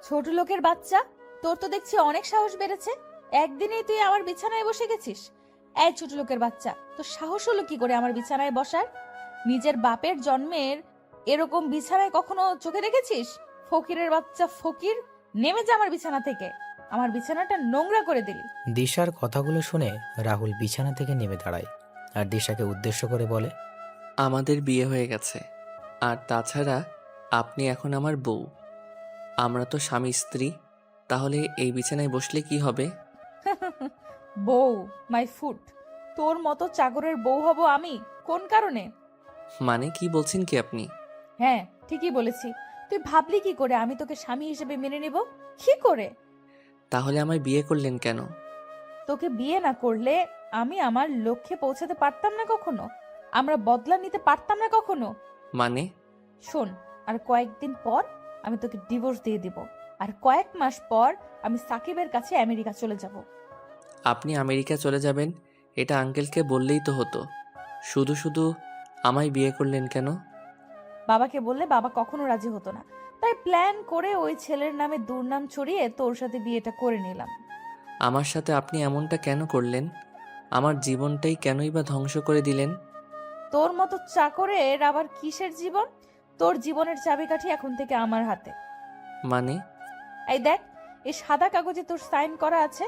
ছোট লোকের বাচ্চা, তোর তো দেখছি অনেক সাহস বেড়েছে। একদিনেই তুই আমার বিছানায় বসে গেছিস। এই ছোট লোকের বাচ্চা, তোর সাহস হলো কি করে আমার বিছানায় বসার? নিজের বাপের জন্মের এরকম বিছানায় কখনো চোখে দেখেছিস? ফকিরের বাচ্চা ফকির, নেমে যা আমার বিছানা থেকে। আমার বিছানাটা নোংরা করে দিলি। দিশার কথাগুলো শুনে রাহুল বিছানা থেকে নেমে দাঁড়ায় আর দিশাকে উদ্দেশ্য করে বলে, আমাদের বিয়ে হয়ে গেছে, আর তাছাড়া আপনি এখন আমার বউ। আমরা তো স্বামী স্ত্রী। তাহলে এই বিছানায় বসলে কি হবে? বউ? My foot. তোর মতো চাকরের বউ হব আমি? কোন কারণে? মানে কি বলছেন কি আপনি? হ্যাঁ, ঠিকই বলেছি। তুই ভাবলি কি করে আমি তোকে স্বামী হিসেবে মেনে নেব? কি করে? তাহলে আমায় বিয়ে করলেন কেন? তোকে বিয়ে না করলে আমি আমার লক্ষ্যে পৌঁছাতে পারতাম না কখনো। আমরা বদলা নিতে পারতাম না কখনো। মানে? শোন, আর কয়েকদিন পর আমি তোকে ডিভোর্স দিয়ে দিব। আর কয়েক মাস পর আমি সাকিবের কাছে আমেরিকা চলে যাব। আপনি আমেরিকা চলে যাবেন এটা আঙ্কেলকে বললেই তো হতো। শুধু শুধু আমায় বিয়ে করলেন কেন? বাবাকে বললে বাবা কখনো রাজি হতো না, তাই প্ল্যান করে ওই ছেলের নামে দুর্নাম ছড়িয়ে তোর সাথে বিয়েটা করে নিলাম। আমার সাথে আপনি এমনটা কেন করলেন? আমার জীবনটাই কেনই বা ধ্বংস করে দিলেন? তোর মতো চাকরের আবার কিসের জীবন? তোর জীবনের চাবিকাঠি এখন থেকে আমার হাতে। মানে? এই দেখ, এই সাদা কাগজে তোর সাইন করা আছে।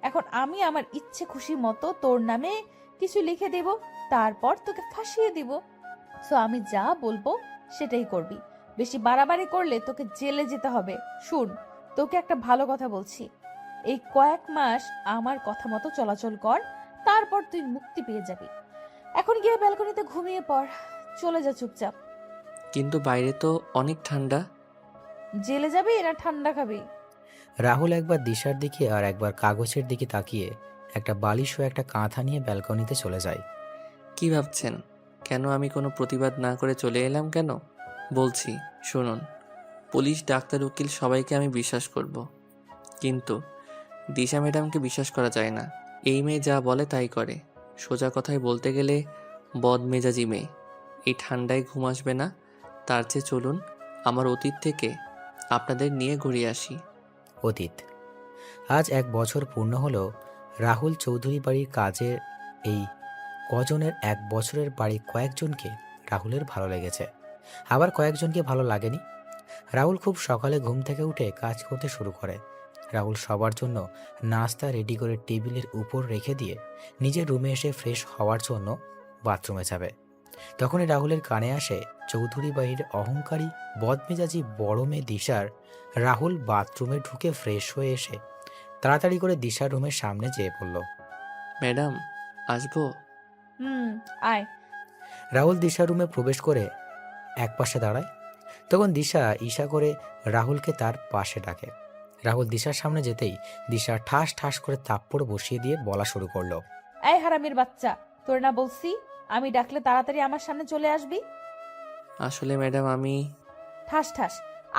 এখন আমি আমার ইচ্ছে খুশি মতো তোর নামে কিছু লিখে দেব, তারপর তোকে ফাঁসিয়ে দিব। সো আমি যা বলবো সেটাই করবি। বেশি বাড়াবাড়ি করলে তোকে জেলে যেতে হবে। শুন, তোকে একটা ভালো কথা বলছি, এই কয়েক মাস আমার কথা মতো চলাচল কর, তারপর তুই মুক্তি পেয়ে যাবি। এখন গিয়ে ব্যালকনিতে ঘুমিয়ে পড়। চলে যা চুপচাপ। কিন্তু বাইরে তো অনেক ঠান্ডা। জেলে যাবি না ঠান্ডা খাবি? রাহুল একবার দিশার দিকে আর একবার কাগজের দিকে তাকিয়ে একটা বালিশ ও একটা কাঁথা নিয়ে ব্যালকনিতে চলে যায়। কি ভাবছেন? কেন আমি কোনো প্রতিবাদ না করে চলে এলাম কেন? বলছি, শুনুন। পুলিশ, ডাক্তার, উকিল সবাইকে আমি বিশ্বাস করব, কিন্তু দিশা ম্যাডামকে বিশ্বাস করা যায় না। এই মেয়ে যা বলে তাই করে। সোজা কথায় বলতে গেলে বদমেজাজি মেয়ে। এই ঠান্ডায় ঘুম আসবে না। তার চেয়ে চলুন আমার অতীত থেকে আপনাদের নিয়ে ঘুরিয়ে আসি। অতীত। আজ 1 বছর পূর্ণ হলো রাহুল চৌধুরী বাড়ির কাজের। এই কজনের 1 বছরের বাড়ি কয়েকজনকে রাহুলের ভালো লেগেছে, আবার কয়েকজনকে ভালো লাগেনি। রাহুল খুব সকালে ঘুম থেকে উঠে কাজ করতে শুরু করে। রাহুল সবার জন্য নাস্তা রেডি করে টেবিলের উপর রেখে দিয়ে নিজের রুমে এসে ফ্রেশ হওয়ার জন্য বাথরুমে যাবে। তখনই রাহুলের কানে আসে চৌধুরী বাড়ির অহংকারী বদমেজাজি বড় মেয়ে দিশার। রাহুল বাথরুমে ঢুকে ফ্রেশ হয়ে এসে তাড়াতাড়ি করে দিশার রুমের সামনে যেয়ে পড়ল। ম্যাডাম, আসবো? হুম, আয়। রাহুল দিশার রুমে প্রবেশ করে একপাশে দাঁড়ায়। তখন দিশা ঈশা করে রাহুলকে তার পাশে ডাকে। রাহুল দিশার সামনে যেতেই দিশা ঠাস ঠাস করে থাপ্পড় বসিয়ে দিয়ে বলা শুরু করলো। এই হারামির বাচ্চা, তোর না বলছি আমি ডাকলে তাড়াতাড়ি আমার সামনে চলে আসবি? আসলে ম্যাডাম আমি... ঠাস ঠাস।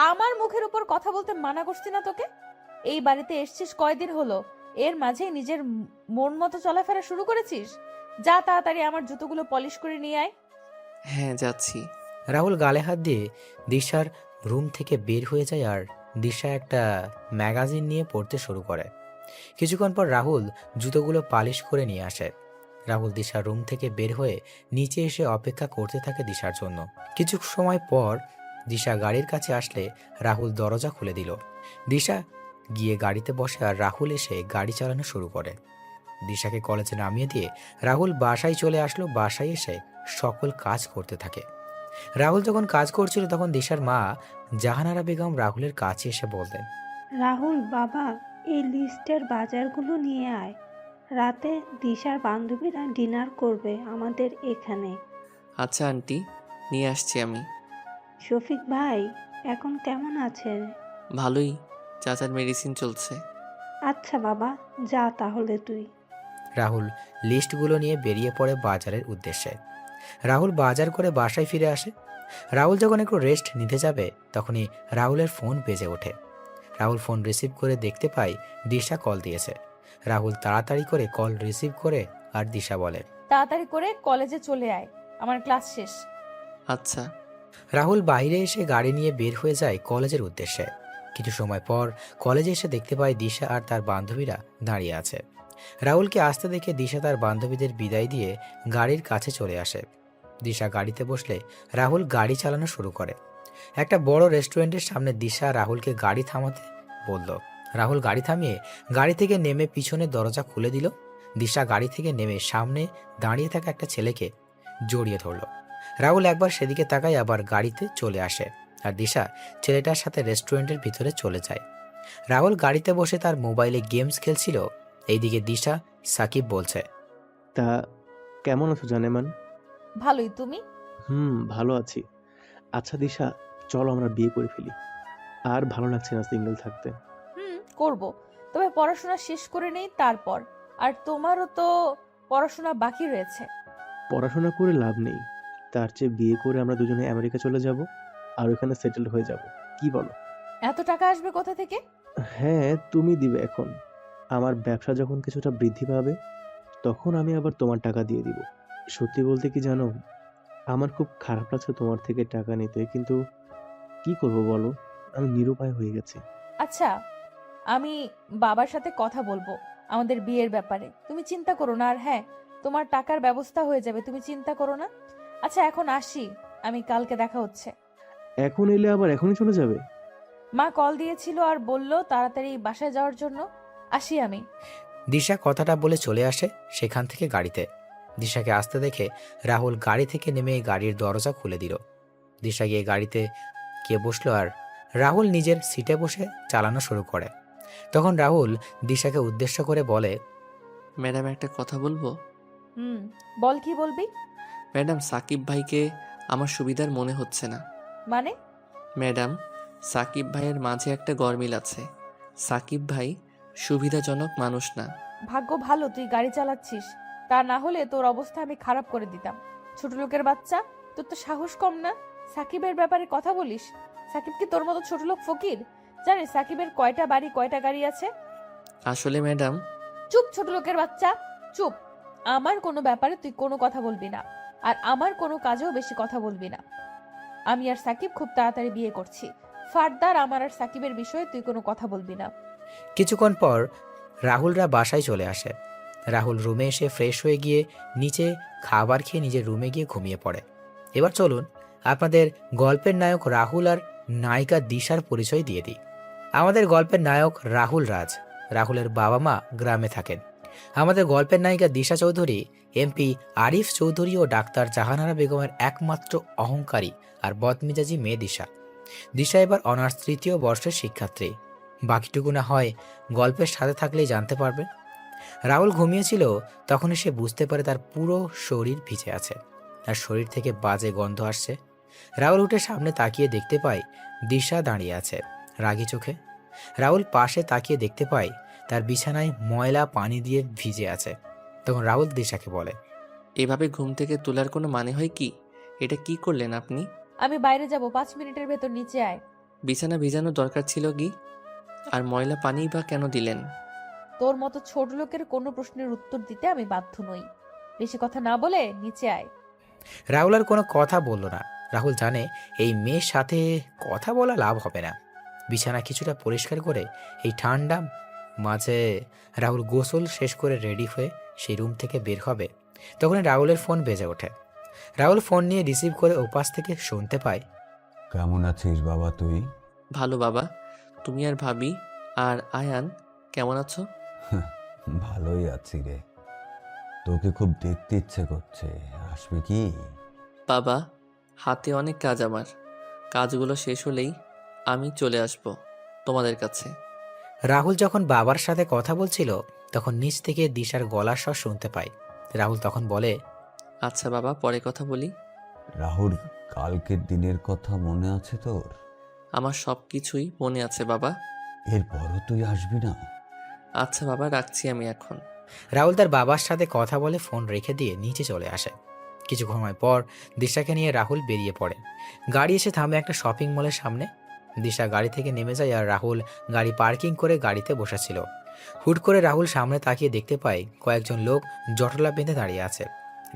আমার মুখের উপর কথা বলতে মানা করছি না তোকে? এই বাড়িতে এসছিস কয়দিন হলো, এর মাঝে নিজের মন মতো চলাফেরা শুরু করেছিস? যা তাড়াতাড়ি আমার জুতোগুলো পলিশ করে নিয়ে আয়। হ্যাঁ, যাচ্ছি। রাহুল গালে হাত দিয়ে দিশার রুম থেকে বের হয়ে যায় আর দিশা একটা ম্যাগাজিন নিয়ে পড়তে শুরু করে। কিছুক্ষণ পর রাহুল জুতোগুলো পালিশ করে নিয়ে আসে। রাহুল দিশার রুম থেকে বের হয়ে নিচে এসে অপেক্ষা করতে থাকে দিশার জন্য। কিছু সময় পর দিশা গাড়ির কাছে আসলে রাহুল দরজা খুলে দিল। দিশা গিয়ে গাড়িতে বসে আর রাহুল এসে গাড়ি চালানো শুরু করে। দিশাকে কলেজে নামিয়ে দিয়ে রাহুল বাসায় চলে আসলো। বাসায় এসে সকল কাজ করতে থাকে। রাহুল যখন কাজ করছিল তখন দিশার মা জাহানারা বেগম রাহুলের কাছে এসে বলতেন, রাহুল বাবা, এই লিস্টের বাজারগুলো নিয়ে আয়। রাতে দিশার বান্ধবীরা ডিনার করবে আমাদের এখানে। আচ্ছা আন্টি, নিয়ে আসছি আমি। শফিক ভাই এখন কেমন আছেন? ভালোই, চাচার মেডিসিন চলছে। আচ্ছা বাবা, যা তাহলে তুই। রাহুল লিস্টগুলো নিয়ে বেরিয়ে পড়ে বাজারের উদ্দেশ্যে। রাহুল বাজার করে বাসায় ফিরে আসে। রাহুল যখন একটু রেস্ট নিতে যাবে তখনই রাহুলের ফোন বেজে ওঠে। রাহুল ফোন রিসিভ করে দেখতে পায় দিশা কল দিয়েছে। রাহুল তাড়াতাড়ি করে কল রিসিভ করে আর দিশা বলে, তাড়াতাড়ি করে কলেজে চলে আয়, আমার ক্লাস শেষ। আচ্ছা। রাহুল বাইরে এসে গাড়ি নিয়ে বের হয়ে যায় কলেজের উদ্দেশ্যে। কিছু সময় পর কলেজে এসে দেখতে পায় দিশা আর তার বান্ধবীরা দাঁড়িয়ে আছে। রাহুলকে আসতে দেখে দিশা তার বান্ধবীদের বিদায় দিয়ে গাড়ির কাছে চলে আসে। দিশা গাড়িতে বসলে রাহুল গাড়ি চালানো শুরু করে। একটা বড় রেস্টুরেন্টের সামনে দিশা রাহুলকে গাড়ি থামাতে বলল। রাহুল গাড়ি থামিয়ে গাড়ি থেকে নেমে পিছনের দরজা খুলে দিল। দিশা গাড়ি থেকে নেমে সামনে দাঁড়িয়ে থাকা একটা ছেলেকে জড়িয়ে ধরল। রাহুল একবার সেদিকে তাকায়, আবার গাড়িতে চলে আসে আর দিশা ছেলেটার সাথে রেস্টুরেন্টের ভিতরে চলে যায়। রাহুল গাড়িতে বসে তার মোবাইলে গেমস খেলছিল। এইদিকে দিশা সাকিব বলছে, তা কেমন আছো জানেমান? ভালোই, তুমি? ভালো আছি। আচ্ছা দিশা, চলো আমরা বিয়ে করে ফেলি। আর ভালো লাগছে না সিঙ্গেল থাকতে। করব, তবে পড়াশোনা শেষ করে নেই তারপর। আর তোমারও তো পড়াশোনা বাকি রয়েছে। পড়াশোনা করে লাভ নেই, তার চেয়ে বিয়ে করে আমরা দুজনে আমেরিকা চলে যাব আর ওখানে সেটেলড হয়ে যাব। কি বলো? এত টাকা আসবে কোথা থেকে? হ্যাঁ, তুমি দিবে। এখন আমার ব্যবসা যখন কিছুটা বৃদ্ধি পাবে, তখন আমি আবার তোমার টাকা দিয়ে দিব। সত্যি বলতে কি জানো, আমার খুব খারাপ লাগছে তোমার থেকে টাকা নিতে, কিন্তু কি করব বলো, আমি নিরুপায় হয়ে গেছি। আচ্ছা, আমি বাবার সাথে কথা বলবো আমাদের বিয়ের ব্যাপারে। তুমি চিন্তা করো না। আর হ্যাঁ, তোমার টাকার ব্যবস্থা হয়ে যাবে, তুমি চিন্তা করো না। আচ্ছা, এখন আসি আমি, কালকে দেখা হচ্ছে। এখন এলে আবার এখনই চলে যাবে? মা কল দিয়েছিল আর বলল তাড়াতাড়ি বাসায় যাওয়ার জন্য। আসি আমি। দিশা কথাটা বলে চলে আসে সেখান থেকে গাড়িতে। দিশাকে আসতে দেখে রাহুল গাড়ি থেকে নেমে গাড়ির দরজা খুলে দিল। দিশা গিয়ে গাড়িতে গিয়ে বসলো আর রাহুল নিজের সিটে বসে চালানো শুরু করে। তখন রাহুল দিশাকে উদ্দেশ্য করে বলে, ম্যাডাম, একটা কথা বলবো? বল, কি বলবি? ম্যাডাম, সাকিব ভাইকে আমার সুবিধার মনে হচ্ছে না। মানে? ম্যাডাম, সাকিব ভাইয়ের মাঝে একটা গরমিল আছে। সাকিব ভাই সুবিধাজনক মানুষ না। ভাগ্য ভালো তুই গাড়ি চালাচ্ছিস, তা না হলে তোর অবস্থা আমি খারাপ করে দিতাম। ছোট লোকের বাচ্চা, তোর তো সাহস কম না। সাকিবের ব্যাপারে কথা বলিস? সাকিব কি তোর মতো ছোট লোক ফকির? জানিস সাকিবের কয়টা বাড়ি কয়টা গাড়ি আছে? আসলে ম্যাডাম, চুপ ছোট লোকের বাচ্চা, চুপ। আমার কোনো ব্যাপারে তুই কোনো কথা বলবি না, আর আমার কোনো কাজেও বেশি কথা বলবি না। আমি আর সাকিব খুব তাড়াতাড়ি বিয়ে করছি। ফার্দার আমার আর সাকিবের বিষয়ে তুই কোনো কথা বলবি না। কিছুক্ষণ পর রাহুলরা বাসায় চলে আসে। রাহুল রুমে এসে ফ্রেশ হয়ে গিয়ে নিচে খাবার খেয়ে নিজের রুমে গিয়ে ঘুমিয়ে পড়ে। এবার চলুন আপনাদের গল্পের নায়ক রাহুল আর নায়িকা দিশার পরিচয় দিয়ে দিই। আমাদের গল্পের নায়ক রাহুল রাজ। রাহুলের বাবা মা গ্রামে থাকেন। আমাদের গল্পের নায়িকা দিশা চৌধুরী এমপি আরিফ চৌধুরী ও ডাক্তার জাহানারা বেগমের একমাত্র অহংকারী আর বদমেজাজি মেয়ে দিশা। দিশা এবার অনার্স 3য় বর্ষের শিক্ষার্থী। বাকিটুকু না হয় গল্পের সাথে থাকলেই জানতে পারবেন। রাহুল ঘুমিয়েছিল, তখনই সে বুঝতে পারে তার পুরো শরীর ভিজে আছে, তার শরীর থেকে বাজে গন্ধ আসছে। রাহুল উঠে সামনে তাকিয়ে দেখতে পায় দিশা দাঁড়িয়ে আছে রাগী চোখে। রাহুল পাশে তাকিয়ে দেখতে পায় তার বিছানায় ময়লা পানি দিয়ে ভিজে আছে। তখন রাহুল দিশাকে বলে, এভাবে ঘুম থেকে তোলার কোনো মানে হয় কি? এটা কি করলেন আপনি? আমি বাইরে যাব, 5 মিনিটের ভেতর নিচে আয়। বিছানা ভিজানোর দরকার ছিল কি? আর ময়লা পানিই বা কেন দিলেন? তোর মতো ছোট লোকের কোনো প্রশ্নের উত্তর দিতে আমি বাধ্য নই। বেশি কথা না বলে নিচে আয়। রাহুল আর কোনো কথা বলল না। রাহুল জানে এই মেয়ের সাথে কথা বলা লাভ হবে না। বিছানা কিছুটা পরিষ্কার করে এই ঠান্ডা মাঝে রাহুল গোসল শেষ করে রেডি হয়ে সেই রুম থেকে বের হবে। তখন রাহুলের ফোন বেজে ওঠে। রাহুল ফোন নিয়ে রিসিভ করে ওপাশ থেকে শুনতে পায়, কেমন আছিস বাবা তুই? ভালো বাবা। তুমি আর ভাবি আর আয়ান কেমন আছো? ভালোই আছি রে। তোকে খুব দেখতে ইচ্ছে করছে, আসবে কি? বাবা, হাতে অনেক কাজ আমার। কাজগুলো শেষ হলেই আমি চলে আসব তোমাদের কাছে। রাহুল যখন বাবার সাথে কথা বলছিল তখন নিচ থেকে দিশার গলার স্বর শুনতে পায়। রাহুল তখন বলে, আচ্ছা বাবা, পরে কথা বলি। রাহুল, কালকের দিনের কথা মনে আছে তোর? আমার সব কিছুই মনে আছে বাবা। এরপরও তুই আসবি না? আচ্ছা বাবা, রাখছি আমি এখন। রাহুল তার বাবার সাথে কথা বলে ফোন রেখে দিয়ে নিচে চলে আসে। কিছু সময় পর দিশাকে নিয়ে রাহুল বেরিয়ে পড়ে। গাড়ি এসে থামে একটা শপিং মলের সামনে। দিশা গাড়ি থেকে নেমে যায় আর রাহুল গাড়ি পার্কিং করে গাড়িতে বসেছিল। হুট করে রাহুল সামনে তাকিয়ে দেখতে পায় কয়েকজন লোক জটলা বেঁধে দাঁড়িয়ে আছে।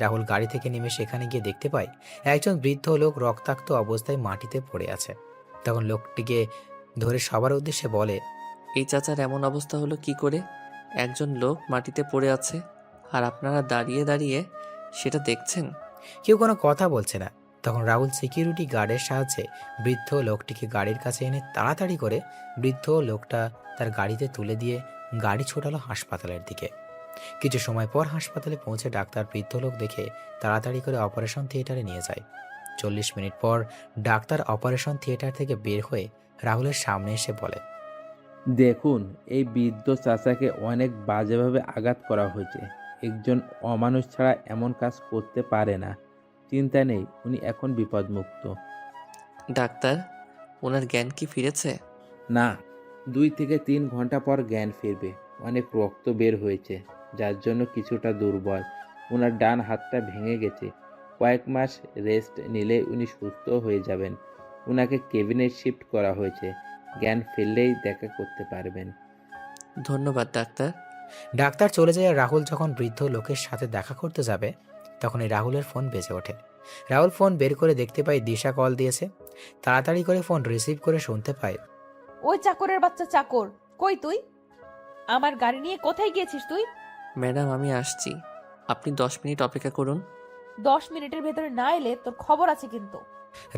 রাহুল গাড়ি থেকে নেমে সেখানে গিয়ে দেখতে পায় একজন বৃদ্ধ লোক রক্তাক্ত অবস্থায় মাটিতে পড়ে আছে। তখন লোকটিকে ধরে সবার উদ্দেশ্যে বলে, এই চাচার এমন অবস্থা হলো কি করে? একজন লোক মাটিতে পড়ে আছে আর আপনারা দাঁড়িয়ে দাঁড়িয়ে সেটা দেখছেন। কেউ কোনো কথা বলছে না। তখন রাহুল সিকিউরিটি গার্ডের সাহায্যে বৃদ্ধ লোকটিকে গাড়ির কাছে এনে তাড়াতাড়ি করে বৃদ্ধ লোকটা তার গাড়িতে তুলে দিয়ে গাড়ি ছোটালো হাসপাতালের দিকে। কিছু সময় পর হাসপাতালে পৌঁছে ডাক্তার বৃদ্ধ লোক দেখে তাড়াতাড়ি করে অপারেশন থিয়েটারে নিয়ে যায়। 40 মিনিট পর ডাক্তার অপারেশন থিয়েটার থেকে বের হয়ে রাহুলের সামনে এসে বলে, দেখুন, এই বৃদ্ধ চাচাকে অনেক বাজেভাবে আঘাত করা হয়েছে। একজন অমানুষ ছাড়া এমন কাজ করতে পারে না। চিন্তা নেই, উনি এখন বিপদমুক্ত। ডাক্তার, ওনার জ্ঞান কি ফিরেছে? না, 2 থেকে 3 ঘন্টা পর জ্ঞান ফিরবে। অনেক রক্ত বের হয়েছে, যার জন্য কিছুটা দুর্বল। ওনার ডান হাতটা ভেঙে গেছে। কয়েক মাস রেস্ট নিলে উনি সুস্থ হয়ে যাবেন। ওনাকে কেবিনে শিফট করা হয়েছে। জ্ঞান ফিরলেই দেখা করতে পারবেন। ধন্যবাদ ডাক্তার। ডাক্তার চলে যায়। আর রাহুল যখন বৃদ্ধ লোকের সাথে দেখা করতে যাবে তখনই রাহুলের ফোন বেজে ওঠে। রাহুল ফোন বের করে দেখতে পায় দিশা কল দিয়েছে। তাড়াতাড়ি করে ফোন রিসিভ করে শুনতে পায়, ওই চাকরের বাচ্চা চাকর, কই তুই? আমার গাড়ি নিয়ে কোথায় গিয়েছিস তুই? ম্যাডাম, আমি আসছি, আপনি 10 মিনিট অপেক্ষা করুন। 10 মিনিটের ভেতরে না এলে তোর খবর আছে কিন্তু।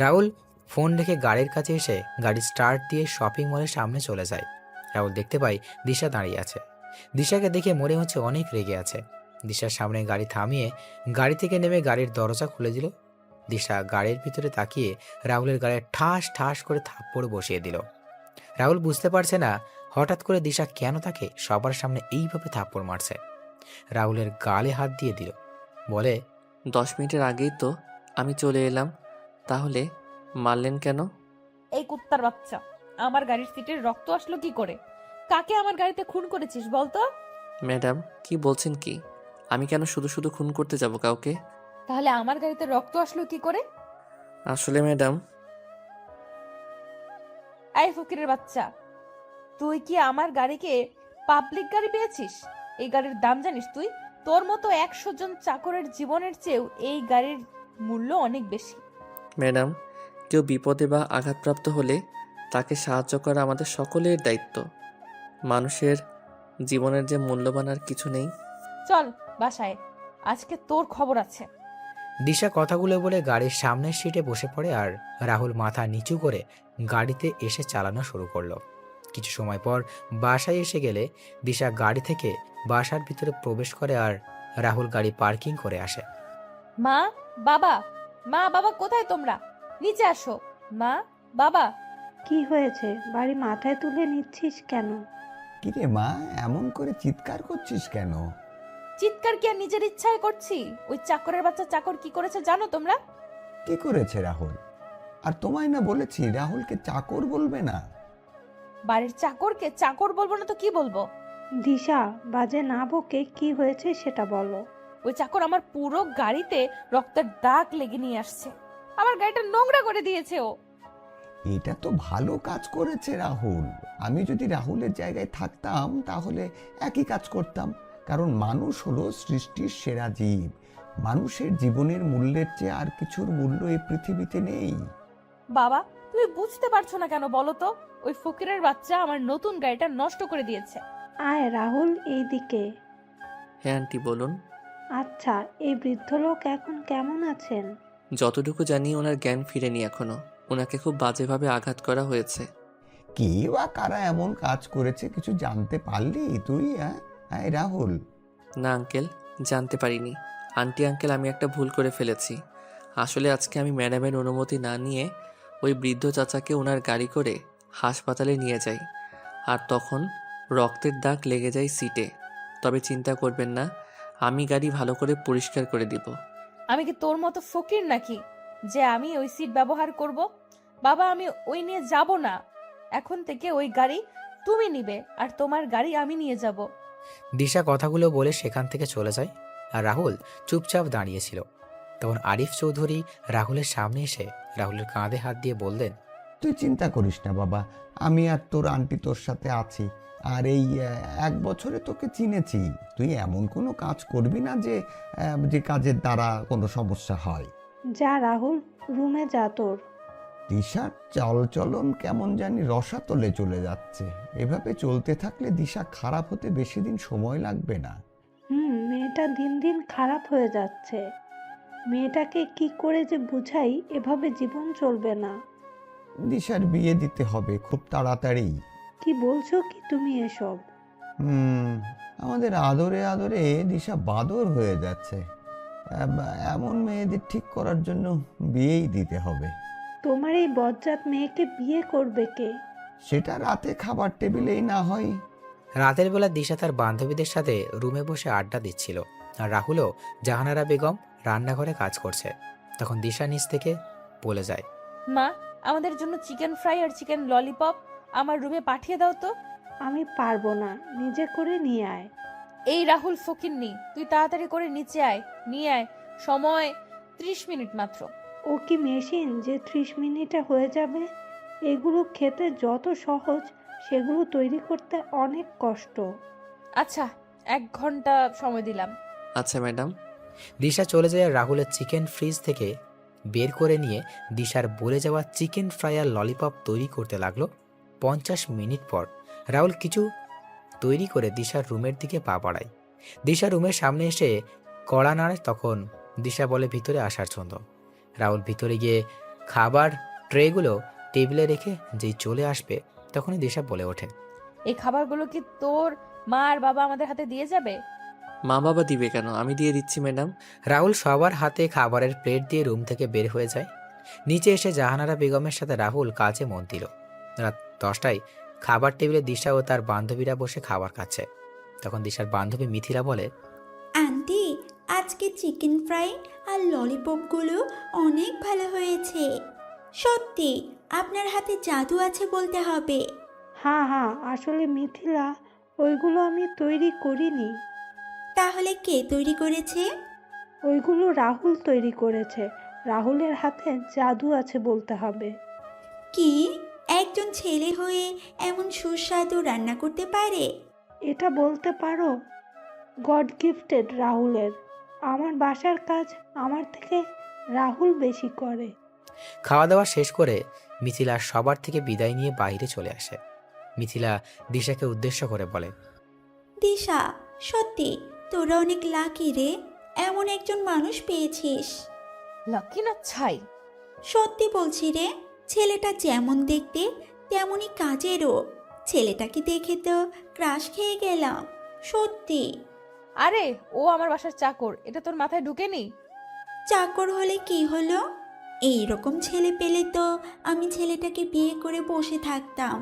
রাহুল ফোন রেখে গাড়ির কাছে এসে গাড়ি স্টার্ট দিয়ে শপিং মলের সামনে চলে যায়। রাহুল দেখতে পায় দিশা দাঁড়িয়ে আছে। দিশাকে দেখে মনে হচ্ছে অনেক রেগে আছে। দিশার সামনে গাড়ি থামিয়ে গাড়ি থেকে নেমে গাড়ির দরজা খুলে দিল। দিশা গাড়ির ভিতরে তাকিয়ে রাহুলের গায়ে ঠাস ঠাস করে থাপ্পড় বসিয়ে দিল। রাহুল বুঝতে পারছে না হঠাৎ করে দিশা কেন তাকে সবার সামনে এইভাবে থাপ্পড় মারছে। রাহুলের গালে হাত দিয়ে দিল, বলে, 10 মিনিটের আগেই তো আমি চলে এলাম, তাহলে মারলেন কেন? এই কুত্তার বাচ্চা, আমার গাড়ির সিটের রক্ত আসলো কি করে? কাকে আমার গাড়িতে খুন করেছিস বলতো? ম্যাডাম, কি বলছেন কি? আমি কেন শুধু শুধু খুন করতে যাব কাউকে? তাহলে আমার গাড়িতে রক্ত আসলো কি করে? আসলে ম্যাডাম, এই ফকিরের বাচ্চা, তুই কি আমার গাড়িকে পাবলিক গাড়ি পেয়েছিস? এই গাড়ির দাম জানিস তুই? তোর মতো 100 জন চাকরের জীবনের চেয়েও এই গাড়ির মূল্য অনেক বেশি। ম্যাডাম, কেউ বিপদে বা আঘাতপ্রাপ্ত হলে তাকে সাহায্য করা আমাদের সকলের দায়িত্ব। মানুষের জীবনের যে মূল্যবান আর কিছু নেই। চল বাসায়, আজকে তোর খবর আছে। দিশা কথাগুলো বলে গাড়ির সামনের সিটে বসে পড়ে আর রাহুল মাথা নিচু করে গাড়িতে এসে চালানো শুরু করলো। কিছু সময় পর বাসায় এসে গেলে দিশা গাড়ি থেকে বাসার ভিতরে প্রবেশ করে আর রাহুল গাড়ি পার্কিং করে আসে। মা, বাবা, মা বাবা কোথায় তোমরা? নিচে আসো। মা, বাবা। কি হয়েছে? বাড়ি মাথায় তুলে নিচ্ছিস কেন? কিরে মা, এমন করে চিৎকার করছিস কেন? চিৎকার কি আর নিজের ইচ্ছায় করছি? ওই চাকরের বাচ্চা চাকর কি করেছে জানো তোমরা? কি করেছে রাহুল? আর তোমায় না বলেছি রাহুলকে চাকর বলবে না। বাড়ির চাকরকে চাকর বলবো না তো কি বলবো? দিশা, বাজে না বকে কি হয়েছে সেটা বলো। ওই চাকর আমার পুরো গাড়িতে রক্তের দাগ লেগে নিয়ে আসছে। আমার গাড়িটা নোংরা করে দিয়েছে ও। এটা তো ভালো কাজ করেছে রাহুল। আমি যদি রাহুলের জায়গায় থাকতাম তাহলে একই কাজ করতাম। কারণ মানুষ হলো সৃষ্টির সেরা জীব। মানুষের জীবনের মূল্যের চেয়ে আর কিছুর মূল্য এই পৃথিবীতে নেই। বাবা, তুমি বুঝতে পারছো না কেন বলো তো? ওই ফকিরের বাচ্চা আমার নতুন গাড়িটা নষ্ট করে দিয়েছে। আয় রাহুল, এইদিকে। হ্যাঁ আন্টি, বলুন। আচ্ছা, এই বৃদ্ধ লোক এখন কেমন আছেন? যতটুকু জানি ওনার জ্ঞান ফিরেনি এখনো। ওনাকে খুব বাজেভাবে আঘাত করা হয়েছে। কে বা কারা এমন কাজ করেছে কিছু জানতে পারলি তুই? হ্যাঁ রাহুল। না আঙ্কেল, জানতে পারিনি। আঙ্কেল, আমি একটা ভুল করে ফেলেছি। আসলে আজকে আমি ম্যাডামের অনুমতি না নিয়ে ওই বৃদ্ধ চাচাকে ওনার গাড়ি করে হাসপাতালে নিয়ে যাই। আর তখন রক্তের দাগ লেগে যায় সিটে। তবে চিন্তা করবেন না, আমি গাড়ি ভালো করে পরিষ্কার করে দিব। আমি কি তোর মতো ফকির নাকি যে আমি ওই সিট ব্যবহার করব? বাবা, আমি ওই নিয়ে যাব না। এখন থেকে ওই গাড়ি তুমি নিবে আর তোমার গাড়ি আমি নিয়ে যাব। দিশা কথাগুলো বলে সেখান থেকে চলে যায় আর রাহুল চুপচাপ দাঁড়িয়েছিল। তখন আরিফ চৌধুরী রাহুলের সামনে এসে রাহুলের কাঁধে হাত দিয়ে বললেন, তুই চিন্তা করিস না বাবা, আমি আর তোর আন্টি তোর সাথে আছি। আর এই 1 বছরে তোকে চিনেছি, তুই এমন কোনো কাজ করবি না যে কাজের দ্বারা কোনো সমস্যা হয়। যা রাহুল, রুমে যা তোর। দিশার চালচলন কেমন জানি রসাতলে চলে যাচ্ছে। এভাবে চলতে থাকলে দিশা খারাপ হতে বেশি দিন সময় লাগবে না। মেয়েটা দিন দিন খারাপ হয়ে যাচ্ছে। মেয়েটাকে কি করে যে বুঝাই, এভাবে জীবন চলবে না। দিশার বিয়ে দিতে হবে খুব তাড়াতাড়ি। কি বলছো কি তুমি এসব? আমাদের আদরে আদরে দিশা বাদর হয়ে যাচ্ছে। এমন মেয়েদের ঠিক করার জন্য বিয়েই দিতে হবে। তোমার এই বজ্জাত মেয়েকে বিয়ে করবে কে? সেটা রাতে খাবার টেবিলেই না হয়। রাতের বেলা দিশা তার বান্ধবীদের সাথে রুমে বসে আড্ডা দিচ্ছিল, আর রাহুলও জাহানারা বেগম রান্নাঘরে কাজ করছে। তখন দিশা নিচ থেকে বলে যায়, মা, আমাদের জন্য চিকেন ফ্রাই আর চিকেন ললিপপ আমার রুমে পাঠিয়ে দাও তো। আমি পারবো না, নিজে করে নিয়ে আয়। এই রাহুল ফকিন্নি, তুই তাড়াতাড়ি করে নিচে আয়, নিয়ে আয়। সময় 30 মিনিট মাত্র। ও কি মেশিন যে 30 মিনিটে হয়ে যাবে? এগুলো খেতে যত সহজ, সেগুলো তৈরি করতে অনেক কষ্ট। আচ্ছা, 1 ঘন্টা সময় দিলাম। আচ্ছা ম্যাডাম। দিশা চলে যায় আর রাহুলের চিকেন ফ্রিজ থেকে বের করে নিয়ে দিশার বলে যাওয়া চিকেন ফ্রাই আর ললিপপ তৈরি করতে লাগলো। 50 মিনিট পর রাহুল কিছু তৈরি করে দিশার রুমের দিকে পা বাড়ায়। দিশা রুমের সামনে এসে কড়া নাড়ে, তখন দিশা বলে ভিতরে আসার জন্য। রাহুল ভিতরে গিয়ে খাবার ট্রেগুলো টেবিলে রেখে যেই চলে আসবে, তখনই দিশা বলে ওঠে, এই খাবারগুলো কি তোর মা আর বাবা আমাদের হাতে দিয়ে যাবে? মা বাবা দিবে কেন, আমি দিয়ে দিচ্ছি ম্যাডাম। রাহুল সবার হাতে খাবারের প্লেট দিয়ে রুম থেকে বের হয়ে যায়। নিচে এসে জাহানারা বেগমের সাথে রাহুল কাজে মন দিল। রাত 10টায় খাবার টেবিলে দিশা ও তার বান্ধবীরা বসে খাবার খাচ্ছে। তখন দিশার বান্ধবী মিথিলা বলে, আন্টি, আজকে চিকেন ফ্রাই আর ললিপপগুলো অনেক ভালো হয়েছে। সত্যি আপনার হাতে জাদু আছে বলতে হবে। হ্যাঁ, আসলে মিথিলা, ওইগুলো আমি তৈরি করিনি। তাহলে কে তৈরি করেছে? ওইগুলো রাহুল তৈরি করেছে। রাহুলের হাতে জাদু আছে বলতে হবে। কি, একজন ছেলে হয়ে এমন সুস্বাদু রান্না করতে পারে? এটা বলতে পারো গড গিফটেড রাহুলের। আমার বাসার কাজ আমার থেকে রাহুল বেশি করে। খাওয়া দাওয়া শেষ করে মিথিলা সবার থেকে বিদায় নিয়ে বাইরে চলে আসে। মিথিলা দিশাকে উদ্দেশ্য করে বলে, দিশা, সত্যি তোরা অনেক লাকি রে, এমন একজন মানুষ পেয়েছিস। লাকি না ছাই। সত্যি বলছি রে, ছেলেটা যেমন দেখতে তেমনই কাজেরও। ছেলেটাকে দেখে তো ক্রাশ খেয়ে গেলাম, সত্যি। আরে ও আমার বাসার চাকর, এটা তোর মাথায় ঢুকেনি? চাকর হলে কি হলো? এইরকম ছেলে পেলে তো আমি ছেলেটাকে বিয়ে করে বসে থাকতাম,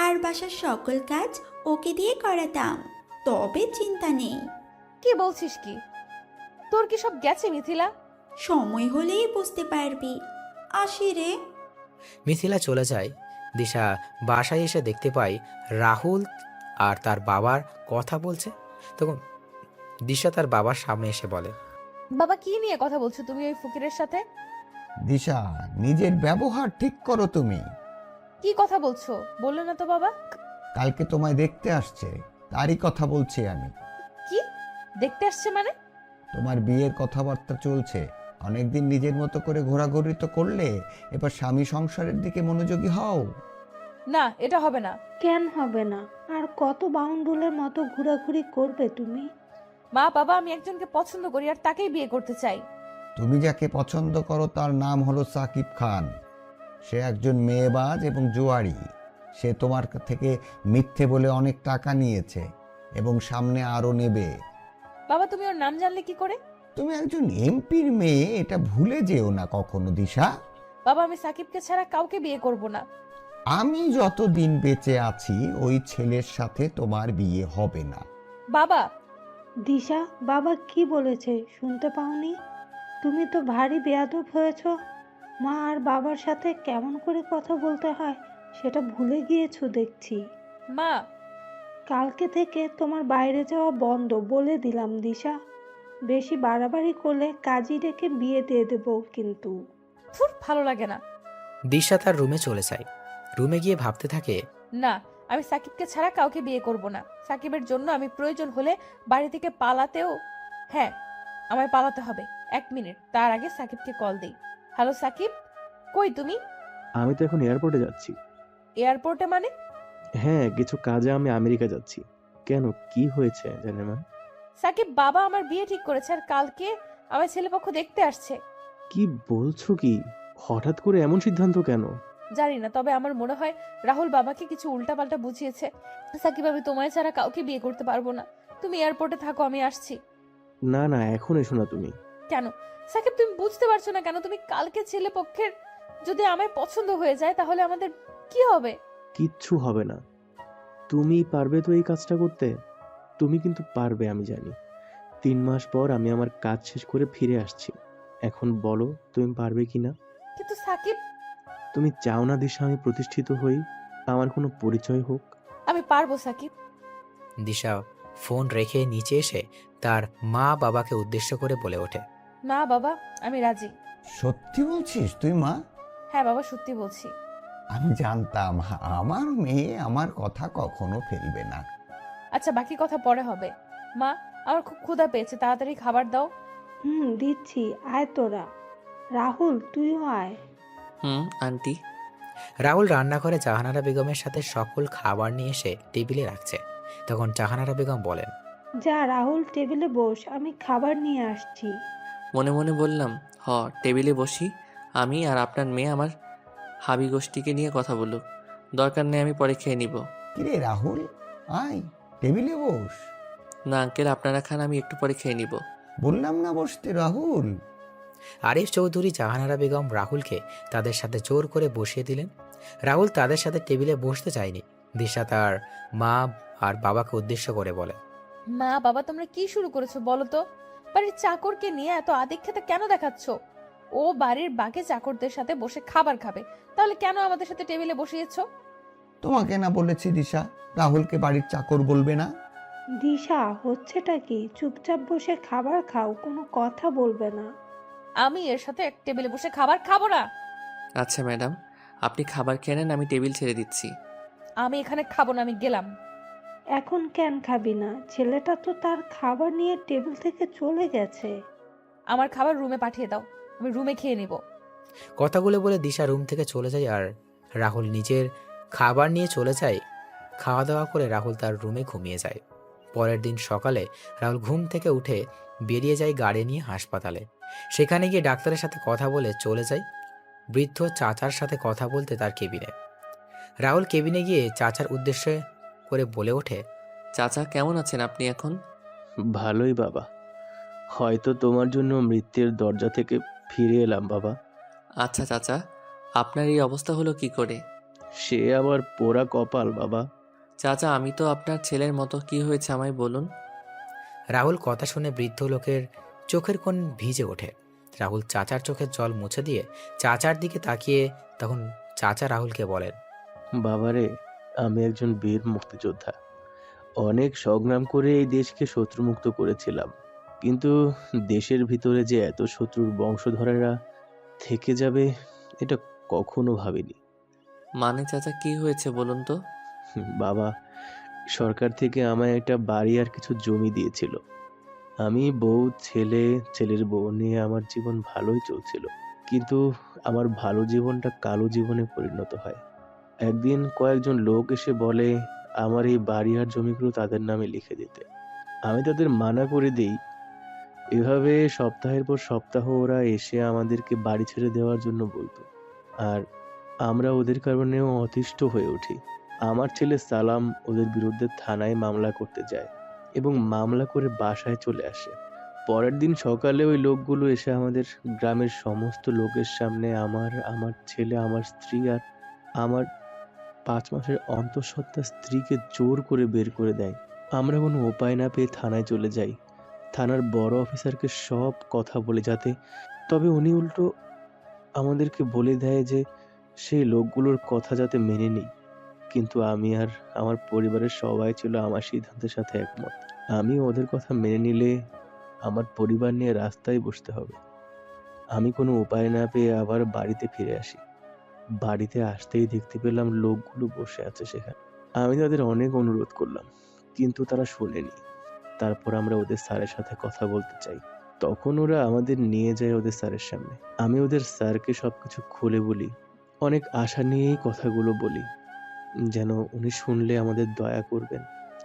আর বাসার সকল কাজ ওকে দিয়ে করাতাম, তবে চিন্তা নেই। কি বলছিস কি? তোর কি সব গেছে মিথিলা? সময় হলেই বুঝতে পারবি। আসি রে। মিথিলা চলে যায়। দিশা বাসায় এসে দেখতে পায় রাহুল আর তার বাবার কথা বলছে। তখন দিশা তার বাবার সামনে এসে বলে, বাবা, কি নিয়ে কথা বলছো তুমি ওই ফকিরের সাথে? দিশা, নিজের ব্যবহার ঠিক করো তুমি। কি কথা বলছো বললে না তো বাবা? কালকে তোমায় দেখতে আসছে, তারই কথা বলছি আমি। কি দেখতে আসছে মানে? তোমার বিয়ের কথাবার্তা চলছে। অনেকদিন নিজের মতো করে ঘোরাঘুরি তো করলে, এবার স্বামী সংসারের দিকে মনোযোগী হও। না, এটা হবে না। কেন হবে না? আর কত বাউন্ডুলের মতো ঘোরাঘুরি করবে তুমি? মা, বাবা, আমি একজনকে পছন্দ করি আর তাকেই বিয়ে করতে চাই। তুমি যাকে পছন্দ করো তার নাম হলো সাকিব খান। সে একজন মেয়েবাজ এবং জুয়ারি। সে তোমার থেকে মিথ্যে বলে অনেক টাকা নিয়েছে এবং সামনে আরো নেবে। বাবা, তুমি ওর নাম জানলে কি করে? তুমি একজন এমপির মেয়ে, এটা ভুলে যেও না কখনো দিশা। বাবা, আমি সাকিবকে ছাড়া কাউকে বিয়ে করব না। আমি যতদিন বেঁচে আছি ওই ছেলের সাথে তোমার বিয়ে হবে না। বাবা। দিশা, বাবা কি বলেছে শুনতে পাওনি? তুমি তো ভারী বেয়াদব হয়েছ। মা আর বাবার সাথে কেমন করে কথা বলতে হয় সেটা ভুলে গিয়েছো দেখছি। মা। কালকে থেকে তোমার বাইরে যাওয়া বন্ধ বলে দিলাম দিশা। বেশি বাড়াবাড়ি করলে কাজী ডেকে বিয়ে দিয়ে দেবো কিন্তু। ধুর, ভালো লাগে না। দিশা তার রুমে চলে যায়। রুমে গিয়ে ভাবতে থাকে, না, আমি সাকিবকে ছাড়া কাউকে বিয়ে করব না। সাকিবের জন্য আমি প্রয়োজন হলে বাড়ি থেকে পালাতেও, হ্যাঁ, আমায় পালাতে হবে। 1 মিনিট, তার আগে সাকিবকে কল দেই। হ্যালো সাকিব, কই তুমি? আমি তো এখন এয়ারপোর্টে যাচ্ছি। এয়ারপোর্টে মানে? হ্যাঁ, কিছু কাজে আমি আমেরিকা যাচ্ছি। কেন, কি হয়েছে জানেমান? সাকিব, বাবা আমার বিয়ে ঠিক করেছে আর কালকে আমার ছেলেপক্ষ দেখতে আসছে। কি বলছো কি? হঠাৎ করে এমন সিদ্ধান্ত কেন? জানি না, তবে আমার মনে হয় রাহুল বাবাকে কিছু উল্টাপাল্টা বুঝিয়েছে। সাকিব, আমি তোমায় ছাড়া কাউকে বিয়ে করতে পারবো না। তুমি এয়ারপোর্টে থাকো, আমি আসছি। না না, এখন এসো না তুমি। কেন সাকিব, তুমি বুঝতে পারছো না কেন? তুমি কালকে ছেলে পক্ষের যদি আমায় পছন্দ হয়ে যায় তাহলে আমাদের কি হবে? কিচ্ছু হবে না। তুমি পারবে তো এই কাজটা করতে? তুমি কিন্তু পারবে, আমি জানি। 3 মাস পর আমি আমার কাজ শেষ করে ফিরে আসছি। এখন বলো তুমি পারবে কিনা? কিন্তু সাকিব, তুমি চাও না দিশা আমি প্রতিষ্ঠিত হই, আমার কোনো পরিচয় হোক? আমি পারবো সাকিব। দিশা ফোন রেখে নিচে এসে তার মা বাবাকে উদ্দেশ্য করে বলে ওঠে, মা বাবা, আমি রাজি। সত্যি বলছিস তুই মা? হ্যাঁ বাবা, সত্যি বলছি। আমি জানতাম আমার মেয়ে আমার কথা কখনো ফেলবে না। আচ্ছা, বাকি কথা পরে হবে। মা, আমার খুব ক্ষুধা পেয়েছে, তাড়াতাড়ি খাবার দাও। দিচ্ছি, আয় তোরা। রাহুল, তুইও আয়। আন্টি। রাহুল রান্নাঘরে জাহানারা বেগমের সাথে সকল খাবার নিয়ে এসে টেবিলে রাখছে। তখন জাহানারা বেগম বলেন, যা রাহুল, টেবিলে বস, আমি খাবার নিয়ে আসছি। মনে মনে বললাম, টেবিলে বসি। আমি আর আপনার মেয়ে আমার হাবি গোষ্ঠীকে নিয়ে কথা বলুক, দরকার নেই, আমি পরে খেয়ে নিব। কিরে রাহুল, আয় টেবিলে বস। না আঙ্কেল, আপনারা খান, আমি একটু পরে খেয়ে নিব। বললাম না বসতে রাহুল। আরিফ চৌধুরী জাহানারা বেগম রাহুলকে তাদের সাথে জোর করে বসিয়ে দিলেন। রাহুল তাদের সাথে টেবিলে বসতে চায়নি। দিশা তার মা আর বাবাকে উদ্দেশ্য করে বলে, মা বাবা, তোমরা কি শুরু করেছো বলো তো? বাড়ির চাকরকে নিয়ে এত আদিক্ষেতা কেন দেখাচ্ছ? ও বাড়ির বাকি চাকরদের সাথে বসে খাবার খাবে, তাহলে কেন আমাদের সাথে টেবিলে বসিয়েছো? তোমাকে না বলেছি দিশা রাহুলকে বাড়ির চাকর বলবে না? দিশা, হচ্ছেটা কি? চুপচাপ বসে খাবার খাও, কোনো কথা বলবে না। আমি এর সাথে এক টেবিলে বসে খাবার খাবো না। আচ্ছা ম্যাডাম, আপনি খাবার খেয়ে নেন, আমি টেবিল ছেড়ে দিচ্ছি। আমি এখানে খাবো না, আমি গেলাম। এখন কেন খাবি না? ছেলেটা তো তার খাবার নিয়ে টেবিল থেকে চলে গেছে। আমার খাবার রুমে পাঠিয়ে দাও, আমি রুমে খেয়ে নিব। কথাগুলো বলে দিশা রুম থেকে চলে যায় আর রাহুল নিজের খাবার নিয়ে চলে যায়। খাওয়া দাওয়া করে রাহুল তার রুমে ঘুমিয়ে যায়। পরের দিন সকালে রাহুল ঘুম থেকে উঠে বেরিয়ে যায় গাড়ি নিয়ে হাসপাতালে। সেখানে গিয়ে ডাক্তারের সাথে কথা বলে চলে যায় বৃদ্ধ চাচার সাথে কথা বলতে তার কেবিনে। রাহুল কেবিনে গিয়ে চাচার উদ্দেশ্যে করে বলে ওঠে, চাচা, কেমন আছেন আপনি এখন? ভালোই বাবা, হয়তো তোমার জন্য মৃত্যুর দরজা থেকে ফিরে এলাম বাবা। আচ্ছা চাচা, আপনার এই অবস্থা হলো কি করে? সে আবার পোড়া কপাল বাবা। চাচা, আমি তো আপনার ছেলের মতো, কি হয়েছে আমায় বলুন। রাহুল কথা শুনে বৃদ্ধ লোকের চোখের কোণ ভিজে ওঠে। রাহুল চাচার চোখের জল মুছে দিয়ে চাচার দিকে তাকিয়ে তখন চাচা রাহুলকে বলেন, বাবারে, আমি একজন বীর মুক্তিযোদ্ধা। অনেক সংগ্রাম করে এই দেশকে শত্রুমুক্ত করেছিলাম, কিন্তু দেশের ভিতরে যে এত শত্রুর বংশধরেরা থেকে যাবে এটা কখনো ভাবিনি। মানে চাচা, কি হয়েছে বলুন তো। বাবা, সরকার থেকে আমায় একটা বাড়ি আর কিছু জমি দিয়েছিল। আমি বউ, ছেলের বউ নিয়ে আমার জীবন ভালোই চলছিল, কিন্তু আমার ভালো জীবনটা কালো জীবনে পরিণত হয়। একদিন কয়েকজন লোক এসে বলে আমার এই বাড়ি আর জমিগুলো তাদের নামে লিখে দিতে। আমি তাদের মানা করে দেই। এভাবে সপ্তাহের পর সপ্তাহ ওরা এসে আমাদেরকে বাড়ি ছেড়ে দেওয়ার জন্য বলতো, আর আমরা ওদের কারণেও অতিষ্ঠ হয়ে উঠি। আমার ছেলে সালাম ওদের বিরুদ্ধে থানায় মামলা করতে যায় এবং মামলা করে বাসায় চলে আসে। পরের দিন সকালে ওই লোকগুলো এসে আমাদের গ্রামের সমস্ত লোকের সামনে আমার ছেলে, আমার স্ত্রী আর আমার 5 মাসের অন্তঃসত্ত্বা স্ত্রীকে জোর করে বের করে দেয়। আমরা কোনো উপায় না পেয়ে থানায় চলে যাই। থানার বড় অফিসারকে সব কথা বলে যাতে, তবে উনি উল্টো আমাদেরকে বলে দেয় যে সেই লোকগুলোর কথা যাতে মেনে নিই। কিন্তু আমি আর আমার পরিবারের সবাই ছিল আমার সিদ্ধান্তের সাথে একমত। আমি ওদের কথা মেনে নিলে আমার পরিবার নিয়ে রাস্তায় বসতে হবে। আমি কোনো উপায় না পেয়ে আবার বাড়িতে ফিরে আসি। বাড়িতে আসতেই দেখতে পেলাম লোকগুলো বসে আছে সেখানে। আমি তাদের অনেক অনুরোধ করলাম, কিন্তু তারা শোনেনি। তারপর আমরা ওদের স্যারের সাথে কথা বলতে চাই। তখন ওরা আমাদের নিয়ে যায় ওদের স্যারের সামনে। আমি ওদের স্যারকে সবকিছু খুলে বলি, অনেক আশা নিয়েই কথাগুলো বলি, যেন উনি শুনলে আমাদের দয়া করবেন।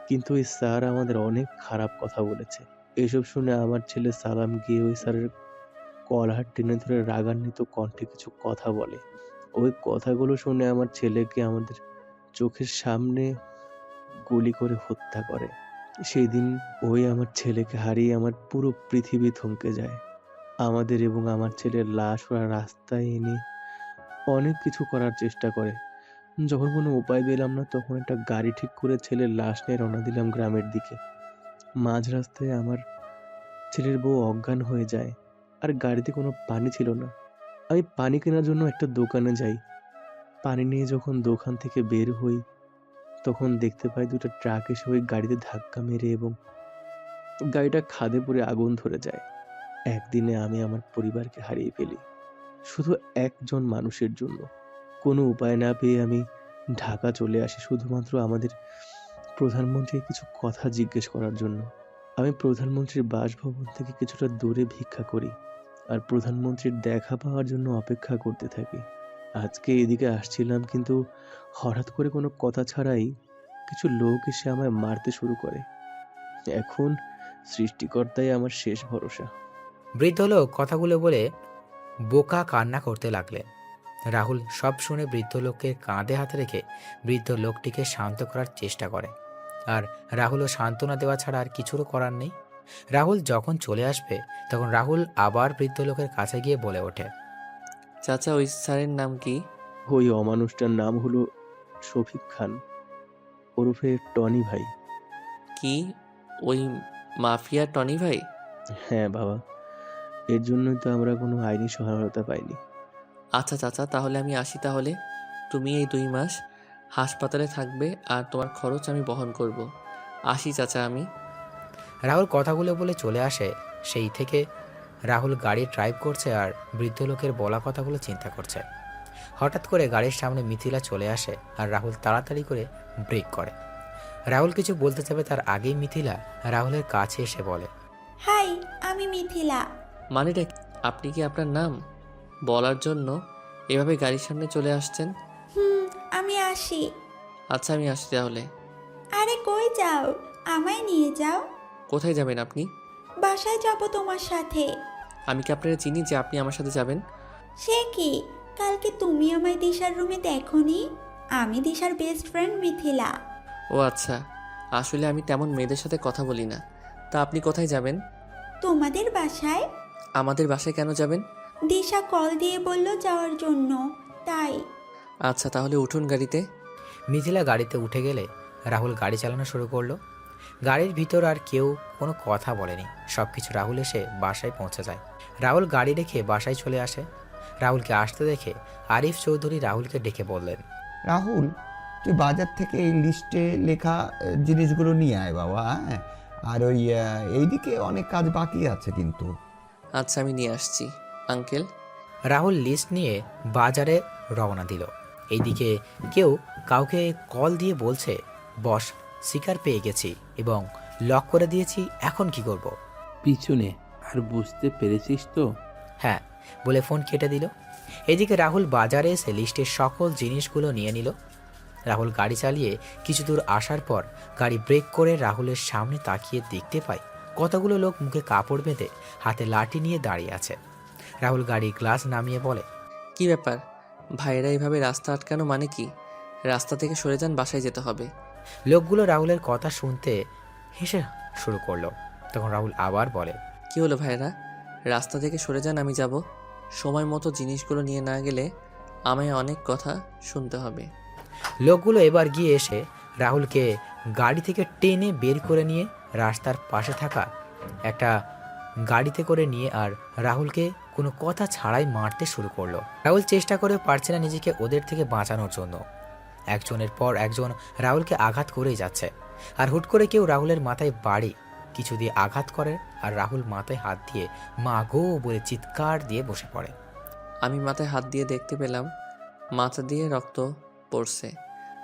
কিন্তু ওই স্যার আমাদের অনেক খারাপ কথা বলেছে। এসব শুনে আমার ছেলে সালাম গিয়ে ওই স্যারের কলার টেনে ধরে রাগান্বিত কণ্ঠে কিছু কথা বলে। ওই কথাগুলো শুনে আমার ছেলেকে আমাদের চোখের সামনে গুলি করে হত্যা করে। সেদিন ওই আমার ছেলেকে হারিয়ে আমার পুরো পৃথিবী থমকে যায়। আমাদের এবং আমার ছেলের লাশ ওরা রাস্তায় এনে অনেক কিছু করার চেষ্টা করে। যখন কোনো উপায় পেলাম না, তখন একটা গাড়ি ঠিক করে ছেলের লাশ নিয়ে রওনা দিলাম গ্রামের দিকে। মাঝ রাস্তায় আমার ছেলের বউ অজ্ঞান হয়ে যায়, আর গাড়িতে কোনো পানি ছিল না। আমি পানি কেনার জন্য একটা দোকানে যাই। পানি নিয়ে যখন দোকান থেকে বের হই, তখন দেখতে পাই দুটো ট্রাক এসে ওই গাড়িতে ধাক্কা মেরে এবং গাড়িটা খাদে পড়ে আগুন ধরে যায়। একদিনে আমি আমার পরিবারকে হারিয়ে ফেলি, শুধু একজন মানুষের জন্য। কোনো উপায় না পেয়ে আমি ঢাকা চলে আসি শুধুমাত্র আমাদের প্রধানমন্ত্রীর কিছু কথা জিজ্ঞেস করার জন্য। আমি প্রধানমন্ত্রীর বাসভবন থেকে কিছুটা দূরে ভিক্ষা করি আর প্রধানমন্ত্রীর দেখা পাওয়ার জন্য অপেক্ষা করতে থাকি। আজকে এদিকে আসছিলাম, কিন্তু হঠাৎ করে কোনো কথা ছাড়াই কিছু লোক এসে আমায় মারতে শুরু করে। এখন সৃষ্টিকর্তাই আমার শেষ ভরসা। বৃদ্ধ লোক কথাগুলো বলে বোকা কান্না করতে লাগলেন। রাহুল সব শুনে বৃদ্ধ লোককে কাঁধে হাতে রেখে বৃদ্ধ লোকটিকে শান্ত করার চেষ্টা করে। আর রাহুলও সান্ত্বনা দেওয়া ছাড়া আর কিছুরও করার নেই। রাহুল যখন চলে আসবে, তখন রাহুল আবার বৃদ্ধ লোকের কাছে গিয়ে বলে ওঠে, চাচা, ওই স্যারের নাম কি? ওই অমানুষটার নাম হলো শফিক খান, ওরফে টনি ভাই। কি, ওই মাফিয়া টনি ভাই? হ্যাঁ বাবা, এর জন্যই তো আমরা কোনো আইনি সহায়তা পাইনি। আচ্ছা চাচা, তাহলে আমি আসি। তাহলে তুমি এই 2 মাস হাসপাতালে থাকবে আর তোমার খরচ আমি বহন করব। আসি চাচা আমি। রাহুল কথাগুলো বলে চলে আসে। সেই থেকে রাহুল গাড়ি ড্রাইভ করছে আর বৃদ্ধ লোকের বলা কথাগুলো চিন্তা করছে। হঠাৎ করে গাড়ির সামনে মিথিলা চলে আসে আর রাহুল তাড়াতাড়ি করে ব্রেক করে। রাহুল কিছু বলতে যাবে তার আগেই মিথিলা রাহুলের কাছে এসে বলে, হাই, আমি মিথিলা। মানেটা কি? আপনি কি আপনার নাম বলার জন্য এভাবে গাড়ির সামনে চলে আসছেন? আমি আসি। আচ্ছা, আমি আসি তাহলে। আরে কই যাও? আমায় নিয়ে যাও। কোথায় যাবেন আপনি? বাসায় যাব তোমার সাথে। আমি কি আপনারা চিনি যে আপনি আমার সাথে যাবেন? সে কি, কালকে তুমি আমায় দিশার রুমে দেখোনি? আমি দিশার বেস্ট ফ্রেন্ড মিথিলা। ও আচ্ছা, আসলে আমি তেমন মেয়েদের সাথে কথা বলি না। তা আপনি কোথায় যাবেন? তোমাদের বাসায়। আমাদের বাসায় কেন যাবেন? দিশা কল দিয়ে বলল যাওয়ার জন্য, তাই। আচ্ছা, তাহলে উঠুন গাড়িতে। মিথিলা গাড়িতে উঠে গেলে রাহুল গাড়ি চালানো শুরু করলো। গাড়ির ভিতর আর কেউ কোনো কথা বলেনি। সবকিছু রাহুল এসে বাসায় পৌঁছে যায়। রাহুল গাড়ি রেখে বাসায় চলে আসে। রাহুলকে আসতে দেখে আরিফ চৌধুরী রাহুলকে ডেকে বললেন, রাহুল, তুই বাজার থেকে এই লিস্টে লেখা জিনিসগুলো নিয়ে আয় বাবা, হ্যাঁ? আর ওই এইদিকে অনেক কাজ বাকি আছে কিন্তু। আচ্ছা, আমি নিয়ে আসছি আঙ্কেল। রাহুল লিস্ট নিয়ে বাজারে রওনা দিল। এইদিকে কেউ কাউকে কল দিয়ে বলছে, বস, শিকার পেয়ে গেছি এবং লক করে দিয়েছি, এখন কি করব? পিছনে আর বুঝতে পেরেছিস তো? হ্যাঁ বলে ফোন কেটে দিল। এদিকে রাহুল বাজারে এসে লিস্টের সকল জিনিসগুলো নিয়ে নিল। রাহুল গাড়ি চালিয়ে কিছু দূর আসার পর গাড়ি ব্রেক করে রাহুলের সামনে তাকিয়ে দেখতে পায় কতগুলো লোক মুখে কাপড় বেঁধে হাতে লাঠি নিয়ে দাঁড়িয়ে আছে। রাহুল গাড়ির গ্লাস নামিয়ে বলে, কি ব্যাপার ভাইরা, এভাবে রাস্তা আটকানো মানে কি? রাস্তা থেকে সরে যান, বাসায় যেতে হবে। লোকগুলো রাহুলের কথা শুনতে হেসে শুরু করলো। তখন রাহুল আবার বলে, কি হলো ভাইরা, রাস্তা থেকে সরে যান, আমি যাব। সময় মতো জিনিসগুলো নিয়ে না গেলে আমায় অনেক কথা শুনতে হবে। লোকগুলো এবার গিয়ে এসে রাহুলকে গাড়ি থেকে টেনে বের করে নিয়ে রাস্তার পাশে থাকা একটা গাড়িতে করে নিয়ে আর রাহুলকে কোনো কথা ছাড়াই মারতে শুরু করলো। রাহুল চেষ্টা করে পারছে না নিজেকে ওদের থেকে বাঁচানোর জন্য। একজনের পর একজন রাহুলকে আঘাত করেই যাচ্ছে। আর হুট করে কেউ রাহুলের মাথায় বাড়ি কিছু দিয়ে আঘাত করে আর রাহুল মাথায় হাত দিয়ে মা গো বলে চিৎকার দিয়ে বসে পড়ে। আমি মাথায় হাত দিয়ে দেখতে পেলাম মাথা দিয়ে রক্ত পড়ছে।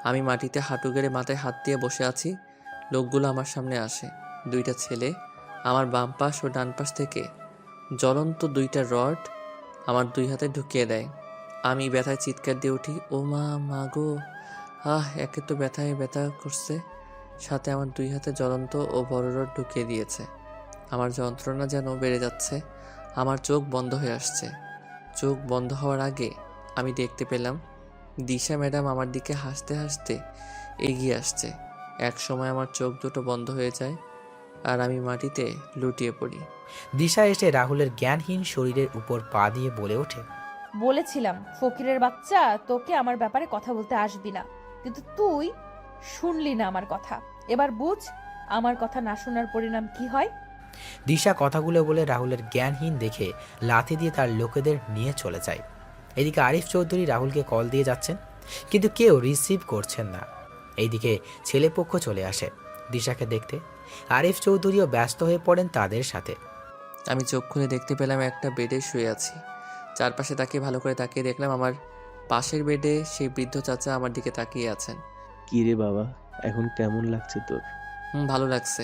আমি মাটিতে হাঁটু গেড়ে মাথায় হাত দিয়ে বসে আছি। লোকগুলো আমার সামনে আসে। দুইটা ছেলে আমার বাম পাশ ও ডান পাশ থেকে জ্বলন্ত দুইটা রড আমার দুই হাতে ঢুকিয়ে দেয়। আমি ব্যথায় চিৎকার দিয়ে উঠি, ও মা, মা গো! একে তো ব্যথায় ব্যথা করছে, সাথে আমার দুই হাতে জ্বলন্ত ও বড় রড ঢুকিয়ে দিয়েছে। আমার যন্ত্রণা যেন বেড়ে যাচ্ছে। আমার চোখ বন্ধ হয়ে আসছে। চোখ বন্ধ হওয়ার আগে আমি দেখতে পেলাম দিশা ম্যাডাম আমার দিকে হাসতে হাসতে এগিয়ে আসছে। এক সময় আমার চোখ দুটো বন্ধ হয়ে যায় আর আমি মাটিতে লুটিয়ে পড়ি। দিশা এসে রাহুলের জ্ঞানহীন শরীরের উপর পা দিয়ে বলে ওঠে, বলেছিলাম ফকিরের বাচ্চা, তোকে আমার ব্যাপারে কথা বলতে আসবি না, কিন্তু তুই শুনলি না আমার কথা। এবার বুঝ আমার কথা না শোনার পরিণাম কি হয়। দিশা কথাগুলো বলে রাহুলের জ্ঞানহীন দেখে লাথি দিয়ে তার লোকেদের নিয়ে চলে যায়। এদিকে আরিফ চৌধুরী রাহুলকে কল দিয়ে যাচ্ছেন, কিন্তু কেউ রিসিভ করছেন না। এইদিকে ছেলেপক্ষ চলে আসে দিশাকে দেখতে। আরিফ চৌধুরীও ব্যস্ত হয়ে পড়েন তাদের সাথে। আমি চোখ খুলে দেখতে পেলাম একটা বেডে শুয়ে আছি। চারপাশে তাকিয়ে ভালো করে তাকিয়ে দেখলাম আমার পাশের বেডে সেই বৃদ্ধ চাচা আমার দিকে তাকিয়ে আছেন। কি রে বাবা, এখন কেমন লাগছে তোর? ভালো লাগছে।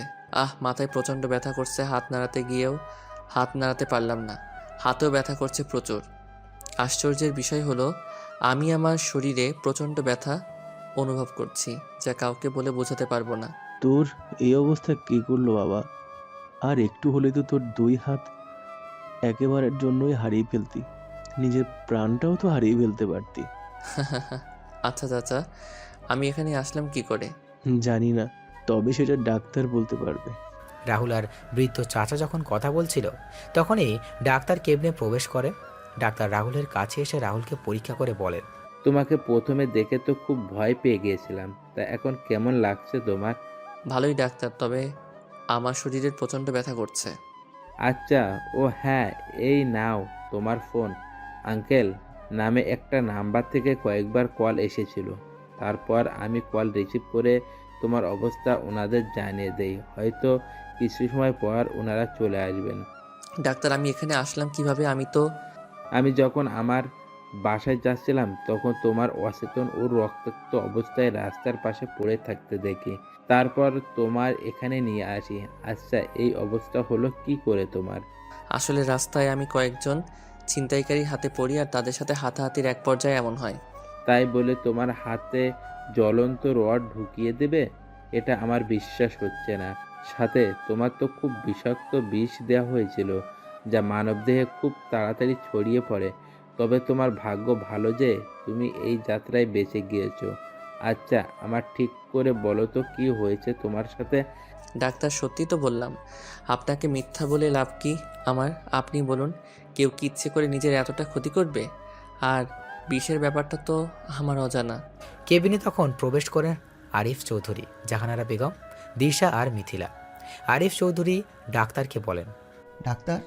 মাথায় প্রচণ্ড ব্যথা করছে, হাত নাড়াতে গিয়েও হাত নাড়াতে পারলাম না। হাতেও ব্যথা করছে প্রচুর। আশ্চর্যের বিষয় হলো আমি আমার শরীরে প্রচণ্ড ব্যথা অনুভব করছি, যা কাউকে বলে বোঝাতে পারবো না। তোর এই অবস্থা কি করলো বাবা? আর একটু হলে তো তোর দুই হাত একেবারের জন্যই হারিয়ে ফেলতি, নিজের প্রাণটাও তো হারিয়ে ফেলতে পারতি। আচ্ছা চাচা, আমি এখানে আসলাম কি করে? জানি না, তবে সেটা ডাক্তার বলতে পারবে। রাহুল আর বৃদ্ধ চাচা যখন কথা বলছিল তখনই ডাক্তার কেবিনে প্রবেশ করে। ডাক্তার রাহুলের কাছে এসে রাহুলকে পরীক্ষা করে বলেন, তোমাকে প্রথমে দেখে তো খুব ভয় পেয়ে গিয়েছিলাম, তা এখন কেমন লাগছে তোমার? ভালোই ডাক্তার, তবে আমার শরীরের প্রচণ্ড ব্যথা করছে। আচ্ছা, ও হ্যাঁ, এই নাও তোমার ফোন। আঙ্কেল নামে একটা নাম্বার থেকে কয়েকবার কল এসেছিল, তারপর আমি কল রিসিভ করে তোমার অবস্থা ওনাদের জানিয়ে দেই। হয়তো কিছু সময় পর ওনারা চলে আসবেন। ডাক্তার, আমি এখানে আসলাম কিভাবে? আমি যখন আমার বাসায় যাচ্ছিলাম তখন তোমার অচেতন ও রক্তাক্ত অবস্থায় রাস্তার পাশে পড়ে থাকতে দেখি, তারপর তোমার এখানে নিয়ে আসি। আচ্ছা, এই অবস্থা হলো কি করে তোমার? আসলে রাস্তায় আমি কয়েকজন ছিনতাইকারীর হাতে পড়ি আর তাদের সাথে হাতাহাতির এক পর্যায়ে এমন হয়। তাই বলে তোমার হাতে জ্বলন্ত রড ঢুকিয়ে দেবে? এটা আমার বিশ্বাস হচ্ছে না। সাথে তোমার তো খুব বিষাক্ত বিষ দেওয়া হয়েছিল, যা মানবদেহে খুব তাড়াতাড়ি ছড়িয়ে পড়ে। তবে তোমার ভাগ্য ভালো যে তুমি এই যাত্রায় বেঁচে গিয়েছো। আচ্ছা, আমার ঠিক করে বলো তো কি হয়েছে তোমার সাথে? ডাক্তার, সত্যি তো বললাম। আপনাকে মিথ্যা বলে লাভ কি আমার? আপনি বলুন, কেউ কি ইচ্ছে করে নিজের এতটা ক্ষতি করবে? আর বিষের ব্যাপারটা তো আমার অজানা। কেবিনে তখন প্রবেশ করেন আরিফ চৌধুরী, জাহানারা বেগম, দিশা আর মিথিলা। আরিফ চৌধুরী ডাক্তারকে বলেন, ডাক্তার,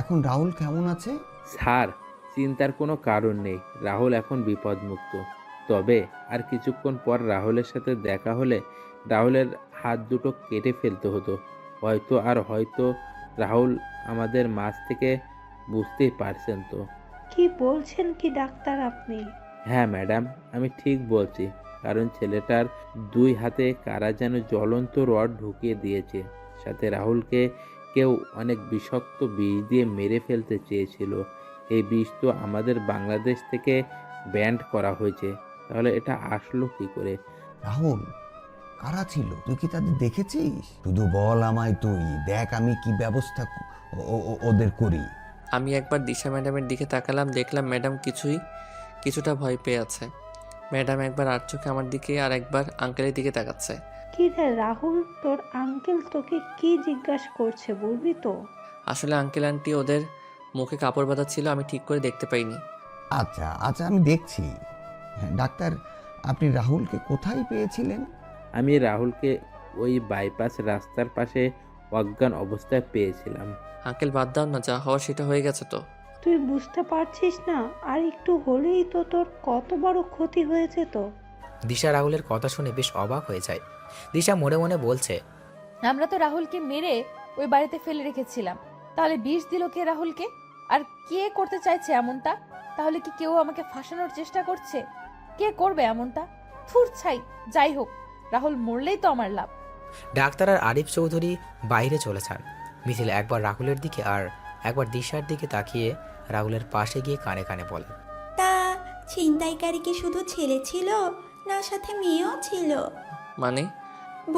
এখন রাহুল কেমন আছে? স্যার, চিন্তার কোনো কারণ নেই। রাহুল এখন বিপদমুক্ত। তবে আর কিছুক্ষণ পর রাহুলের সাথে দেখা হলে রাহুলের হাত দুটো কেটে ফেলতে হতো। হয়তো রাহুল আমাদের মাঝ থেকে, বুঝতেই পারছেন তো। কি বলছেন কি ডাক্তার আপনি? হ্যাঁ ম্যাডাম, আমি ঠিক বলছি। কারণ ছেলেটার দুই হাতে কারা যেন জ্বলন্ত রড ঢুকিয়ে দিয়েছে। সাথে রাহুলকে কেউ অনেক বিষাক্ত বিষ দিয়ে মেরে ফেলতে চেয়েছিল। এই বিষ তো আমাদের বাংলাদেশ থেকে ব্যান্ড করা হয়েছে। তাহলে এটা আসলো কি করে? রাহুল, কারা ছিল? তুই কি তাদের দেখেছিস? শুধু বল আমায়, তুই দেখ আমি কি ব্যবস্থা ওদের করি। আমি একবার দিশা ম্যাডামের দিকে তাকালাম, দেখলাম ম্যাডাম কিছুটা ভয় পেয়ে আছে। ম্যাডাম একবার আর চোখে আমার দিকে আর একবার আঙ্কেলের দিকে তাকাচ্ছে। কি রে রাহুল, তোর আঙ্কেল তোকে কি জিজ্ঞাসা করছে বলবি তো? আসলে আঙ্কেল আন্টি ওদের মুখে কাপড় বাঁধা ছিল, আমি ঠিক করে দেখতে পাইনি। আচ্ছা আচ্ছা, আমি দেখছি। হ্যাঁ ডাক্তার, আপনি রাহুলকে কোথায় পেয়েছিলেন? আমি রাহুলকে ওই বাইপাস রাস্তার পাশে অজ্ঞান অবস্থায় পেয়েছিলাম। আঙ্কেল বাদ দাও না, যা হওয়ার সেটা হয়ে গেছে তো। তুই বুঝতে পারছিস না? আর একটু হলেই তো তোর কত বড় ক্ষতি হয়েছে তো। দিশা রাহুলের কথা শুনে বেশ অবাক হয়ে যায়। দিশা মনে মনে বলছে, আমরা তো রাহুলকে মেরে ওই বাড়িতে ফেলে রেখেছিলাম, তাহলে বিষ দিল কে রাহুলকে? আর কে করতে চাইছে এমনটা? তাহলে কি কেউ আমাকে ফাঁসানোর চেষ্টা করছে? কে করবে এমনটা? থুর ছাই। যাই হোক, রাহুল মরলেই তো আমার লাভ। ডাক্তার আর আরিফ চৌধুরী বাইরে চলে যান। মিথিলা একবার রাহুলের দিকে আর একবার দিশার দিকে তাকিয়ে রাহুলের পাশে গিয়ে কানে কানে বলে, তা ছিনতাইকারী কি শুধু ছেলে ছিল, না সাথে মেয়েও ছিল? মানে?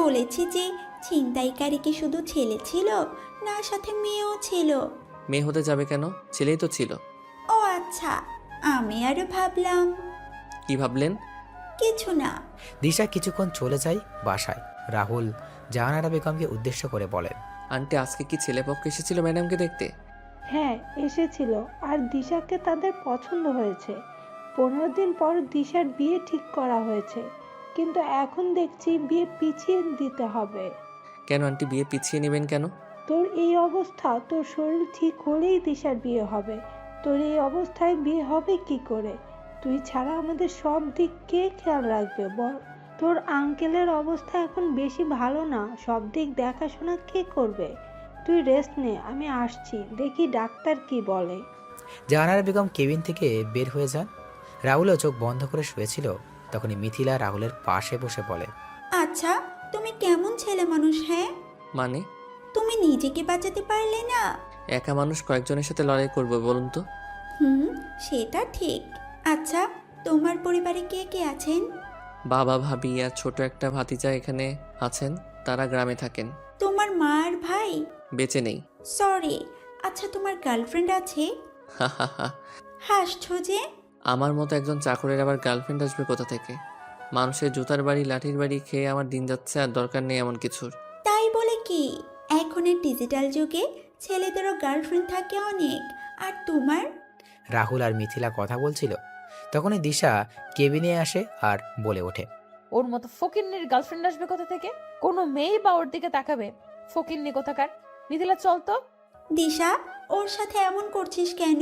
বলেছি যে ছিনতাইকারী কি শুধু ছেলে ছিল, না সাথে মেয়েও ছিল? মেয়ে হতে যাবে কেন? ছেলেই তো ছিল। ও আচ্ছা, আমি আরো ভাবলাম। কি ভাবলেন? কিছু না। দিশা কিছুক্ষণ চলে যায় বাসায়। রাহুল জাহানারা বেগমকে উদ্দেশ্য করে বলেন, আন্টি আজকে কি ছেলেপক্ষ এসেছিল ম্যাডামকে দেখতে? হ্যাঁ এসেছিল, আর দিশাকে তাদের পছন্দ হয়েছে। 15 দিন পর দিশার বিয়ে ঠিক করা হয়েছে, কিন্তু এখন দেখছি বিয়ে পিছিয়ে দিতে হবে। কেন আন্টি, বিয়ে পিছিয়ে নেবেন কেন? তোর এই অবস্থা, তোর শরীর ঠিক হলেই দিশার বিয়ে হবে। তোর এই অবস্থায় বিয়ে হবে কি করে? তুই ছাড়া আমাদের সব দিক কে খেয়াল রাখবে বল? তোর আঙ্কেলের অবস্থা এখন বেশি ভালো না, সব দিক দেখাশোনা কে করবে? তুই রেস্ট নে, আমি আসছি, দেখি ডাক্তার কি বলে। জাহানারা বেগম কেবিন থেকে বের হয়ে যান। রাহুলও চোখ বন্ধ করে শুয়েছিল। তখনই মিথিলা রাহুলের পাশে বসে বলে, আচ্ছা, তুমি কেমন ছেলে মানুষ? হ্যাঁ, মানে? তুমি নিজেকে বাঁচাতে পারলে না? একা মানুষ কয়েকজনের সাথে লড়াই করবো বলুন তো? সেটা ঠিক। আচ্ছা, তোমার পরিবারে কে কে আছেন? বাবা, ভাবি আর ছোট একটা ভাতিজা এখানে আছেন। তারা গ্রামে থাকেন। তোমার মা আর ভাই? বেঁচে নেই। সরি। আচ্ছা, তোমার গার্লফ্রেন্ড আছে? হাসছো যে? আমার মতো একজন চাকরের আবার গার্লফ্রেন্ড আসবে কোথা থেকে? মানুষের জুতার বাড়ি লাঠির বাড়ি খেয়ে আমার দিন যাচ্ছে, আর দরকার নেই এমন কিছুর। তাই বলে কি, এখনের ডিজিটাল যুগে ছেলেদেরও গার্লফ্রেন্ড থাকে অনেক। আর তোমার? রাহুল আর মিথিলা কথা বলছিল। তখনই দিশা কেবিনে আসে আর বলে ওঠে, ওর মতো ফকিন্নির গার্লফ্রেন্ড আসবে কোথা থেকে? কোনো মেয়েই বা ওর দিকে তাকাবে? ফকিন্নি কোথাকার। মিথিলা চল তো। দিশা, ওর সাথে এমন করছিস কেন?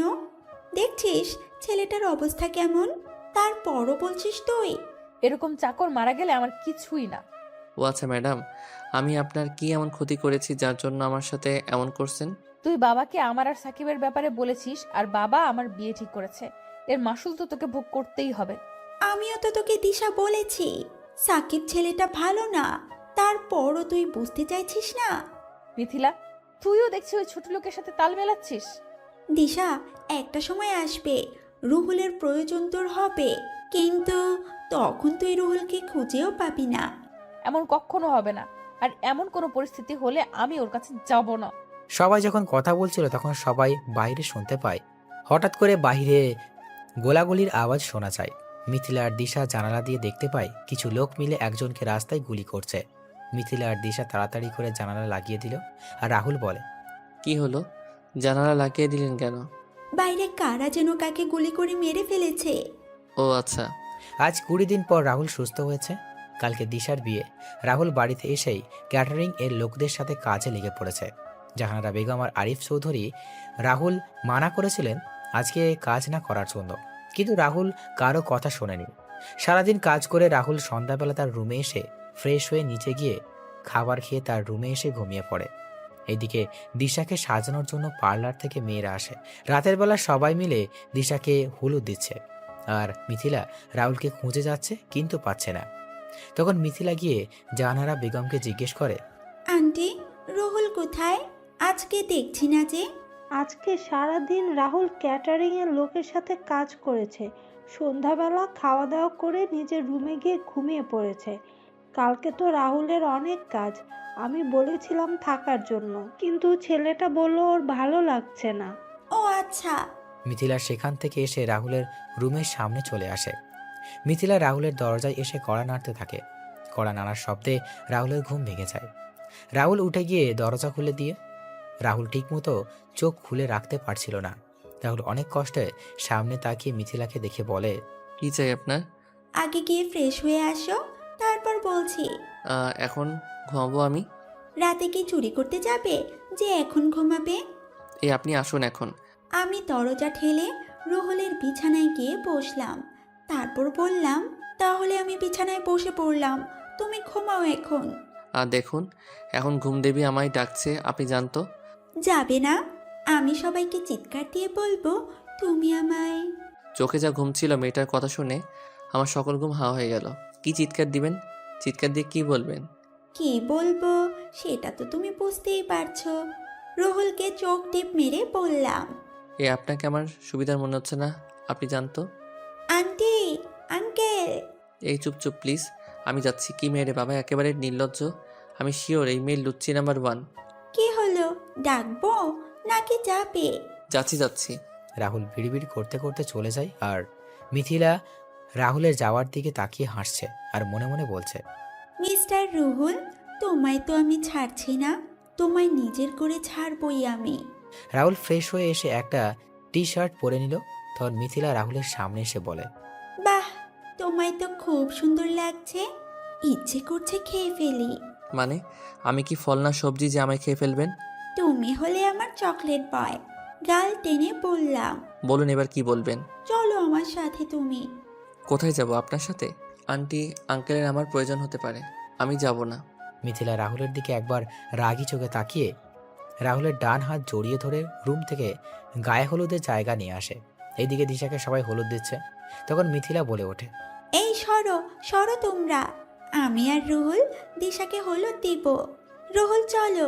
দেখছিস ছেলেটার অবস্থা কেমন, তারপরও বলছিস তুই? এরকম চাকর মারা গেলে আমার কিছুই না। ও আচ্ছা ম্যাডাম, আমি আপনার কি এমন ক্ষতি করেছি যার জন্য আমার সাথে এমন করছেন? তুই বাবাকে আমার আর সাকিবের ব্যাপারে বলেছিস, আর বাবা আমার বিয়ে ঠিক করেছে। এর মাসুল তো তোকে ভোগ করতেই হবে। আমিও তো তোকে দিশা বলেছি সাকিব ছেলেটা ভালো না, তারপরও তুই বুঝতে চাইছিস না? মিথিলা, তুইও দেখছি ওই ছোট লোকের সাথে তাল মেলাচ্ছিস। দিশা, একটা সময় আসবে রুহুলের প্রয়োজন তোর হবে, কিন্তু তখন তুই রুহুলকে খুঁজেও পাবি না। এমন কখনো হবে না, আর এমন কোনো পরিস্থিতি হলে আমি ওর কাছে যাব না। সবাই যখন কথা বলছিল তখন সবাই বাইরে শুনতে পায়। হঠাৎ করে বাইরে গোলাগুলির আওয়াজ শোনা যায়। মিথিলা আর দিশা জানালা দিয়ে দেখতে পায় কিছু লোক মিলে একজনকে রাস্তায় গুলি করছে। মিথিলা আর দিশা তাড়াতাড়ি করে জানালা লাগিয়ে দিল। আর রাহুল বলে, কি হলো? জানালা লাগিয়ে দিলেন কেন? বাইরে কারা যেন কাকে গুলি করে মেরে ফেলেছে। ও আচ্ছা। আজ 20 দিন পর রাহুল সুস্থ হয়েছে। কালকে দিশার বিয়ে। রাহুল বাড়িতে এসেই ক্যাটারিং এর লোকদের সাথে কাজে লেগে পড়েছে। জাহানারা বেগম আর আরিফ চৌধুরী রাহুল মানা করেছিলেন আজকে কাজ না করার জন্য, কিন্তু রাহুল কারো কথা শোনেনি। সারাদিন কাজ করে রাহুল সন্ধ্যাবেলা তার রুমে এসে ফ্রেশ হয়ে নিচে গিয়ে খাবার খেয়ে তার রুমে এসে ঘুমিয়ে পড়ে। এদিকে দিশাকে সাজানোর জন্য পার্লার থেকে মেয়েরা আসে। রাতের বেলা সবাই মিলে দিশাকে হলুদ দিচ্ছে, আর মিথিলা রাহুলকে খুঁজে যাচ্ছে কিন্তু পাচ্ছে না। তখন মিথিলা গিয়ে জাহানারা বেগমকে জিজ্ঞেস করে, আন্টি, রুহুল কোথায়? আজকে দেখছি না যে। আজকে সারাদিন রাহুল ক্যাটারিং এর লোকের সাথে কাজ করেছে, সন্ধ্যাবেলা খাওয়া দাওয়া করে নিজের রুমে গিয়ে ঘুমিয়ে পড়েছে। কালকে তো রাহুলের অনেক কাজ, আমি বলেছিলাম থাকার জন্য, কিন্তু ছেলেটা বলল ওর ভালো লাগছে না। ও আচ্ছা। মিথিলা সেখান থেকে এসে রাহুলের রুমের সামনে চলে আসে। মিথিলা রাহুলের দরজায় এসে কড়া নাড়তে থাকে। কড়া নাড়ার শব্দে রাহুলের ঘুম ভেঙে যায়। রাহুল উঠে গিয়ে দরজা খুলে দিয়ে রাহুল ঠিকমতো চোখ খুলে রাখতে পারছিল না। রাহুল অনেক কষ্টে সামনে তাকিয়ে মিথিলাকে দেখে বলে, কি চাই আপনার? আগে গিয়ে ফ্রেশ হয়ে আসো, তারপর বলছি। এখন ঘুমাবো আমি। রাতে কি চুরি করতে যাবে যে এখন ঘুমাবে? আপনি আসুন এখন। আমি দরজা ঠেলে রুহুলের বিছানায় গিয়ে বসলাম, তারপর বললাম, তাহলে আমি বিছানায় বসে পড়লাম, তুমি ঘুমাও এখন। দেখুন, এখন ঘুম দেবী আমায় ডাকছে, আপনি জানতো। যাবে না? আমি সবাইকে চিৎকার দিয়ে বলবো তুমি আমায়। চোখে যা ঘুম ছিল মেয়েটার কথা শুনে আমার সকল ঘুম হাওয়া হয়ে গেল। কি চিৎকার দিবেন? চিৎকার দিয়ে কি বলবেন? কি বলবো সেটা তো তুমি বুঝতেই পারছো। রুহুলকে চোখ টিপ মেরে বললাম, আপনাকে আমার সুবিধার মনে হচ্ছে না, আপনি জানতো। Aunty, uncle. এই চুপ চুপ প্লিজ, আমি যাচ্ছি। কি মেয়ে রে বাবা, একেবারে নির্লজ্জ। আমি শিওর এই মেয়ে লুচ্চি নাম্বার 1। কি হলো, ডাকবো নাকি যাবে? যাচ্ছি যাচ্ছি। রাহুল বিড়বিড় করতে করতে চলে যায় আর মিথিলা রাহুলের যাওয়ার দিকে তাকিয়ে হাসছে আর মনে মনে বলছে, মিস্টার রুহুল, তোমায় তো আমি ছাড়ছি না, তোমায় নিজের করে ছাড়বই আমি। রাহুল ফ্রেশ হয়ে এসে একটা টি শার্ট পরে নিল। তখন মিথিলা রাহুলের সামনে এসে বলে, বাহ, তোমায় তো খুব সুন্দর লাগছে, ইচ্ছে করছে খেয়ে ফেলি। মানে আমি কি ফল না সবজি যে আমায় খেয়ে ফেলবেন? তুমি হলে আমার চকলেট বয়। গাল টেনে বললাম, বলুন এবার কি বলবেন। চলো আমার সাথে তুমি। কোথায় যাব আপনার সাথে? আন্টি আঙ্কেলের আমার প্রয়োজন হতে পারে, আমি যাব না। মিথিলা রাহুলের দিকে একবার রাগী চোখে তাকিয়ে রাহুলের ডান হাত জড়িয়ে ধরে রুম থেকে গায়ে হলুদের জায়গা নিয়ে আসে। এইদিকে দিশাকে সবাই হলুদ দিচ্ছে। তখন মিথিলা বলে ওঠে, এই সরো সরো তোমরা, আমি আর রুহুল দিশাকে হলুদ দিব। রুহুল চলো।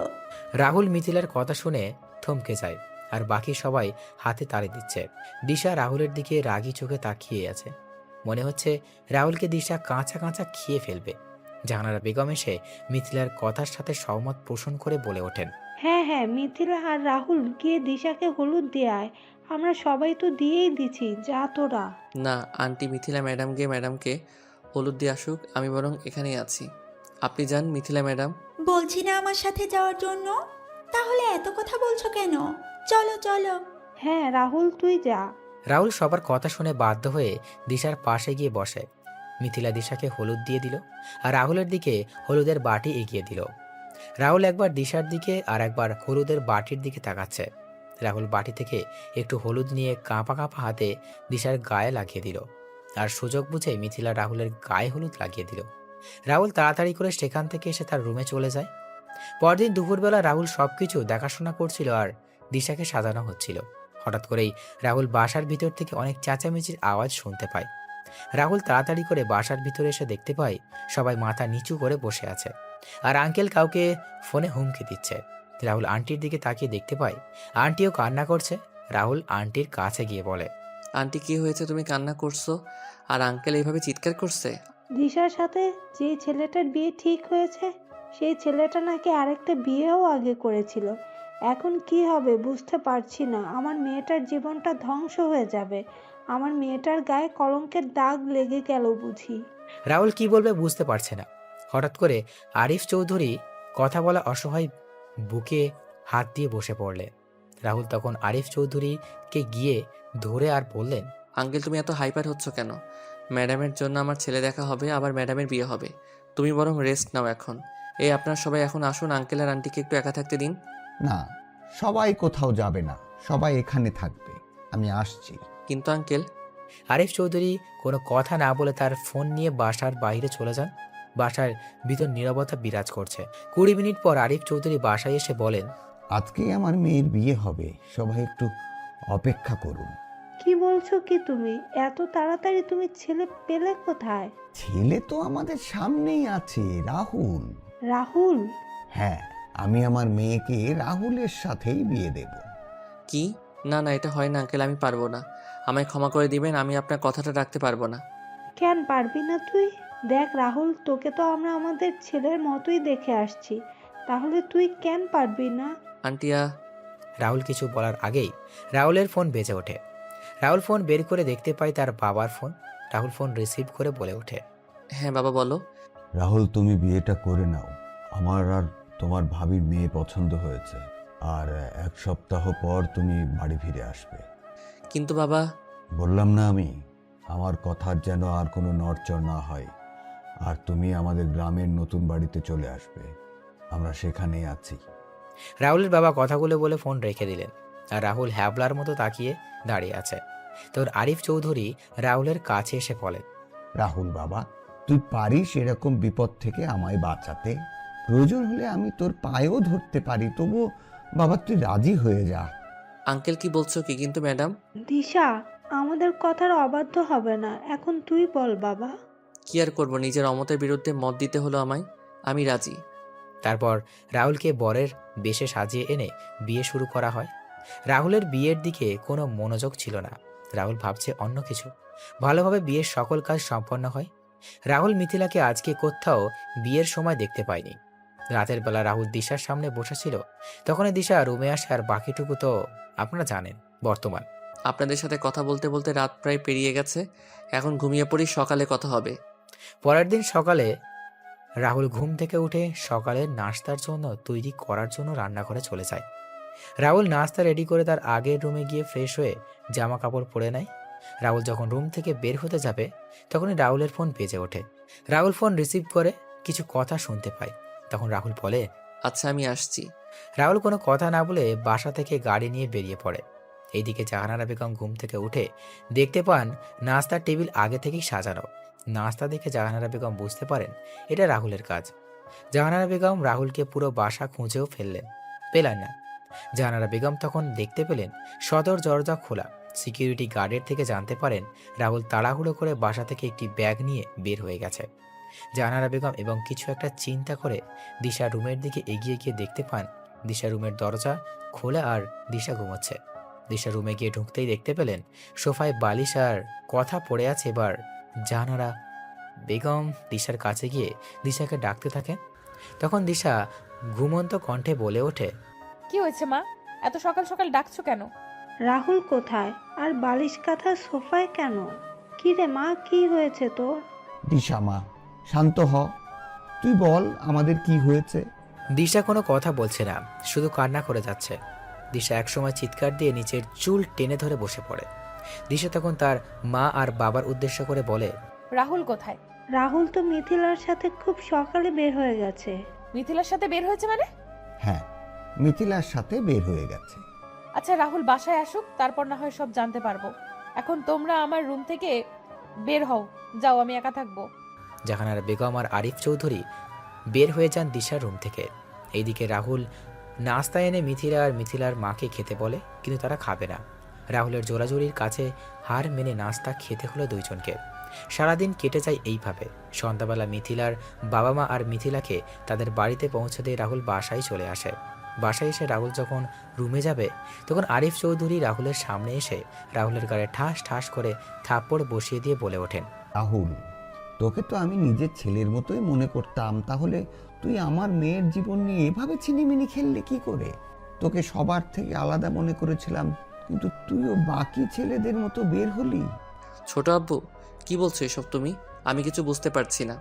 রাহুল মিথিলার কথা শুনে থমকে যায় আর বাকি সবাই হাতে তালি দিচ্ছে। দিশা রাহুলের দিকে রাগী চোখে তাকিয়ে আছে। মনে হচ্ছে রাহুলকে দিশা কাঁচা কাঁচা খেয়ে ফেলবে। জাহানারা বেগম এসে মিথিলার কথার সাথে সহমত পোষণ করে বলে ওঠেন, হ্যাঁ হ্যাঁ, মিথিলা আর রাহুল গিয়ে দিশাকে হলুদ দিয়ে আয়। আমরা সবাই তো দিয়েই দিছি, যা তোরা। না আন্টি, মিথিলা ম্যাডাম গিয়ে ম্যাডামকে হলুদ দিয়ে আসুক, আমি বরং এখানেই আছি। আপনি যান মিথিলা ম্যাডাম। বলছি না আমার সাথে যাওয়ার জন্য, তাহলে এত কথা বলছো কেন? চলো চলো। হ্যাঁ রাহুল, তুই যা। রাহুল সবার কথা শুনে বাধ্য হয়ে দিশার পাশে গিয়ে বসে। মিথিলা দিশাকে হলুদ দিয়ে দিল আর রাহুলের দিকে হলুদের বাটি এগিয়ে দিল। রাহুল একবার দিশার দিকে আর একবার হলুদের বাটির দিকে তাকাচ্ছে। রাহুল বাটি থেকে একটু হলুদ নিয়ে কাঁপা কাঁপা হাতে দিশার গায়ে লাগিয়ে দিল আর সুযোগ বুঝে মিথিলা রাহুলের গায়ে হলুদ লাগিয়ে দিল। রাহুল তাড়াতাড়ি করে সেখান থেকে এসে তার রুমে চলে যায়। পরদিন দুপুরবেলা রাহুল সবকিছু দেখাশোনা করছিল আর দিশাকে সাজানো হচ্ছিল। হঠাৎ করেই রাহুল বাসার ভিতর থেকে অনেক চেঁচামেচির আওয়াজ শুনতে পায়। রাহুল তাড়াতাড়ি করে বাসার ভিতরে এসে দেখতে পায় সবাই মাথা নিচু করে বসে আছে আর আঙ্কেল কাউকে ফোনে হুমকি দিচ্ছে। রাহুল আন্টির দিকে তাকিয়ে দেখতে পায় আন্টিও কান্না করছে। রাহুল আন্টির কাছে গিয়ে বলে, আন্টি কি হয়েছে, তুমি কান্না করছো আর আঙ্কেল এইভাবে চিৎকার করছে? দিশার সাথে যে ছেলেটার বিয়ে ঠিক হয়েছে, সেই ছেলেটা নাকি আরেকটা বিয়েও আগে করেছিল। এখন কি হবে বুঝতে পারছি না। আমার মেয়েটার জীবনটা ধ্বংস হয়ে যাবে। আমার মেয়েটার গায়ে কলঙ্কের দাগ লেগে গেল বুঝি। রাহুল কি বলবে বুঝতে পারছে না। হঠাৎ করে আরিফ চৌধুরী কথা বলা অসহায় বুকে হাত দিয়ে বসে পড়লে। রাহুল তখন আরিফ চৌধুরীকে গিয়ে ধরে আর বললেন, আঙ্কেল তুমি এত হাইপার হচ্ছ কেন? ম্যাডামের জন্য আমার ছেলে দেখা হবে, আবার ম্যাডামের বিয়ে হবে। তুমি বরং রেস্ট নাও এখন। এই আপনারা সবাই এখন আসুন, আঙ্কেল আর আন্টিকে একটু একা থাকতে দিন। না, সবাই কোথাও যাবে না, সবাই এখানে থাকবে, আমি আসছি। কিন্তু আঙ্কেল। আরিফ চৌধুরী কোনো কথা না বলে তার ফোন নিয়ে বাসার বাইরে চলে যান। বাসার ভিতর নীরবতা বিরাজ করছে। 20 মিনিট পর আরিফ চৌধুরী বাসায় এসে বলেন, আজকেই আমার মেয়ের বিয়ে হবে, সবাই একটু অপেক্ষা করুন। কি বলছো কি তুমি? এত তাড়াতাড়ি তুমি ছেলে পেলে কোথায়? ছেলে তো আমাদের সামনেই আছে, রাহুল। রাহুল? হ্যাঁ, আমি আমার মেয়েকে রাহুলের সাথেই বিয়ে দেব। কি? না না, এটা হয় না আঙ্কেল, আমি পারবো না। আমায় ক্ষমা করে দিবেন, আমি আপনার কথাটা রাখতে পারবো না। কেন পারবি না তুই? দেখ রাহুল, তোকে তো আমরা আমাদের ছেলের মতোই দেখে আসছি, তাহলে তুই কেন পারবি না? আন্টিয়া। রাহুল কিছু বলার আগেই রাহুলের ফোন বেজে ওঠে। রাহুল ফোন বের করে দেখতে পায় তার বাবার ফোন। রাহুল ফোন রিসিভ করে বলে ওঠে, হ্যাঁ বাবা বলো। রাহুল, তুমি বিয়েটা করে নাও। আমার আর তোমার ভাবির মেয়ে পছন্দ হয়েছে, আর 1 সপ্তাহ পর তুমি বাড়ি ফিরে আসবে। কিন্তু বাবা। বললাম না আমি, আমার কথার যেন আর কোনো নড়চড় না হয়। আর তুমি আমাদের গ্রামের নতুন বাড়িতে চলে আসবে, আমরা সেখানেই আছি। রাহুলের বাবা কথাগুলো বলে ফোন রেখে দিলেন আর রাহুল হ্যাবলার মতো তাকিয়ে দাঁড়িয়ে আছে। তোর আরিফ চৌধুরী রাহুলের কাছে এসে বলেন, রাহুল বাবা, তুই পারিস এরকম বিপদ থেকে আমায় বাঁচাতে? প্রয়োজন হলে আমি তোর পায়েও ধরতে পারি, তবু বাবা তুই রাজি হয়ে যা। আঙ্কেল কি বলছো কি? কিন্তু ম্যাডাম। দিশা, আমাদের কথার অবাধ্য হবে না। এখন তুই বল বাবা। কি আর করবো, নিজের অমতের বিরুদ্ধে মত দিতে হলো আমায়। আমি রাজি। তারপর রাহুলকে বরের বেশে সাজিয়ে এনে বিয়ে শুরু করা হয়। রাহুলের বিয়ের দিকে কোনো মনোযোগ ছিল না। রাহুল ভাবছে অন্য কিছু। ভালোভাবে বিয়ের সকল কাজ সম্পন্ন হয়। রাহুল মিথিলাকে আজকে কোথাও বিয়ের সময় দেখতে পায়নি। রাতের বেলা রাহুল দিশার সামনে বসেছিল। তখনই দিশা রুমে আসে, আর বাকিটুকু তো আপনারা জানেন। বর্তমান আপনাদের সাথে কথা বলতে বলতে রাত প্রায় পেরিয়ে গেছে। এখন ঘুমিয়ে পড়ি, সকালে কথা হবে। পরের দিন সকালে রাহুল ঘুম থেকে উঠে সকালের নাস্তার জন্য তৈরি করার জন্য রান্নাঘরে চলে যায়। রাহুল নাস্তা রেডি করে তার আগের রুমে গিয়ে ফ্রেশ হয়ে জামা কাপড় পরে নেয়। রাহুল যখন রুম থেকে বের হতে যাবে তখনই রাহুলের ফোন বেজে ওঠে। রাহুল ফোন রিসিভ করে কিছু কথা শুনতে পায়। তখন রাহুল বলে, আচ্ছা আমি আসছি। রাহুল কোনো কথা না বলে বাসা থেকে গাড়ি নিয়ে বেরিয়ে পড়ে। এইদিকে জাহানারা বেগম ঘুম থেকে উঠে দেখতে পান নাস্তার টেবিল আগে থেকেই সাজানো। নাস্তা দেখে জাহানারা বেগম বুঝতে পারেন এটা রাহুলের কাজ। জাহানারা বেগম রাহুলকে পুরো বাসা খুঁজেও পেলেন না। জাহানারা বেগম তখন দেখতে পেলেন সদর দরজা খোলা। সিকিউরিটি গার্ডের থেকে জানতে পারেন রাহুল তাড়াহুড়ো করে বাসা থেকে একটি ব্যাগ নিয়ে বের হয়ে গেছে। জাহানারা বেগম এবং কিছু একটা চিন্তা করে দিশা রুমের দিকে এগিয়ে গিয়ে দেখতে পান দিশা রুমের দরজা খোলা আর দিশা ঘুমোচ্ছে। দিশা রুমে গিয়ে ঢুকতেই দেখতে পেলেন সোফায় বালিশ আর কথা পড়ে আছে। এবার জাহানারা বেগম দিশার কাছে গিয়ে দিশাকে ডাকতে থাকে। তখন দিশা ঘুমন্ত কণ্ঠে বলে ওঠে, কি হয়েছে মা, এত সকাল সকাল ডাকছো কেন? রাহুল কোথায়? আর বালিশ কাঁথা সোফায় কেন? কি রে মা, কি হয়েছে তোর? দিশা মা, শান্ত হ। তুই বল আমাদের কি হয়েছে। দিশা কোনো কথা বলছে না, শুধু কান্না করে যাচ্ছে। দিশা একসময় চিৎকার দিয়ে নিচের চুল টেনে ধরে বসে পড়ে। দিশা তখন তার মা আর বাবার উদ্দেশ্য করে বলে, রাহুল কোথায়? রাহুল তো মিথিলার সাথে খুব সকালে বের হয়ে গেছে। মিথিলার সাথে বের হয়েছে মানে? হ্যাঁ, মিথিলার সাথে বের হয়ে গেছে। আচ্ছা রাহুল বাসায় আসুক, তারপর না হয় সব জানতে পারবো। এখন তোমরা আমার রুম থেকে বের হও, যাও, আমি একা থাকবো। জাহানারা বেগম আর আরিফ চৌধুরী বের হয়ে যান দিশার রুম থেকে। এইদিকে রাহুল নাস্তা এনে মিথিলা আর মিথিলার মাকে খেতে বলে, কিন্তু তারা খাবে না। রাহুলের জোরাজুরির কাছে হার মেনে নাস্তা খেতে হলো দুইজনকে। সারাদিন কেটে যায় এইভাবে। সন্ধ্যাবেলা মিথিলার বাবা মা আর মিথিলাকে তাদের বাড়িতে পৌঁছে দিয়ে রাহুল বাসায় চলে আসে। বাসায় এসে রাহুল যখন রুমে যাবে তখন আরিফ চৌধুরী রাহুলের সামনে এসে রাহুলের গায়ে ঠাস ঠাস করে থাপ্পড় বসিয়ে দিয়ে বলে ওঠেন, রাহুল, তোকে তো আমি নিজের ছেলের মতোই মনে করতাম, তাহলে তুই আমার মেয়ের জীবন নিয়ে এভাবে ছিনিমিনি খেললে কি করে? তোকে সবার থেকে আলাদা মনে করেছিলাম, কিন্তু তুইও বাকি ছেলেদের মতো বের হলি। ছোট আব্বু, কি বলছো এসব তুমি? আমি কিছু বুঝতে পারছি না।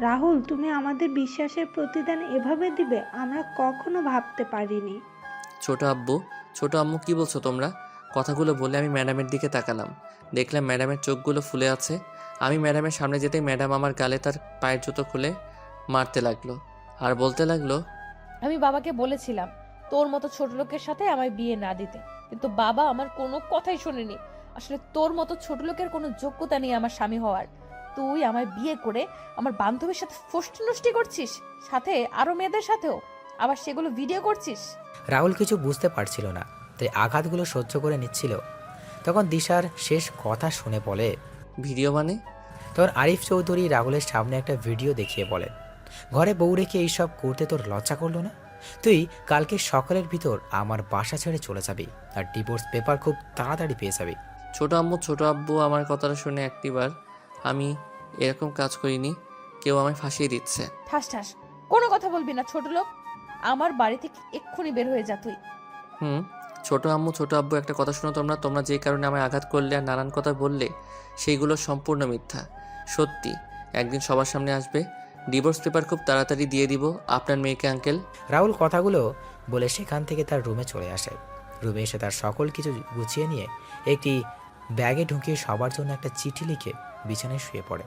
রাহুল, তুমি আমাদের বিশ্বাসের প্রতিদান এভাবে দিবে আমরা কখনো ভাবতে পারিনি। ছোট আব্বু, ছোট আম্মু, কি বলছো তোমরা? কথাগুলো বলে আমি ম্যাডামের দিকে তাকালাম। দেখলাম ম্যাডামের চোখগুলো ফুলে আছে। আমি ম্যাডামের সামনে যেতেই ম্যাডাম আমার গালে তার পায়ের জুতো খুলে মারতে লাগলো আর বলতে লাগলো, আমি বাবাকে বলেছিলাম তোর মতো ছোট লোকের সাথে আমায় বিয়ে না দিতে, কিন্তু বাবা আমার কোনো কথাই শোনেনি। আসলে তোর মতো ছোট লোকের কোনো যোগ্যতা নেই আমার স্বামী হওয়ার। তুই আমায় বিয়ে করে আমার বান্ধবীর সাথে ফষ্টি নষ্টি করছিস, সাথে আরো মেয়েদের সাথেও, আবার সেগুলো ভিডিও করছিস। রাহুল কিছু বুঝতে পারছিল না, তাই আঘাতগুলো সহ্য করে নিচ্ছিল। তখন দিশার শেষ কথা শুনে বলে, ভিডিও মানে? তখন আরিফ চৌধুরী রাহুলের সামনে একটা ভিডিও দেখিয়ে বলেন, ঘরে বউ রেখে এইসব করতে তোর লজ্জা করলো না? তুই কালকে সকালের ভিতর আমার বাসা ছেড়ে চলে যাবি, আর ডিভোর্স পেপার খুব তাড়াতাড়ি পেয়ে যাবি। ছোট আম্মু, ছোট আব্বু আমার কথাটা শুনে একটিবার, আমি এরকম কাজ করিনি, কেউ আমায় ফাঁসিয়ে দিচ্ছে। ঠাস ঠাস কোনো কথা বলবি না ছোট লোক, আমার বাড়ি থেকে এক্ষুনি বের হয়ে যা তুই। ছোট আম্মু, ছোট আব্বু, একটা কথা শোনো তোমরা যে কারণে আমায় আঘাত করলে আর নানান কথা বললে সেইগুলো সম্পূর্ণ মিথ্যা। সত্যি, একদিন সবার সামনে আসবে, ডিভোর্স পেপার খুব তাড়াতাড়ি দিয়ে দিব আপনার মেয়েকে আঙ্কেল। রাহুল কথাগুলো বলে সেখান থেকে তার রুমে চলে আসে। রুমে এসে তার সকল কিছু গুছিয়ে নিয়ে একটি ব্যাগে ঢুকিয়ে সবার জন্য একটা চিঠি লিখে বিছানায় শুয়ে পড়ে।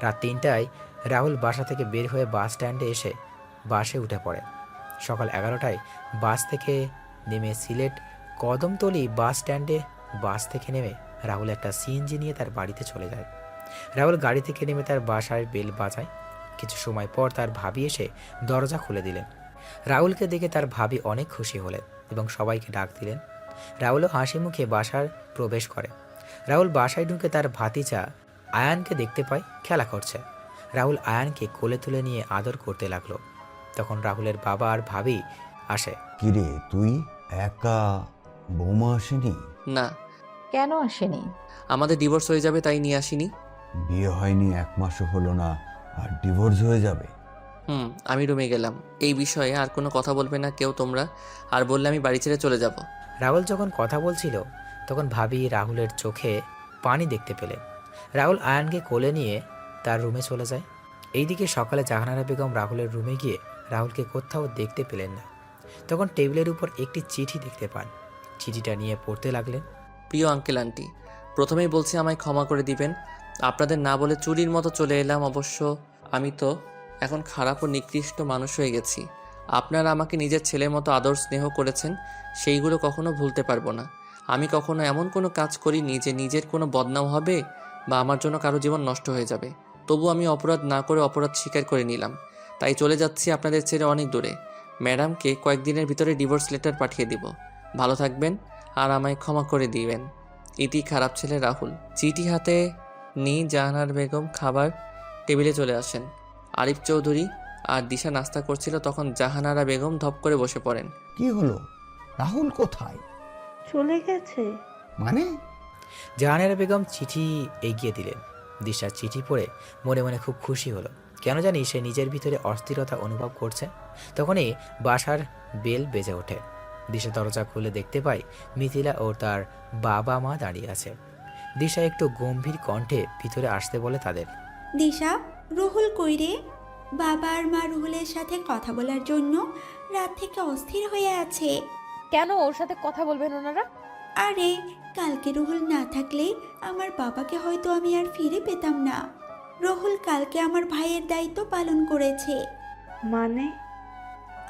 রাত 3টায় রাহুল বাসা থেকে বের হয়ে বাস স্ট্যান্ডে এসে বাসে উঠে পড়ে। সকাল 11টায় বাস থেকে নেমে সিলেট কদমতলী বাস স্ট্যান্ডে বাস থেকে নেমে রাহুল একটা সিএনজি নিয়ে তার বাড়িতে চলে যায়। রাহুল গাড়ি থেকে নেমে তার বাসায় বেল বাজায়। কিছু সময় পর তার ভাবি এসে দরজা খুলে দিলেন। রাহুলকে দেখে তার ভাবি অনেক খুশি হলেন এবং সবাইকে ডাক দিলেন। রাহুলও হাসি মুখে বাসার প্রবেশ করে। রাহুল বাসায় ঢুকে তার ভাতিজা আয়ানকে দেখতে পায় খেলা করছে। রাহুল আয়ানকে কোলে তুলে নিয়ে আদর করতে লাগলো। তখন রাহুলের বাবা আর ভাবি আসে। কিরে তুই একা, বৌমা আসেনি? না, কেন আসেনি? আমাদের ডিভোর্স হয়ে যাবে তাই নিয়ে আসিনি। বিয়ে হয়নি 1 মাসও হলো না আর ডিভোর্স হয়ে যাবে? আমি রুমে গেলাম। এই বিষয়ে আর কোনো কথা বলবে না কেউ তোমরা, আর বললে আমি বাড়ি ছেড়ে চলে যাব। রাহুল যখন কথা বলছিল তখন ভাবি রাহুলের চোখে পানি দেখতে পেলেন। রাহুল আয়ানকে কোলে নিয়ে তার রুমে চলে যায়। এইদিকে সকালে জাহানারা বেগম রাহুলের রুমে গিয়ে রাহুলকে কোথাও দেখতে পেলেন না। তখন টেবিলের উপর একটি চিঠি দেখতে পান। চিঠিটা নিয়ে পড়তে লাগলেন। প্রিয় আঙ্কেল আন্টি, প্রথমেই বলছি আমায় ক্ষমা করে দিবেন। আপনাদের না বলে চুরির মতো চলে এলাম। অবশ্য আমি তো এখন খারাপ ও নিকৃষ্ট মানুষ হয়ে গেছি। আপনারা আমাকে নিজের ছেলের মতো আদর স্নেহ করেছেন, সেইগুলো কখনো ভুলতে পারবো না। আমি কখনো এমন কোনো কাজ করিনি যে নিজের কোনো বদনাম হবে বা আমার জন্য কারো জীবন নষ্ট হয়ে যাবে। তবু আমি অপরাধ না করে অপরাধ স্বীকার করে নিলাম, তাই চলে যাচ্ছি আপনাদের ছেড়ে অনেক দূরে। ম্যাডামকে কয়েকদিনের ভিতরে ডিভোর্স লেটার পাঠিয়ে দিব। ভালো থাকবেন আর আমায় ক্ষমা করে দিবেন। ইতি খারাপ ছেলে রাহুল। চিঠি হাতে নিয়ে জাহানারা বেগম খাবার টেবিলে চলে আসেন। আরিফ চৌধুরী আর দিশা নাস্তা করছিল, তখন জাহানারা বেগম ধপ করে বসে পড়েন। কি হলো? রাহুল কোথায়? চলে গেছে। মানে? জাহানারা বেগম চিঠি এগিয়ে দিলেন। দিশা চিঠি পড়ে মনে মনে খুব খুশি হলো। কেন জানি সে নিজের ভিতরে অস্থিরতা অনুভব করছে। তখনই বাসার বেল বেজে ওঠে। দিশা দরজা খুলে দেখতে পায় মিথিলা ও তার বাবা মা দাঁড়িয়ে আছে। দিশা একটু গম্ভীর কণ্ঠে ভিতরে আসতে বলে তাদের। দিশা, রুহুল কই রে? বাবা আর মা রুহুলের সাথে কথা বলার জন্য রাত থেকে অস্থির হয়ে আছে। কেন ওর সাথে কথা বলবেন ওনারা? আরে, কালকে রুহুল না থাকলে আমার বাবাকে হয়তো আমি আর ফিরে পেতাম না। রুহুল কালকে আমার ভাইয়ের দায়িত্ব পালন করেছে। মানে?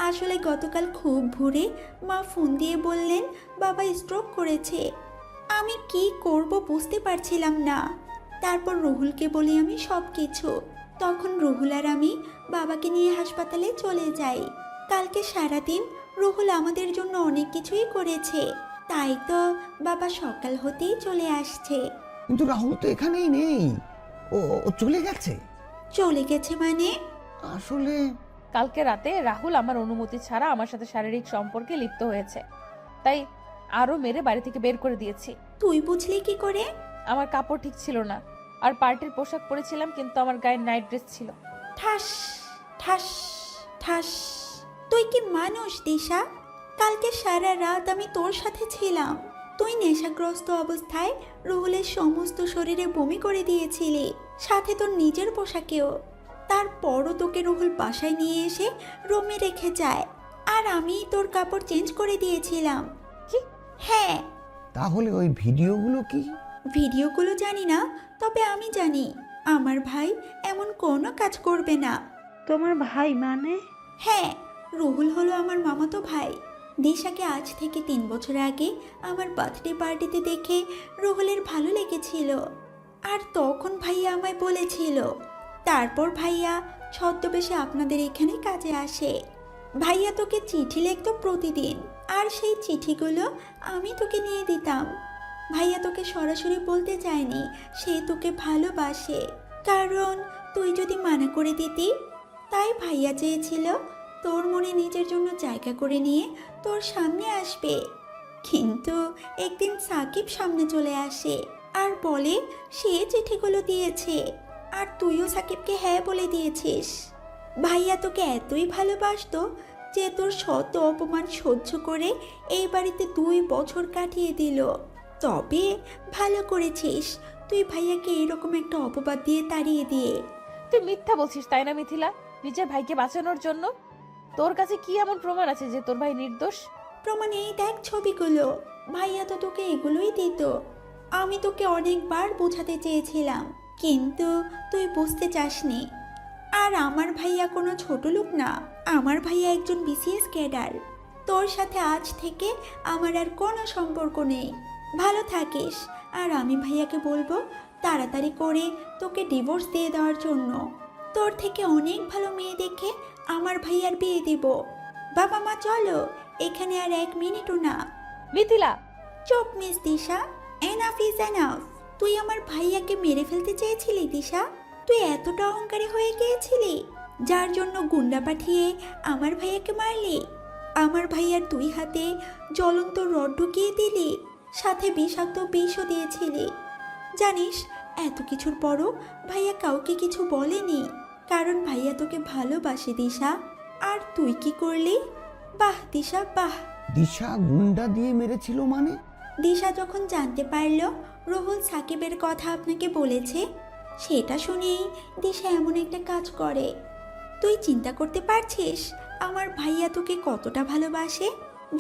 আসলে গতকাল খুব ভোরে মা ফোন দিয়ে বললেন বাবা স্ট্রোক করেছে। আমি কি করব বুঝতে পারছিলাম না। তারপর রুহুলকে বলি আমি সব কিছু। তখন রুহুল আর আমি বাবাকে নিয়ে হাসপাতালে চলে যাই। কালকে সারাদিন রুহুল আমাদের জন্য অনেক কিছুই করেছে, তাই তো বাবা সকাল হতেই চলে আসছে। কিন্তু রাহুল তো এখানেই নেই। ও চলে গেছে? চলে গেছে মানে? আসলে কালকে রাতে রাহুল আমার অনুমতি ছাড়া আমার সাথে শারীরিক সম্পর্কে লিপ্ত হয়েছে, তাই আরো মেরে বাড়ি থেকে বের করে দিয়েছি। তুই বুঝলি কি করে? আমার কাপড় ঠিক ছিল না, আর পার্টির পোশাক পরেছিলাম, কিন্তু আমার গায়ে নাইট ড্রেস ছিল। ঠাস ঠাস ঠাস। তুই কি মানুষ দিশা? কালকে সারা রাত আমি তোর সাথে ছিলাম। তুই নেশাগ্রস্ত অবস্থায় রুহুলের সমস্ত শরীরে বমি করে দিয়েছিলি, সাথে তোর নিজের পোশাকেও। তারপরও তোকে রুহুল বাসায় নিয়ে এসে রুমে রেখে যায়, আর আমি তোর কাপড় চেঞ্জ করে দিয়েছিলাম। কি? হ্যাঁ। তাহলে ওই ভিডিওগুলো কি? ভিডিওগুলো জানি না, তবে আমি জানি আমার ভাই এমন কোনো কাজ করবে না। তোমার ভাই মানে? হ্যাঁ, রুহুল হলো আমার মামাতো ভাই। দিশাকে আজ থেকে 3 বছর আগে আমার বার্থডে পার্টিতে দেখে রুহুলের ভালো লেগেছিল, আর তখন ভাইয়া আমায় বলেছিল। তারপর ভাইয়া ছদ্মবেশে আপনাদের এখানে কাজে আসে। ভাইয়া তোকে চিঠি লিখতো প্রতিদিন, আর সেই চিঠিগুলো আমি তোকে নিয়ে দিতাম। ভাইয়া তোকে সরাসরি বলতে চায়নি সে তোকে ভালোবাসে, কারণ তুই যদি মানা করে দিতি। তাই ভাইয়া চেয়েছিল তোর মনে নিজের জন্য জায়গা করে নিয়ে তোর সামনে আসবে। কিন্তু একদিন সাকিব সামনে চলে আসে আর বলে সে চিঠিগুলো দিয়েছে, আর তুইও সাকিবকে হ্যাঁ বলে দিয়েছিস। ভাইয়া তোকে এতই ভালোবাসতো যে তোর শত অপমান সহ্য করে এই বাড়িতে 2 বছর কাটিয়ে দিল। তবে ভালো করেছিস তুই ভাইয়াকে এরকম একটা অপবাদ দিয়ে তাড়িয়ে দিয়ে। তুই মিথ্যা বলছিস তাই না মিথিলা, নিজের ভাইকে বাঁচানোর জন্য? তোর কাছে কি এমন প্রমাণ আছে যে তোর ভাই নির্দোষ? প্রমাণ এই দেখ ছবিগুলো। ভাইয়া তো তোকে এগুলোই দিত। আমি তোকে অনেকবার বোঝাতে চেয়েছিলাম, কিন্তু তুই বুঝতে চাসনি। আর আমার ভাইয়া কোনো ছোট লোক না, আমার ভাইয়া একজন বিসিএস ক্যাডার। তোর সাথে আজ থেকে আমার আর কোনো সম্পর্ক নেই। ভালো থাকিস, আর আমি ভাইয়াকে বলবো তাড়াতাড়ি করে তোকে ডিভোর্স দিয়ে দেওয়ার জন্য। তোর থেকে অনেক ভালো মেয়ে দেখে আমার ভাইয়ার বিয়ে দিব। বাবা মা চলো, এখানে আর 1 মিনিটও না। মিথিলা! চুপ miss Disha, enough is enough. তুই আমার ভাইয়াকে মেরে ফেলতে চেয়েছিলি দিশা? তুই এতটা অহংকারী হয়ে গিয়েছিলি যার জন্য গুন্ডা পাঠিয়ে আমার ভাইয়াকে মারলি? আমার ভাইয়ার দুই হাতে জ্বলন্ত রড ঢুকিয়ে দিলি, সাথে বিষাক্ত বিষও দিয়েছিলি। জানিস, এত কিছুর পরও ভাইয়া কাউকে কিছু বলেনি, কারণ ভাইয়া তোকে ভালোবাসে দিশা। আর তুই কি করলি? বাহ দিশা বাহ। দিশা গুন্ডা দিয়ে মেরেছিল মানে? দিশা যখন জানতে পারল রুহুল সাকিবের কথা আপনাকে বলেছে, সেটা শুনেই দিশা এমন একটা কাজ করে। তুই চিন্তা করতে পারছিস আমার ভাইয়া তোকে কতটা ভালোবাসে,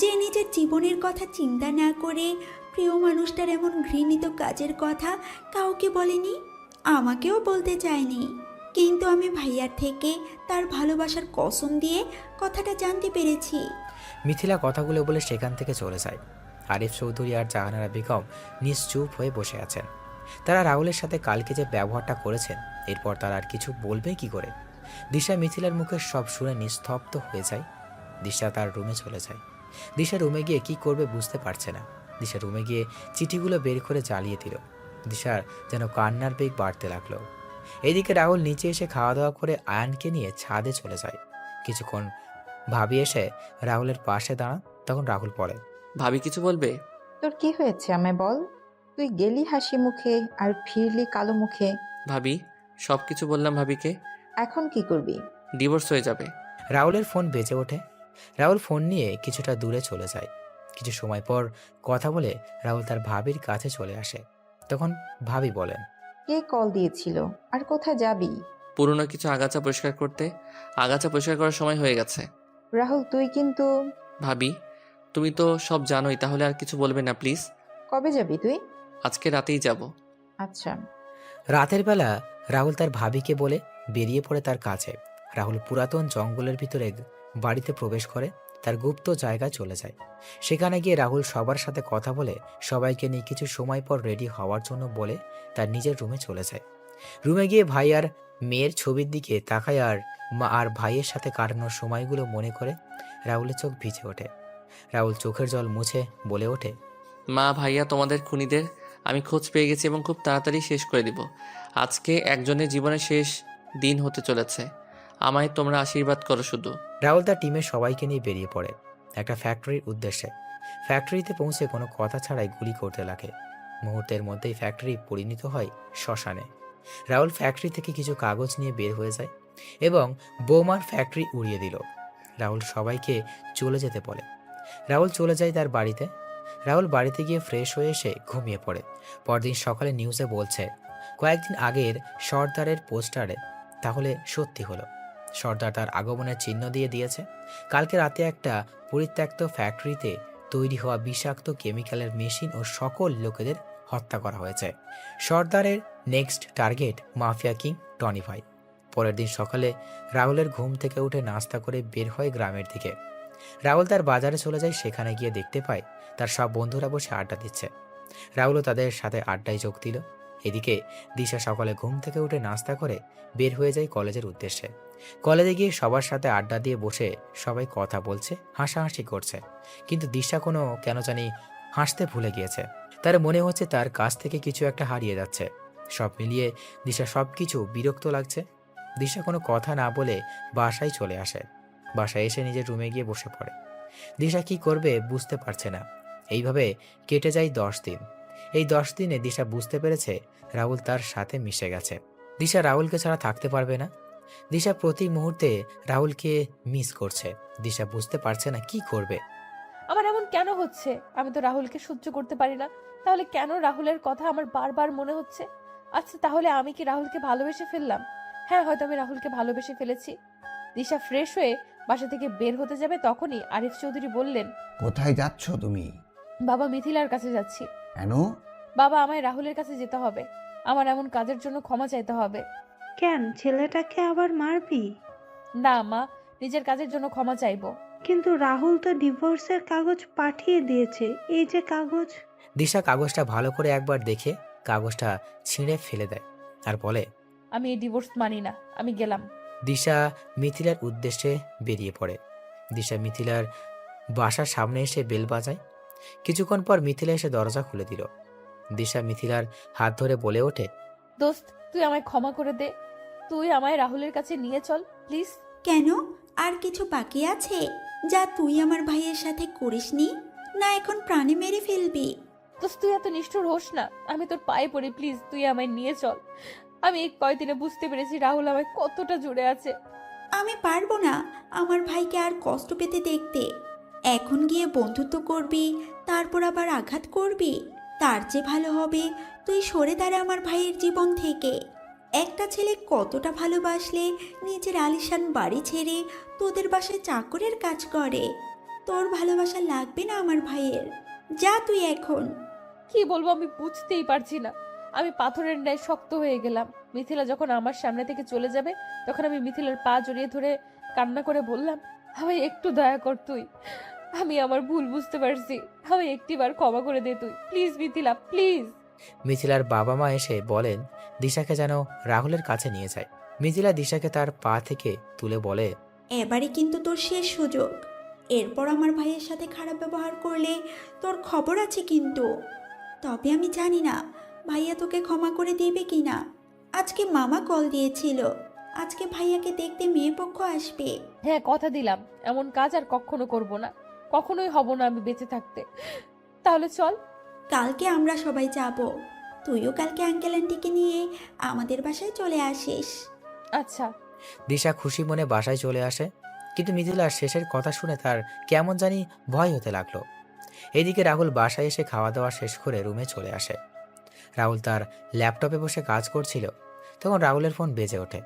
যে নিজের জীবনের কথা চিন্তা না করে প্রিয় মানুষটার এমন ঘৃণিত কাজের কথা কাউকে বলেনি, আমাকেও বলতে চায়নি। কিন্তু আমি ভাইয়ার থেকে তার ভালোবাসার কসম দিয়ে কথাটা জানতে পেরেছি। মিথিলা কথাগুলো বলে সেখান থেকে চলে যায়। আরিফ চৌধুরী আর জাহানারা বেগম নিশ্চুপ হয়ে বসে আছেন। তারা রাহুলের সাথে কালকে যে ব্যবহারটা করেছেন, এরপর তারা আর কিছু বলবে কি করে? দিশা মিথিলার মুখে সব শুনে নিস্তব্ধ হয়ে যায়। দিশা তার রুমে চলে যায়। দিশা রুমে গিয়ে কি করবে বুঝতে পারছে না। দিশা রুমে গিয়ে চিঠিগুলো বের করে জ্বালিয়ে দিল। দিশার যেন কান্নার বেগ বাড়তে লাগলো। এদিকে রাহুল নিচে এসে খাওয়া দাওয়া করে আয়ানকে নিয়ে ছাদে চলে যায়। কিছুক্ষণ ভাবি এসে রাহুলের পাশে দাঁড়ান। তখন রাহুল পড়ে, ভাবি কিছু বলবে? তোর কি হয়েছে আমায় বল। তুই গেলি হাসি মুখে আর ফিরলি কালো মুখে। ভাবি, সব কিছু বললাম ভাবিকে। এখন কি করবি? ডিভোর্স হয়ে যাবে। রাহুলের ফোন বেজে ওঠে। রাহুল ফোন নিয়ে কিছুটা দূরে চলে যায়। কিছু সময় পর কথা বলে রাহুল তার ভাবির কাছে চলে আসে। তখন ভাবি বলেন, কে কল দিয়েছিল আর কোথায় যাবি? পুরনো কিছু আগাছা পরিষ্কার করতে। আগাছা পরিষ্কার করার সময় হয়ে গেছে। রাহুল তুই কিন্তু। ভাবি, তুমি তো সব জানোই, তাহলে আর কিছু বলবে না প্লিজ। কবে যাবি তুই? আজকে রাতেই যাব। আচ্ছা। রাতের বেলা রাহুল তার ভাবিকে বলে বেরিয়ে পড়ে তার কাছে। রাহুল পুরাতন জঙ্গলের ভিতরে বাড়িতে প্রবেশ করে তার গুপ্ত জায়গায় চলে যায়। সেখানে গিয়ে রাহুল সবার সাথে কথা বলে সবাইকে নিয়ে কিছু সময় পর রেডি হওয়ার জন্য বলে তার নিজের রুমে চলে যায়। রুমে গিয়ে ভাই আর মেয়ের ছবির দিকে তাকায় আর মা আর ভাইয়ের সাথে কাটানোর সময়গুলো মনে করে রাহুলের চোখ ভিজে ওঠে। রাহুল চোখের জল মুছে বলে ওঠে, মা, ভাইয়া, তোমাদের খুনিদের আমি খোঁজ পেয়ে গেছি এবং খুব তাড়াতাড়ি শেষ করে দিব। আজকে একজনের জীবনের শেষ দিন হতে চলেছে। আমায় তোমরা আশীর্বাদ করো শুধু। রাহুল তার টিমের সবাইকে নিয়ে বেরিয়ে পড়ে একটা ফ্যাক্টরির উদ্দেশ্যে। ফ্যাক্টরিতে পৌঁছে কোনো কথা ছাড়াই গুলি করতে লাগে। মুহূর্তের মধ্যেই ফ্যাক্টরি পরিণত হয় শ্মশানে। রাহুল ফ্যাক্টরি থেকে কিছু কাগজ নিয়ে বের হয়ে যায় এবং বোমার ফ্যাক্টরি উড়িয়ে দিল। রাহুল সবাইকে চলে যেতে বলে। রাহুল চলে যায় তার বাড়িতে। রাহুল বাড়িতে গিয়ে ফ্রেশ হয়ে এসে ঘুমিয়ে পড়ে। পরদিন সকালে নিউজে বলছে কয়েকদিন আগের সর্দারের পোস্টারে তাহলে সত্যি হলো। সর্দার তার আগমনের চিহ্ন দিয়ে দিয়েছে। কালকে রাতে একটা পরিত্যক্ত ফ্যাক্টরিতে তৈরি হওয়া বিষাক্ত কেমিক্যালের মেশিন ও সকল লোকেদের হত্যা করা হয়েছে। সর্দারের next target mafia king Tony ভাই। পরের দিন সকালে রাহুলের ঘুম থেকে উঠে নাস্তা করে বের হয় গ্রামের দিকে। রাহুল তার বাজারে চলে যায়। সেখানে গিয়ে দেখতে পায় তার সব বন্ধুরা বসে আড্ডা দিচ্ছে। রাহুলও তাদের সাথে আড্ডায় যোগ দিল। এদিকে দিশা সকালে ঘুম থেকে উঠে নাস্তা করে বের হয়ে যায় কলেজের উদ্দেশ্যে। কলেজে গিয়ে সবার সাথে আড্ডা দিয়ে বসে সবাই কথা বলছে, হাসাহাসি করছে। কিন্তু দিশা কেন জানি হাসতে ভুলে গিয়েছে। তার মনে হচ্ছে তার কাছ থেকে কিছু একটা হারিয়ে যাচ্ছে। সব মিলিয়ে দিশা সব কিছু বিরক্ত লাগছে। দিশা কোনো কথা না বলে বাসায় চলে আসে। বাসায় এসে নিজের রুমে গিয়ে বসে পড়ে। দিশা কি করবে বুঝতে পারছে না। এইভাবে কেটে যায় 10 দিন। এই 10 দিনে দিশা বুঝতে পেরেছে রাহুল তার সাথে মিশে গেছে। দিশা রাহুলকে ছাড়া থাকতে পারবে না। দিশা প্রতি মুহূর্তে রাহুলকে মিস করছে। দিশা বুঝতে পারছে না কি করবে। আমার এমন কেন হচ্ছে? আমি তো রাহুলকে সহ্য করতে পারি না, তাহলে কেন রাহুলের কথা আমার বারবার মনে হচ্ছে? আচ্ছা, তাহলে আমি কি রাহুলকে ভালোবেসে ফেললাম? হ্যাঁ, হয়তো আমি রাহুলকে ভালোবেসে ফেলেছি। দিশা ফ্রেশ হয়ে বাসা থেকে বের হতে যাবে, তখনই আরিফ চৌধুরী বললেন, কোথায় যাচ্ছ তুমি? বাবা, মিথিলার কাছে যাচ্ছি। কেন? বাবা, আমায় রাহুলের কাছে যেতে হবে। আমার এমন কাজের জন্য ক্ষমা চাইতে হবে। কেন ছেলেটাকে আবার মারবি? না মা, নিজের কাজের জন্য ক্ষমা চাইবো। কিন্তু রাহুল তো ডিভোর্সের কাগজ পাঠিয়ে দিয়েছে। এই যে কাগজ। দিশা কাগজটা ভালো করে একবার দেখে কাগজটা ছিঁড়ে ফেলে দেয় আর বলে, আমি এই ডিভোর্স মানি না, আমি গেলাম। দিশা মিথিলার উদ্দেশ্যে বেরিয়ে পড়ে। দিশা মিথিলার বাসার সামনে এসে বেল বাজায়। কিছুক্ষণ পর মিথিলা এসে দরজা খুলে দিল। দিশা মিথিলার হাত ধরে বলে ওঠে, দোস্ত তুই আমায় ক্ষমা করে দে, তুই আমায় রাহুলের কাছে নিয়ে চল প্লিজ। কেন? আর কিছু বাকি আছে যা তুই আমার ভাইয়ের সাথে করিসনি? না এখন প্রাণে মেরে ফেলবি? দোস্ত তুই এত নিষ্ঠুর হোস না, আমি তোর পায়ে পড়ি প্লিজ, তুই আমায় নিয়ে চল। আমি এই কয়দিনে বুঝতে পেরেছি রাহুল আমায় কতটা জুড়ে আছে। আমি পারবো না আমার ভাইকে আর কষ্ট পেতে দেখতে। এখন গিয়ে বন্ধুত্ব করবি, তারপর আবার আঘাত করবি। তার চেয়ে ভালো হবে তুই সরে দাঁড়া আমার ভাইয়ের জীবন থেকে। একটা ছেলে কতটা ভালোবাসলে নিজের আলিশান বাড়ি ছেড়ে তোদের বাসায় চাকরের কাজ করে। তোর ভালোবাসা লাগবে না আমার ভাইয়ের, যা তুই এখন। কি বলবো আমি বুঝতেই পারছি না, আমি পাথরের ন্যায় শক্ত হয়ে গেলাম। মিথিলা যখন আমার সামনে থেকে চলে যাবে তখন আমি মিথিলার পা জড়িয়ে ধরে কান্না করে বললাম, আমায় একটু দয়া কর তুই, আমি আমার ভুল বুঝতে পারছি, আমি একটিবার ক্ষমা করে দে তুই প্লিজ মিথিলা প্লিজ। মিথিলার বাবা মা এসে বলেন দিশাকে যেন রাহুলের কাছে নিয়ে যায়। মিথিলা দিশাকে তার পা থেকে তুলে বলে, এবারে কিন্তু তোর শেষ সুযোগ। এরপর আমার ভাইয়ের সাথে খারাপ ব্যবহার করলে তোর খবর আছে কিন্তু। তবে আমি জানি না ভাইয়া তোকে ক্ষমা করে দিবে কি না। আজকে মামা কল দিয়েছিল, আজকে ভাইয়াকে দেখতে মেয়ে পক্ষ আসবে। হ্যাঁ কথা দিলাম, এমন কাজ আর কখনো করব না, কখনোই হব না আমি বেঁচে থাকতে। তাহলে চল। কালকে আমরা সবাই যাব, তুইও কালকে আঙ্কেল আন্টিকে নিয়ে আমাদের বাসায় চলে আসিস। আচ্ছা। দিশা খুশি মনে বাসায় চলে আসে, কিন্তু মিথিলার শেষের কথা শুনে তার কেমন জানি ভয় হতে লাগলো। এদিকে রাহুল বাসায় এসে খাওয়া দাওয়া শেষ করে রুমে চলে আসে। রাহুল তার ল্যাপটপে বসে কাজ করছিল, তখন রাহুলের ফোন বেজে ওঠে।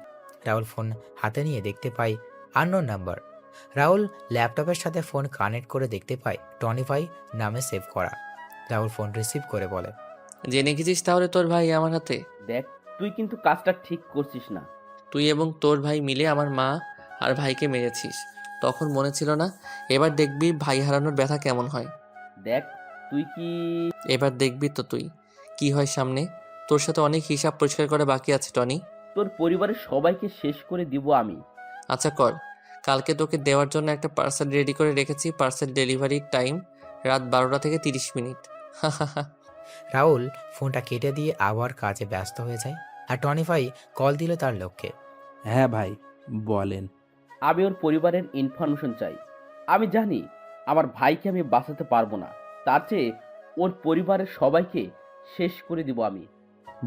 রাহুল ফোন হাতে নিয়ে দেখতে পায় আননোন নাম্বার। রাহুল ল্যাপটপের সাথে ফোন কানেক্ট করে দেখতে পায় টনি ভাই নামে সেভ করা। রাহুল ফোন রিসিভ করে বলে, জেনে গেছিস তাহলে তোর ভাই আমার হাতে? দেখ, তুই কিন্তু কাজটা ঠিক করছিস না। তুই এবং তোর ভাই মিলে আমার মা আর ভাইকে মেরেছিস, তখন মনে ছিল না? এবার দেখবি ভাই হারানোর ব্যথা কেমন হয়। দেখ তুই কি এবার দেখবি তো তুই কি হয় সামনে। তোর সাথে অনেক হিসাব পরিষ্কার করা বাকি আছে টনি। তোর পরিবারের সবাইকে শেষ করে দিব আমি। আচ্ছা কর, কালকে তোকে দেওয়ার জন্য একটা পার্সেল রেডি করে রেখেছি। পার্সেল ডেলিভারির টাইম রাত 12টা থেকে 30 মিনিট। রাহুল ফোনটা কেটে দিয়ে আবার কাজে ব্যস্ত হয়ে যায়। আর টনি ভাই কল দিল তার লক্ষ্যে। হ্যাঁ ভাই, বলেন। আমি ওর পরিবারের ইনফরমেশন চাই। আমি জানি আমার ভাইকে আমি বাঁচাতে পারবো না, তার চেয়ে ওর পরিবারের সবাইকে শেষ করে দিব আমি।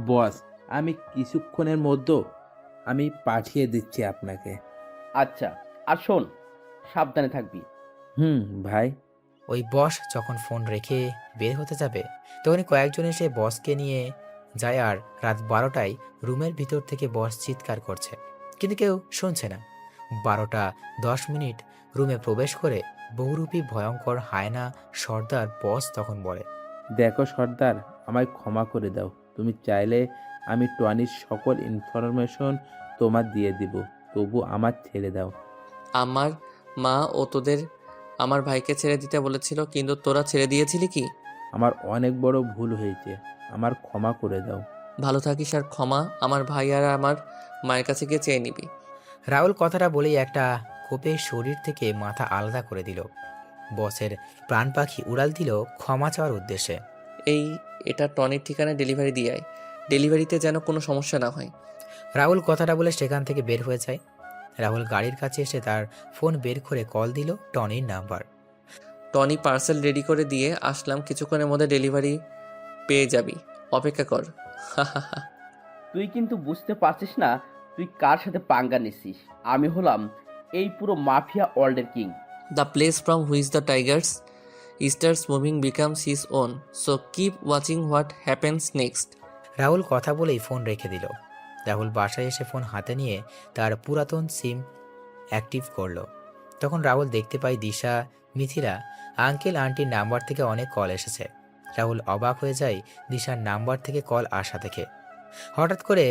বস, আমি কিছুক্ষণের মধ্যে আমি পাঠিয়ে দিচ্ছি আপনাকে। আচ্ছা, আর শোন, সাবধানে থাকবি। ভাই। ওই বস যখন ফোন রেখে বের হতে যাবে তখনই কয়েকজন এসে বসকে নিয়ে যায়। আর রাত 12টায় রুমের ভিতর থেকে বস চিৎকার করছে, কিন্তু কেউ শুনছে না। 12:10 রুমে প্রবেশ করে বহুরূপী ভয়ঙ্কর হায়না সর্দার বস তখন বলে, দেখো সর্দার, আমায় ক্ষমা করে দাও। তুমি চাইলে আমি টনির সকল ইনফরমেশন তোমার দিয়ে দিব, তবু আমার ছেড়ে দাও। আমার মা ও তোদের আমার ভাইকে ছেড়ে দিতে বলেছিল, কিন্তু তোরা ছেড়ে দিয়েছিলি কি? আমার অনেক বড় ভুল হয়েছে, আমার ক্ষমা করে দাও। ভালো থাকিস আর ক্ষমা আমার ভাই আর আমার মায়ের কাছে গিয়ে চেয়ে নিবি। রাহুল কথাটা বলেই একটা কোপে শরীর থেকে মাথা আলাদা করে দিল। বসের প্রাণ পাখি উড়াল দিল ক্ষমা চাওয়ার উদ্দেশ্যে। এটা টনির ঠিকানায় ডেলিভারি দিয়ে আয়, ডেলিভারিতে যেন কোনো সমস্যা না হয়। রাহুল কথাটা বলে সেখান থেকে বের হয়ে যায়। রাহুল গাড়ির কাছে এসে তার ফোন বের করে কল দিল টনির নাম্বার। টনি, পার্সেল রেডি করে দিয়ে আসলাম, কিছুক্ষণের মধ্যে ডেলিভারি পেয়ে যাবি, অপেক্ষা কর। তুই কিন্তু বুঝতে পারছিস না তুই কার সাথে পাঙ্গা নিছিস। আমি হলাম এই পুরো মাফিয়া ওয়ার্ল্ডের king. The place from which the tigers starts moving becomes his own. So keep watching what happens next. Rahul কথা বলেই ফোন রেখে দিল। রাহুল বাসায় এসে ফোন হাতে নিয়ে তার পুরাতন সিম অ্যাক্টিভ করলো। তখন রাহুল দেখতে পায় দিশা, মিথিলা, আঙ্কেল আন্টির নাম্বার থেকে অনেক কল এসেছে। রাহুল অবাক হয়ে যায় দিশার নাম্বার থেকে কল আসা দেখে। হঠাৎ করে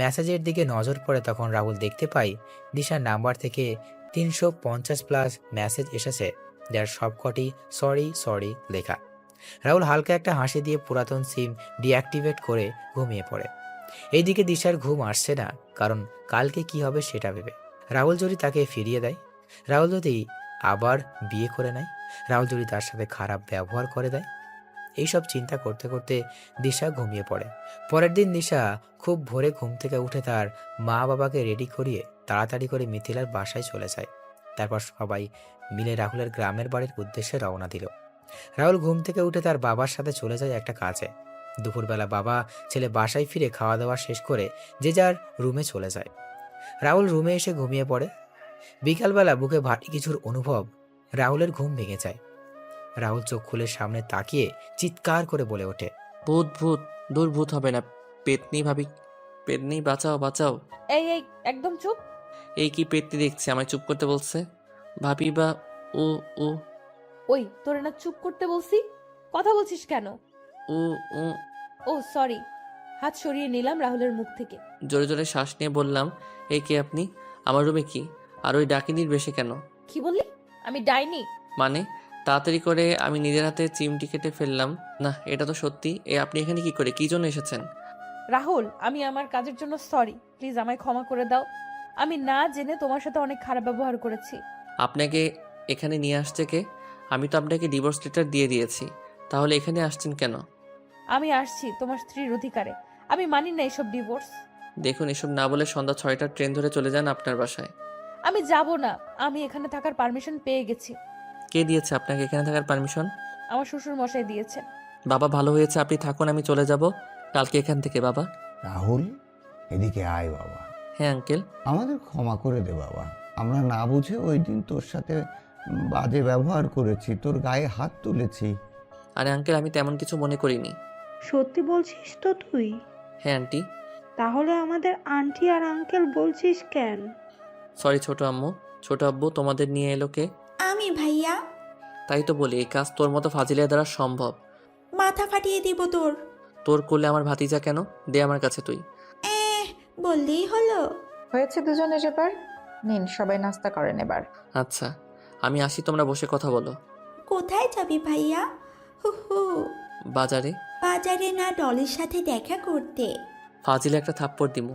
মেসেজের দিকে নজর পড়ে, তখন রাহুল দেখতে পায় দিশার নাম্বার থেকে 350+ মেসেজ এসেছে, যার সবকটি সরি সরি লেখা। রাহুল হালকা একটা হাসি দিয়ে পুরাতন সিম ডিঅ্যাক্টিভেট করে ঘুমিয়ে পড়ে। এইদিকে দিশার ঘুম আসছে না, কারণ কালকে কি হবে সেটা ভেবে। রাহুল যদি তাকে ফিরিয়ে দেয়, রাহুল যদি আবার বিয়ে করে নেয়, রাহুল যদি তার সাথে খারাপ ব্যবহার করে দেয়, এইসব চিন্তা করতে করতে দিশা ঘুমিয়ে পড়ে। পরের দিন দিশা খুব ভোরে ঘুম থেকে উঠে তার মা বাবাকে রেডি করিয়ে তাড়াতাড়ি করে মিথিলার বাসায় চলে যায়। তারপর সবাই মিলে রাহুলের গ্রামের বাড়ির উদ্দেশ্যে রওনা দিল। রাহুল ঘুম থেকে উঠে তার বাবার সাথে চলে যায় একটা কাজে। দুপুরবেলা বাবা ছেলে বাসায় ফিরে খাওয়া দাওয়া শেষ করে যে যার রুমে চলে যায়। রাহুল রুমে এসে ঘুমিয়ে পড়ে। বিকালবেলা বুকে ভারী কিছুর অনুভব রাহুলের ঘুম ভেঙে যায়। রাহুল চোখ খুলে সামনে তাকিয়ে চিৎকার করে বলে ওঠে, ভূত ভূত, দূর ভূত হবে না। পেতনি ভাবি, পেতনি বাঁচাও বাঁচাও। এই এই একদম চুপ। এই কি পেতনি দেখছি, আমায় চুপ করতে বলছে। ভাবি বা ও ও ওই তোরে না চুপ করতে বলছি, কথা বলছিস কেন? ও ও ও সরি। হাত সরিয়ে নিলাম রাহুলের মুখ থেকে। জোরে জোরে শ্বাস নিয়ে বললাম, এই কে আপনি? আমার রুমে কি? আর ওই ডাকিনির বেশে কেন? কি বললি? আমি ডাইনি? মানে? তাড়াতাড়ি করে আমি নিজের হাতে চিমটি কেটে ফেললাম। না, এটা তো সত্যি। আপনি এখানে কি করে, কি জন্য এসেছেন? রাহুল, আমি আমার কাজের জন্য সরি, প্লিজ আমায় ক্ষমা করে দাও। আমি না জেনে তোমার সাথে অনেক খারাপ ব্যবহার করেছি। আপনাকে এখানে নিয়ে আসছে কে? আমি তো আপনাকে ডিভোর্স লেটার দিয়ে দিয়েছি, তাহলে এখানে আসছেন কেন? আমি আসছি তোমার স্ত্রীর অধিকারে। আমি মানি না এসব ডিভোর্স। দেখুন, এসব না বলে সন্ধ্যা 6টার ট্রেন ধরে চলে যান আপনার বাসায়। আমি যাব না, আমি এখানে থাকার পারমিশন পেয়ে গেছি। কে দিয়েছে আপনাকে এখানে থাকার পারমিশন? আমার শ্বশুর মশাই দিয়েছেন। বাবা, ভালো হয়েছে আপনি থাকুন, আমি চলে যাব কালকে এখান থেকে। বাবা। রাহুল, এদিকে আয় বাবা। হ্যাঁ আঙ্কেল। আমাদের ক্ষমা করে দে বাবা। আমরা না বুঝে ওই দিন তোর সাথে বাজে ব্যবহার করেছি, তোর গায়ে হাত তুলেছি। আরে আঙ্কেল, আমি তেমন কিছু মনে করিনি। সত্যি বলছিস তো তুই? হ্যাঁ আন্টি। তাহলে আমাদের আন্টি আর আঙ্কেল বলছিস কেন? সরি ছোট আম্মু। ছোট আব্বু তোমাদের নিয়ে এলো কে? আমি ভাইয়া। তাই তো বলি, এই কাজ তোর মতো ফাজিলের দ্বারা সম্ভব। মাথা ফাটিয়ে দিব তোর। তোর কোলে আমার ভাতিজা কেন? দে আমার কাছে তুই। বললেই হলো। হয়েছে দুজনের এবার। নিন, সবাই নাস্তা করেন এবার। আচ্ছা, আমি আসি, তোমরা বসে কথা বলো। কোথায় যাবি ভাইয়া? হু হু। বাজারে। বাজারে না, ডলির সাথে দেখা করতে। ফাজিলে একটা থাপ্পড় দিমু।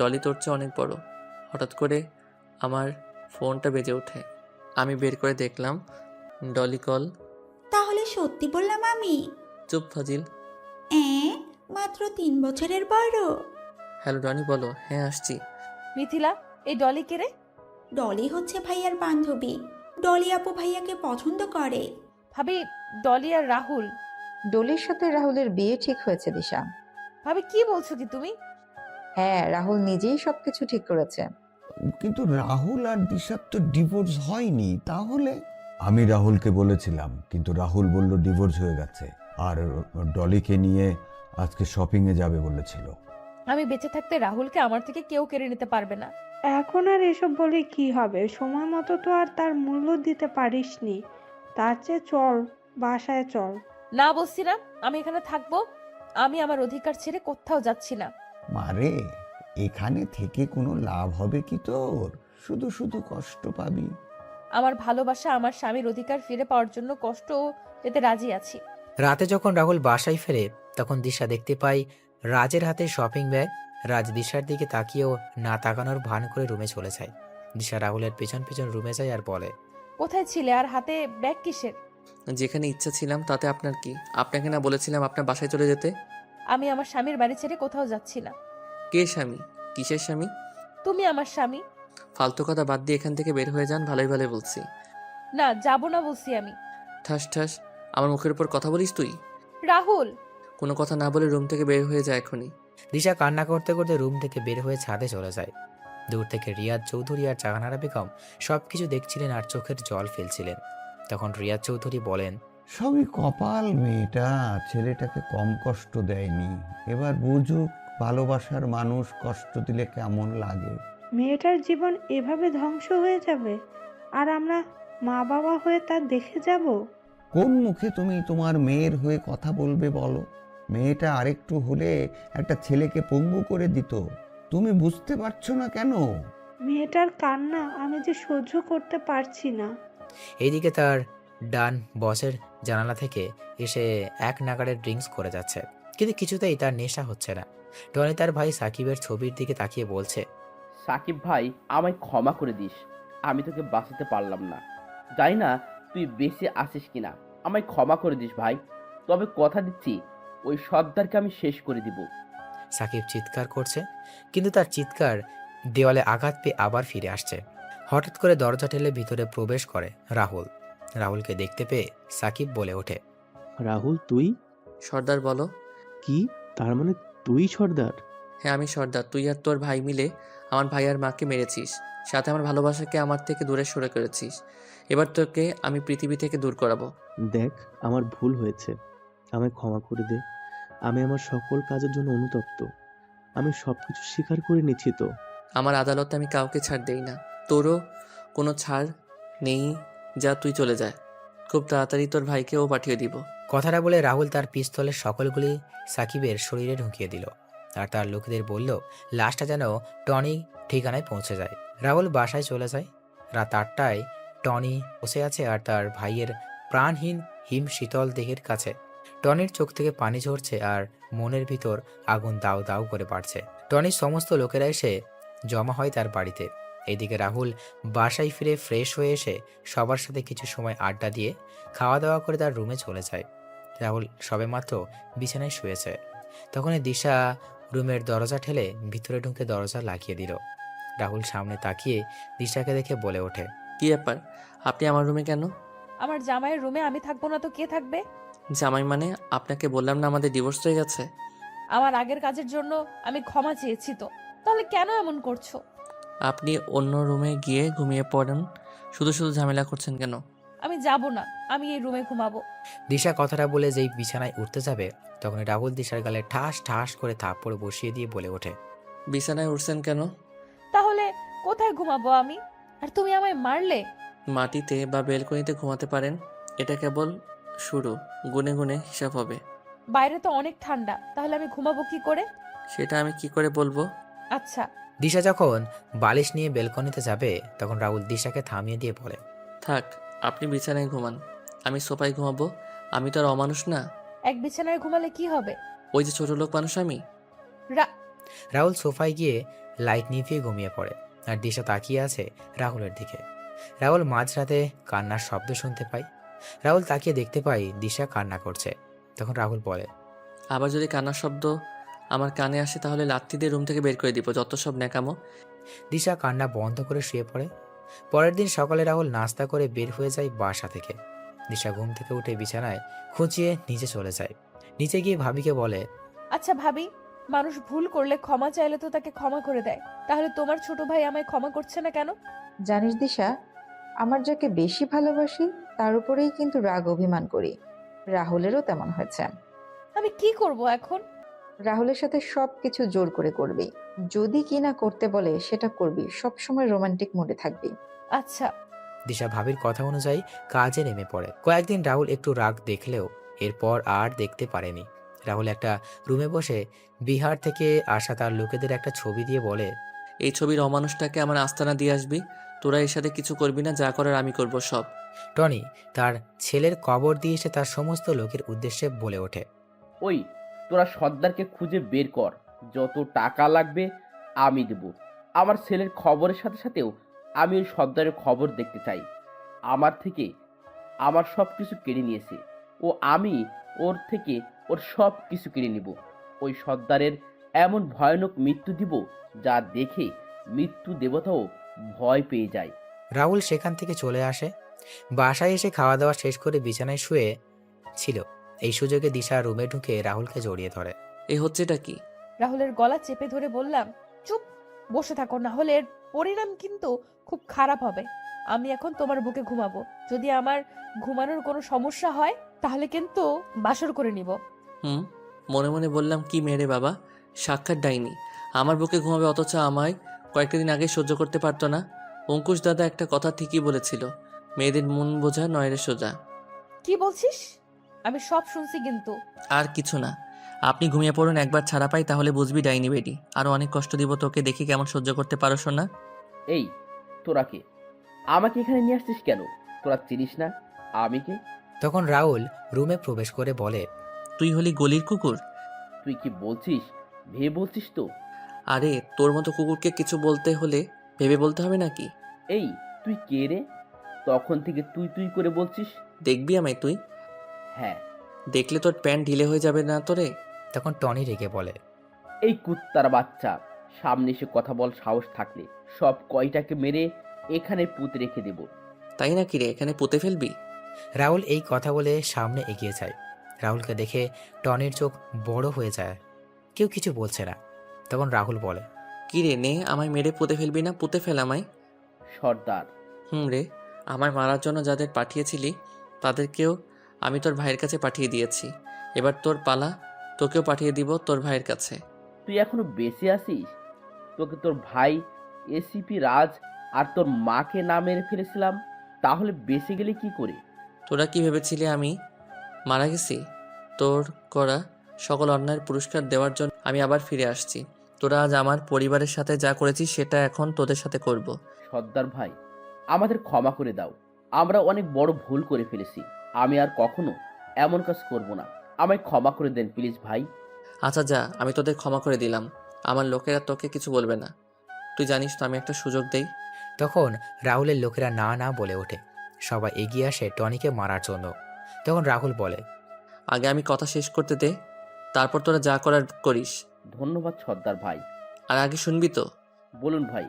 ডলি তোর চেয়ে অনেক বড়। হঠাৎ করে আমার ফোনটা বেজে ওঠে। আমি বের করে দেখলাম ডলি কল। তাহলে সত্যি বললাম আমি? চুপ ফাজিল। মাত্র 3 বছরের বড়। হ্যালো ডনি, বলো। হ্যাঁ আসছি। মিথিলা, এই ডলি কে রে? ডলি হচ্ছে ভাইয়ার বান্ধবী। ডলি আপু ভাইয়াকে পছন্দ করে। ভাবি, ডলি আর রাহুল। ডলির সাথে রাহুলের বিয়ে ঠিক হয়েছে দিশা। ভাবি, কি বলছো কি তুমি? হ্যাঁ, রাহুল নিজেই সবকিছু ঠিক করেছে। কিন্তু রাহুল আর দিশার তো ডিভোর্স হয়নি। তাহলে আমি রাহুলকে বলেছিলাম, কিন্তু রাহুল বলল ডিভোর্স হয়ে গেছে, আর ডলিকে নিয়ে আজকে শপিংয়ে যাবে বলেছিল। আমি বেঁচে থাকতে রাহুলকে আমার থেকে কেউ কেড়ে নিতে পারবে না। এখন আর এসব বলে কি হবে? সময় মতো তো আর তার মূল্য দিতে পারিসনি। তার চেয়ে চল, বাসায় চল। না বলছি না, আমি এখানে থাকবো। আমি আমার অধিকার ছেড়ে কোথাও যাচ্ছি না। মারে, এখানে থেকে কোনো লাভ হবে কি তোর? শুধু শুধু কষ্ট পাবি। আমার ভালোবাসা, আমার স্বামীর অধিকার ফিরে পাওয়ার জন্য কষ্ট পেতে রাজি আছি। রাতে যখন রাহুল বাসায় ফেরে তখন দিশা দেখতে পায় রাজের হাতে শপিং ব্যাগ। রাজ দিশার দিকে তাকিয়েও না তাকানোর ভান করে রুমে চলে যায়। দিশা রাহুলের পেছন পেছন রুমে যায় আর বলে, কোথায় ছিলে আর হাতে ব্যাগ কিসের? যেখানে ইচ্ছা ছিলাম, তাতে আপনার কি? আপনাকে না বলেছিলাম আপনার বাসায় চলে যেতে? আমি আমার স্বামীর বাড়ি ছেড়ে কোথাও যাচ্ছি না। কে স্বামী? কিসের স্বামী? তুমি আমার স্বামী। ফালতু কথা বাদ দিয়ে এখান থেকে বের হয়ে যান, ভালোই ভালোই বলছি। না, যাব না বলছি আমি। ঠাস ঠাস, আমার মুখের উপর কথা বলিস তুই? রাহুল! কোনো কথা না বলে রুম থেকে বের হয়ে যায় এখনই। দিশা কান্না করতে করতে রুম থেকে বের হয়ে ছাদে চলে যায়। দূর থেকে রিয়াজ চৌধুরী আর জাহানারা বেগম সবকিছু দেখছিলেন আর চোখের জল ফেলছিলেন। তখন রিয়াজ চৌধুরী বলেন, সবই কপাল, মেয়েটা ছেলেটাকে কম কষ্ট দেয়নি। এবার বুঝুক ভালোবাসার মানুষ কষ্ট দিলে কেমন লাগে। মেয়েটার জীবন এভাবে ধ্বংস হয়ে যাবে, আর আমরা মা বাবা হয়ে তা দেখে যাব? কোন মুখে তুমি তোমার মেয়ের হয়ে কথা বলবে বলো? মেয়েটা আরেকটু হলে একটা ছেলেকে পঙ্গু করে দিত। তুমি বুঝতে পারছো না কেন? মেয়েটার কান্না আমি যে সহ্য করতে পারছি না। এইদিকে তার ডান বসের জানালা থেকে এসে এক নাগাড়ে ড্রিঙ্কস করে যাচ্ছে, কিন্তু কিছুতেই তার নেশা হচ্ছে না। টনি তার ভাই সাকিবের ছবির দিকে তাকিয়ে বলছে, সাকিব ভাই, আমায় ক্ষমা করে দিস। আমি তোকে বাঁচাতে পারলাম না। জানি না তুই বেঁচে আছিস কিনা, আমায় ক্ষমা করে দিস ভাই। তবে কথা দিচ্ছি ওই সর্দারকে আমি শেষ করে দিব। সাকিব চিৎকার করছে, কিন্তু তার চিৎকার দেওয়ালে আঘাত পেয়ে আবার ফিরে আসছে। হঠাৎ করে দরজা ঠেলে ভিতরে প্রবেশ করে রাহুল। রাহুলকে দেখতে পেয়ে সাকিব বলে ওঠে, রাহুল তুই? সর্দার বলো। কি? তার মানে তুই সর্দার? হ্যাঁ আমি সর্দার। তুই আর তোর ভাই মিলে আমার ভাই আর মাকে মেরেছিস, সাথে আমার ভালোবাসাকে আমার থেকে দূরে সরে করেছিস। এবার তোকে আমি পৃথিবী থেকে দূর করাবো। দেখ, আমার ভুল হয়েছে, আমায় ক্ষমা করে দে। আমি আমার সকল কাজের জন্য অনুতপ্ত। আমি সবকিছু স্বীকার করে নিচ্ছি তো। আমার আদালতে আমি কাউকে ছাড় দেই না, তোরও কোনো ছাড় নেই। যা তুই চলে যায়, খুব তাড়াতাড়ি তোর ভাইকেও পাঠিয়ে দিব। কথাটা বলে রাহুল তার পিস্তলের সকলগুলি সাকিবের শরীরে ঢুকিয়ে দিল আর তার লোকেদের বলল লাশটা যেন টনি ঠিকানায় পৌঁছে যায়। রাহুল বাসায় চলে যায়। রাত 8টায় টনি বসে আছে আর তার ভাইয়ের প্রাণহীন হিম শীতল দেহের কাছে। টনির চোখ থেকে পানি ঝরছে আর মনের ভিতর আগুন দাউ দাউ করে বাড়ছে। টনির সমস্ত লোকেরা এসে জমা হয় তার বাড়িতে। এইদিকে রাহুল বাসায় ফিরে ফ্রেশ হয়ে এসে সবার সাথে কিছু সময় আড্ডা দিয়ে খাওয়া দাওয়া করে তার রুমে চলে যায়। রাহুল সবেমাত্র বিছানায় শুয়েছে, তখনই দিশা রুমের দরজা ঠেলে ভিতরে ঢুকে দরজা লাগিয়ে দিল। রাহুল সামনে তাকিয়ে দিশাকে দেখে বলে ওঠে, কি ব্যাপার, আপনি আমার রুমে কেন? আমার জামাইয়ের রুমে আমি থাকবো না তো কে থাকবে? জামাই মানে? আপনাকে বললাম না আমাদের ডিভোর্স হয়ে গেছে। আমার আগের কাজের জন্য আমি ক্ষমা চেয়েছি তো, তাহলে কেন এমন করছো? আপনি অন্য রুমে গিয়ে ঘুমিয়ে পড়েন, শুধু শুধু ঝামেলা করছেন কেন? আমি যাব না, আমি এই রুমে ঘুমাবো। দিশা কথাটা বলে যেই বিছানায় উঠতে যাবে তখন রাহুল দিশার গালে ঠাস ঠাস করে থাপ্পড় বসিয়ে দিয়ে বলে ওঠে, বিছানায় উঠছেন কেন? তাহলে কোথায় ঘুমাবো আমি? আর তুমি আমায় মারলে। মাটিতে বা বেলকনিতে ঘুমাতে পারেন, এটা কেবল শুরু, গুনে গুনে হিসাব হবে। বাইরে তো অনেক ঠান্ডা, তাহলে আমি ঘুমাবো কি করে? সেটা আমি কি করে বলবো? আচ্ছা। দিশা যখন বালিশ নিয়ে বেলকনিতে যাবে তখন রাহুল দিশাকে থামিয়ে দিয়ে বলে, থাক, আপনি বিছানায় ঘুমান, আমি সোফায় ঘুমাবো। আমি তো আর অমানুষ না। এক বিছানায় ঘুমালে কি হবে? ওই যে ছোট লোক মানুষ আমি। রাহুল সোফায় গিয়ে লাইট নিভিয়ে ঘুমিয়ে পড়ে আর দিশা তাকিয়ে আছে রাহুলের দিকে। রাহুল মাঝরাতে কান্নার শব্দ শুনতে পায়। রাহুল তাকিয়ে দেখতে পায় দিশা কান্না করছে। তখন রাহুল বলে, আবার যদি কান্নার শব্দ আমার কানে আসে তাহলে লাথি দিয়ে রুম থেকে বের করে দিব, যত সব ন্যাকামো। দিশা কান্না বন্ধ করে শুয়ে পড়ে। পরের দিন সকালে রাহুল নাস্তা করে বের হয়ে যায় বাসা থেকে। দিশা ঘুম থেকে উঠে বিছানায় খুঁচিয়ে নিচে চলে যায়। নিচে গিয়ে ভাবিকে বলে, আচ্ছা ভাবি, মানুষ ভুল করলে ক্ষমা চাইলে তো তাকে ক্ষমা করে দেয়, তাহলে তোমার ছোট ভাই আমায় ক্ষমা করছে না কেন? জানিস দিশা, আমার যাকে বেশি ভালোবাসি তার উপরেই কিন্তু রাগ অভিমান করি। রাহুলেরও তেমন হয়েছে। আমি কি করব এখন? রাহুলের সাথে সবকিছু জোর করে করবি, যদি কি না করতে বলে সেটা করবি, সবসময় রোমান্টিক মোডে থাকবি। আচ্ছা। দিশা ভাবির কথা অনুযায়ী কাজে নেমে পড়ে। কয়েকদিন রাহুল একটু রাগ দেখলেও এরপর আর দেখতে পারেনি। রাহুল একটা রুমে বসে বিহার থেকে আসা তার লোকেদের একটা ছবি দিয়ে বলে, এই ছবির অমানুষটাকে আমার আস্তানা দিয়ে আসবি, তোরা এর সাথে কিছু করবি না, যা করার আমি করব সব। টনি তার ছেলের কবর দিয়ে এসে তার সমস্ত লোকের উদ্দেশ্যে বলে ওঠে, ওই তোরা সর্দারকে খুঁজে বের কর, যত টাকা লাগবে আমি দেব। আমার ছেলের খবরের সাথে সাথেও আমি ওই সর্দারের খবর দেখতে চাই। আমার থেকে আমার সব কিছু কেড়ে নিয়েছে ও, আমি ওর থেকে ওর সব কিছু কেড়ে নিব। ওই সর্দারের এমন ভয়ানক মৃত্যু দিব যা দেখে মৃত্যু দেবতাও ভয় পেয়ে যায়। রাহুল সেখান থেকে চলে আসে। বাসায় এসে খাওয়া দাওয়া শেষ করে বিছানায় শুয়ে ছিল। এই সুযোগে দিশা রুমে ঢুকে রাহুলকে জড়িয়ে ধরে। এই হচ্ছেটা কি? রাহুলের গলা চেপে ধরে বললাম, চুপ বসে থাকো, না হলে এর পরিণাম কিন্তু খুব খারাপ হবে। আমি এখন তোমার বুকে ঘুমাবো, যদি আমার ঘুমানোর কোনো সমস্যা হয় তাহলে কিন্তু বাসর করে নিব। মনে মনে বললাম, কি মেরে বাবা, সাক্ষাৎ ডাইনি আমার বুকে ঘুমাবে, অথচ আমায় কয়েকটা দিন আগে সহ্য করতে পারতো না। অঙ্কুশ দাদা একটা কথা ঠিকই বলেছিল, মেয়েদের মন বোঝা নয় রে সোজা। কি বলছিস? আমি সব শুনছি কিন্তু। আর কিছু না, আপনি ঘুমিয়ে পড়ুন, একবার ছাড়া পাই তাহলে বুঝবি ডাইনি বেডি। আরো অনেক কষ্ট দিব তোকে, দেখি কেমন সহ্য করতে পারো না। এই তোরা কে? আমাকে এখানে নিয়ে আসছিস কেন? তোরা চিনিস না আমি কে? তখন রাহুল রুমে প্রবেশ করে বলে, তুই হলি গলির কুকুর। তুই কি বলছিস ভেবে বলছিস তো? আরে তোর মতো কুকুরকে কিছু বলতে হলে ভেবে বলতে হবে নাকি? এই তুই কে রে? তখন থেকে তুই তুই করে বলছিস। দেখবি আমায় তুই? হ্যাঁ দেখলে তোর প্যান্ট ঢিলে হয়ে যাবে না তোরে? তখন টনি রেগে বলে, এই কুত্তার বাচ্চা, সামনে এসে কথা বল সাহস থাকলে সব কয়টাকে মেরে এখানে পুঁতে রেখে দেব। তাই নাকি রে, এখানে পুঁতে ফেলবি? রাহুল এই কথা বলে সামনে এগিয়ে যায়। রাহুলকে দেখে টনির চোখ বড় হয়ে যায়। কেউ কিছু বলছে না। তখন রাহুল বলে, কি রে, নে আমায় মেরে পুঁতে ফেলবি না? পুঁতে ফেল আমায়। সর্দার, রে, আমায় মারার জন্য যাদের পাঠিয়েছিলি তাদেরকেও আমি তোর ভাইয়ের কাছে পাঠিয়ে দিয়েছি। এবার তোর পালা, তোকেও পাঠিয়ে দিব তোর ভাইয়ের কাছে। তুই এখনো বেঁচে আছিস? তোকে তোর ভাই এসিপি রাজ আর তোর মাকে না মেরে ফেলেছিলাম, তাহলে বেঁচে গেলে কি করে? তোরা কি ভেবেছিলি আমি মারা গেছি? তোর করা সকল অন্যায়ের পুরস্কার দেওয়ার জন্য আমি আবার ফিরে আসছি। তোরা আজ আমার পরিবারের সাথে যা করেছিস সেটা এখন তোদের সাথে করব। সর্দার ভাই, আমাদের ক্ষমা করে দাও, আমরা অনেক বড় ভুল করে ফেলেছি। আমি আর কখনো এমন কাজ করব না, আমায় ক্ষমা করে দেন প্লিজ ভাই। আচ্ছা যা, আমি তোদের ক্ষমা করে দিলাম। আমার লোকেরা তোকে কিছু বলবে না। তুই জানিস তো আমি একটা সুযোগ দেই। তখন রাহুলের লোকেরা না না বলে ওঠে। সবাই এগিয়ে আসে টনিকে মারার জন্য। তখন রাহুল বলে, আগে আমি কথা শেষ করতে দে, তারপর তোরা যা করার করিস। ধন্যবাদ সর্দার ভাই। আর আগে শুনবি তো? বলুন ভাই।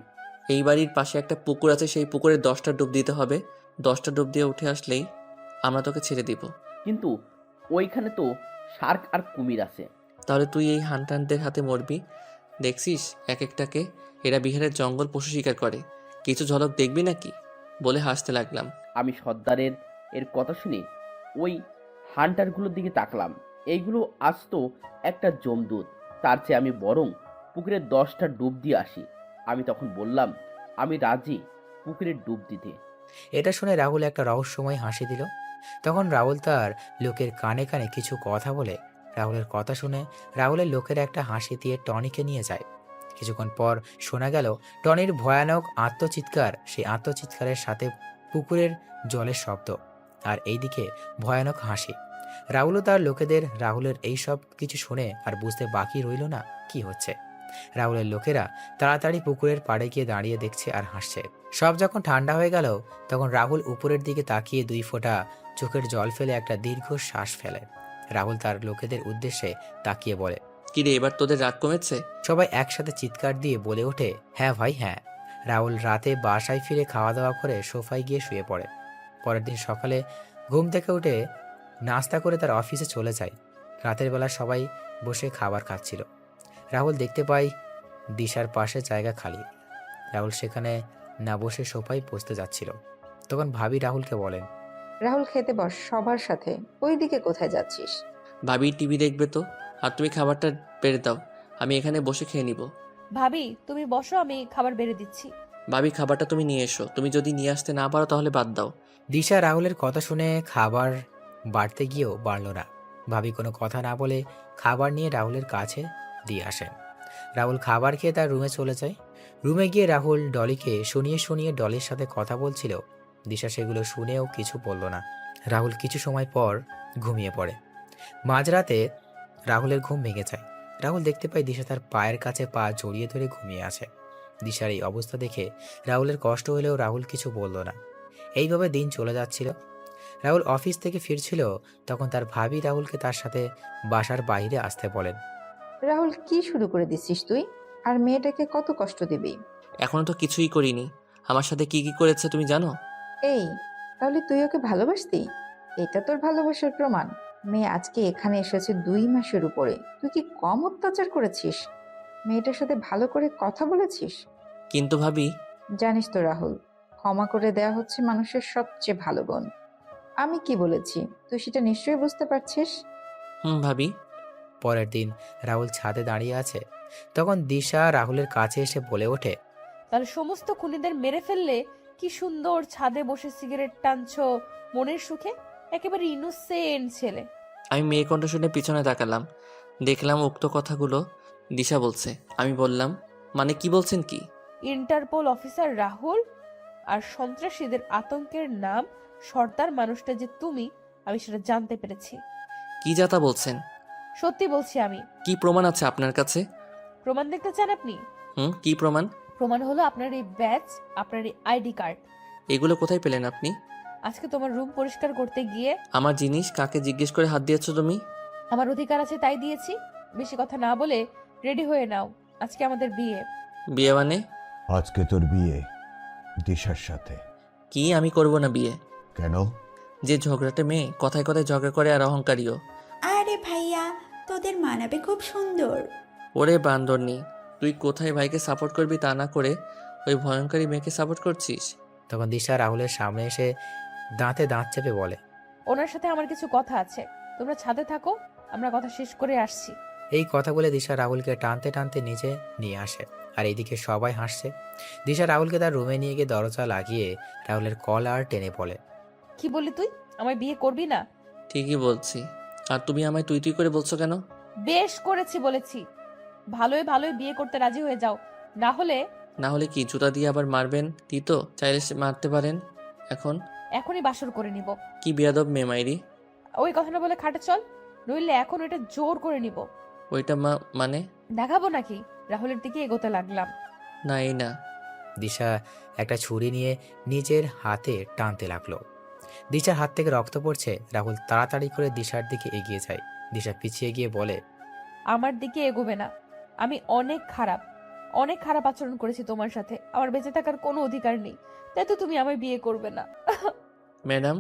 এই বাড়ির পাশে একটা পুকুর আছে, সেই পুকুরে 10টা ডুব দিতে হবে। 10টা ডুব দিয়ে উঠে আসলেই আমরা তোকে ছেড়ে দিব। কিন্তু ওইখানে তো শার্ক আর কুমির আছে। তাহলে তুই এই হান্টারদের হাতে মরবি। দেখছিস এক একটাকে, এরা বিহারের জঙ্গল পশু শিকার করে। কিছু ঝলক দেখবি নাকি? বলে হাসতে লাগলাম। আমি সর্দারের এর কথা শুনে ওই হান্টারগুলোর দিকে তাকলাম। এইগুলো আজ তো একটা জমদূত, তার চেয়ে আমি বরং পুকুরে 10টা ডুব দিয়ে আসি। আমি তখন বললাম, আমি রাজি পুকুরে ডুব দিতে। এটা শুনে রাহুল একটা রহস্যময় হাসি দিল। তখন রাহুল তার লোকের কানে কানে কিছু কথা বলে। রাহুলের কথা শুনে রাহুলের লোকেরা একটা হাসি দিয়ে টনিকে নিয়ে যায়। কিছুক্ষণ পর শোনা গেল টনির ভয়ানক আত্মচিৎকার। সেই আত্মচিৎকারের সাথে পুকুরের জলের শব্দ, আর এইদিকে ভয়ানক হাসি। রাহুলও তার লোকেদের রাহুলের এই সব কিছু শুনে আর বুঝতে বাকি রইল না কি হচ্ছে। রাহুলের লোকেরা তাড়াতাড়ি পুকুরের পাড়ে গিয়ে দাঁড়িয়ে দেখছে আর হাসছে। সব যখন ঠান্ডা হয়ে গেল তখন রাহুল উপরের দিকে তাকিয়ে 2 ফোঁটা চোখের জল ফেলে একটা দীর্ঘ শ্বাস ফেলে। রাহুল তার লোকেদের উদ্দেশ্যে তাকিয়ে বলে, কি রে, এবার তোদের রাগ কমেছে? সবাই একসাথে চিৎকার দিয়ে বলে ওঠে, হ্যাঁ ভাই হ্যাঁ। রাহুল রাতে বাসায় ফিরে খাওয়া দাওয়া করে সোফায় গিয়ে শুয়ে পড়ে। পরের দিন সকালে ঘুম থেকে উঠে নাস্তা করে তার অফিসে চলে যায়। রাতের বেলা সবাই বসে খাবার খাচ্ছিল। রাহুল দেখতে পায় দিশার পাশে জায়গা খালি। রাহুল সেখানে না বসে সোফায় বসতে যাচ্ছিল। তখন ভাবি রাহুলকে বলেন, রাহুল খেতে বস সবার সাথে, ওইদিকে কোথায় যাচ্ছিস? ভাবি টিভি দেখবে তো, আর তুমি খাবারটা বেড়ে দাও, আমি এখানে বসে খেয়ে নিব। ভাবি তুমি বসো, আমি খাবার বেড়ে দিচ্ছি। ভাবি খাবারটা তুমি নিয়ে এসো, তুমি যদি নিয়ে আসতে না পারো তাহলে বাদ দাও। দিশা রাহুলের কথা শুনে খাবার বাড়তে গিয়েও বাড়ল না। ভাবি কোনো কথা না বলে খাবার নিয়ে রাহুলের কাছে দিয়ে আসেন। রাহুল খাবার খেয়ে তার রুমে চলে যায়। রুমে গিয়ে রাহুল ডলিকে শুনিয়ে শুনিয়ে ডলির সাথে কথা বলছিল। দিশা সেগুলো শুনেও কিছু বলল না। রাহুল কিছু সময় পর ঘুমিয়ে পড়ে। মাঝরাতে রাহুলের ঘুম ভেঙে যায়। রাহুল দেখতে পায় দিশা তার পায়ের কাছে পা জড়িয়ে ধরে ঘুমিয়ে আছে। দিশার এই অবস্থা দেখে রাহুলের কষ্ট হলেও রাহুল কিছু বলল না। এইভাবে দিন চলে যাচ্ছিল। রাহুল অফিস থেকে ফিরছিল, তখন তার ভাবি রাহুলকে তার সাথে বাসার বাইরে আসতে বলেন। রাহুল কি শুরু করে দিচ্ছিস তুই? আর মেয়েটাকে কত কষ্ট দিবি? এখনো তো কিছুই করিনি। আমার সাথে কি কি করেছে তুমি জানো? এই, তাহলে তুই ওকে ভালোবাসতি? এটা তোর ভালোবাসার প্রমাণ? মেয়ে আজকে এখানে এসেছে 2 মাসের উপরে, তুই কি কম অত্যাচার করেছিস? মেয়েটার সাথে ভালো করে কথা বলেছিস? কিন্তু ভাবি, জানিস তো রাহুল, ক্ষমা করে দেয়া হচ্ছে মানুষের সবচেয়ে ভালো গুণ। আমি কি বলেছি তুই সেটা নিশ্চয়ই বুঝতে পারছিস। ভাবি। পরের দিন রাহুল ছাদে দাঁড়িয়ে আছে। তখন দিশা রাহুলের কাছে এসে বলে ওঠে, তাহলে সমস্ত খুনিদের মেরে ফেললে কি সুন্দর ছাদে বসে সিগারেট টানছো মনের সুখে, একেবারে ইনোসেন্ট ছেলে। আমি মেয়ে কণ্ঠ শুনে পিছনে তাকালাম, দেখলাম উক্ত কথাগুলো দিশা বলছে। আমি বললাম, মানে কি বলছেন কি? ইন্টারপোল অফিসার রাহুল আর সন্ত্রাসীদের আতঙ্কের নাম সর্দার মানুষটা যে তুমি, আমি সেটা জানতে পেরেছি। কি যাতা বলছেন? সত্যি বলছি আমি। কি প্রমাণ আছে আপনার কাছে? প্রমাণ দেখতে চান আপনি? কি প্রমাণ? প্রমাণ হলো আপনার এই ব্যাচ, আপনার এই আইডি কার্ড। এগুলো কোথায় পেলেন আপনি? আজকে তোমার রুম পরিষ্কার করতে গিয়ে আমার জিনিস কাকে জিজ্ঞেস করে হাত দিয়েছো তুমি? আমার অধিকার আছে তাই দিয়েছি। বেশি কথা না বলে রেডি হয়ে নাও, আজকে আমাদের বিয়ে। বিয়ে মানে? আজকে তোর বিয়ে দিশার সাথে। কি আমি করব না বিয়ে? কেন? যে ঝগড়াটে মেয়ে, কথায় কথায় ঝগড়া করে আর অহংকারীও। আরে ভাইয়া, তোদের মানাবে খুব সুন্দর। ওরে বান্দরনি, তুই কোথায় ভাইকে সাপোর্ট করবি তা না করে ওই ভয়ঙ্করী মেয়েকে সাপোর্ট করছিস? তখন দিশা রাহুলের সামনে এসে দাঁতে দাঁত চেপে বলে, ওনার সাথে আমার কিছু কথা আছে, তোমরা ছাদে থাকো, আমরা কথা শেষ করে আসছি। এই কথা বলে দিশা রাহুলকে টানতে টানতে নিচে নিয়ে আসে। আর এইদিকে সবাই হাসছে। দিশা রাহুলকে তার রুমে নিয়ে গিয়ে দরজা লাগিয়ে রাহুলের কলার টেনে বলে, কি বললি তুই? আমায় বিয়ে করবি না? ঠিকই বলছি। আর তুমি আমায় তুই তুই করে বলছো কেন? বেশ করেছি বলেছি। ভালোই ভালোই বিয়ে করতে রাজি হয়ে যাও, না হলে না হলে কি জুতা দিয়ে আবার মারবেন? তো চাইলে সে মারতে পারেন। এখন এখনই বাসর করে নিব। কি বেয়াদব মেয়ে মাইরি। ওই কথা না বলে খাটে চল, নইলে এখন ওইটা জোর করে নিব। ওইটা মানে? দেখাবো নাকি? রাহুলের দিকে এগোতে লাগলাম। না এই না। দিশা একটা ছুরি নিয়ে নিজের হাতে টানতে লাগলো। দিশার হাত থেকে রক্ত পড়ছে। রাহুল তাড়াতাড়ি করে দিশার দিকে এগিয়ে যায়। দিশা পিছিয়ে গিয়ে বলে, আমার দিকে এগোবে না। আমি অনেক খারাপ আচরণ করেছি তোমার সাথে। আমার বেঁচে থাকার কোনো অধিকার নেই, তাই তো তুমি আমায় বিয়ে করবে না। ম্যাডাম,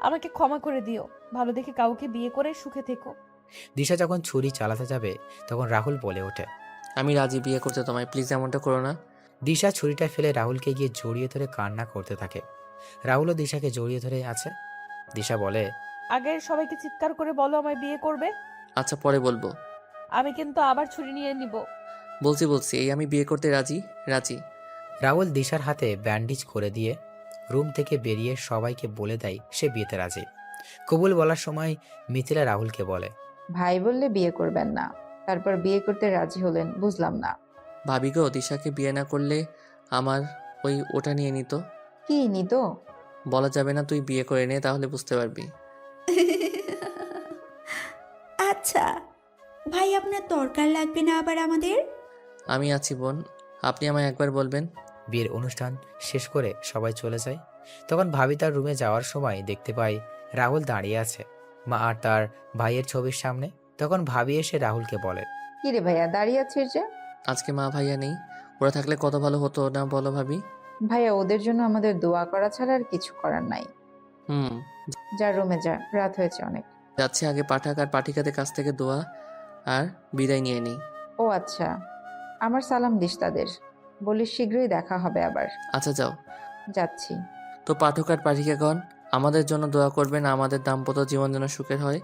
আমাকে ক্ষমা করে দিও। ভালো দেখে কাউকে বিয়ে করে সুখে থেকো। দিশা যখন ছুরি চালাতে যাবে তখন রাহুল বলে ওঠে, আমি রাজি বিয়ে করতে তোমায়, প্লিজ এমনটা করো না। দিশা ছুরিটা ফেলে রাহুলকে গিয়ে জড়িয়ে ধরে কান্না করতে থাকে। রাহুলও দিশাকে জড়িয়ে ধরে আছে। দিশা বলে, আগে সবাইকে চিৎকার করে বলো আমায় বিয়ে করবে। আচ্ছা পরে বলবো। আমি কিন্তু আবার ছুরি নিয়ে নিব। বলছি এই আমি বিয়ে করতে রাজি। রাহুল দিশার হাতে ব্যান্ডেজ করে দিয়ে রুম থেকে বেরিয়ে সবাইকে বলে দেয় সে বিয়েতে রাজি। কবুল বলার সময় মিথিলা রাহুলকে বলে, ভাই বললে বিয়ে করবেন না, তারপর বিয়ে করতে রাজি হলেন, বুঝলাম না। ভাবি গো, দিশাকে বিয়ে না করলে আমার ওটা নিয়ে নিত। কি নিত? বলা যাবে না, তুই বিয়ে করে নে, তাহলে বুঝতে পারবি। আচ্ছা ভাই, আপনার দরকার লাগবে না আবার আমাদের? আমি আছি বোন, আপনি আমায় একবার বলবেন। বিয়ের অনুষ্ঠান শেষ করে সবাই চলে যায়। তখন ভাবি তার রুমে যাওয়ার সময় দেখতে পায় রাহুল দাঁড়িয়ে আছে মা আর তার ভাইয়ের ছবির সামনে। তখন ভাবি এসে রাহুলকে বলে, কি রে ভাইয়া, দাঁড়িয়ে আছিস যে? আজকে মা ভাইয়া নেই, ওরা থাকলে কত ভালো হতো না বলো ভাবি? ভাইয়া, ওদের জন্য আমাদের দোয়া করা ছাড়া আর কিছু করার নাই। হুম, যা রুমে যা, রাত হয়েছে অনেক। যাচ্ছে। আগে পাঠাক আর পাঠিকাদের কাছ থেকে দোয়া আর বিদায় নিয়ে নিই। ও আচ্ছা, আমার সালাম দিস তাদের, বলিস শীঘ্রই দেখা হবে আবার। আচ্ছা যাও। যাচ্ছি। তো পাঠক আর পাঠিকাগণ, আমাদের জন্য দোয়া করবেন, আমাদের দাম্পত্য জীবন যেন সুখের হয়।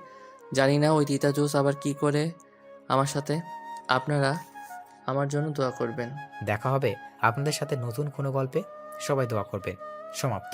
জানি না ওই তিতা জুস আবার কি করে আমার সাথে। আপনারা আমার জন্য দোয়া করবেন। দেখা হবে আপনাদের সাথে নতুন কোনো গল্পে। সবাই দোয়া করবে। সমাপ্ত।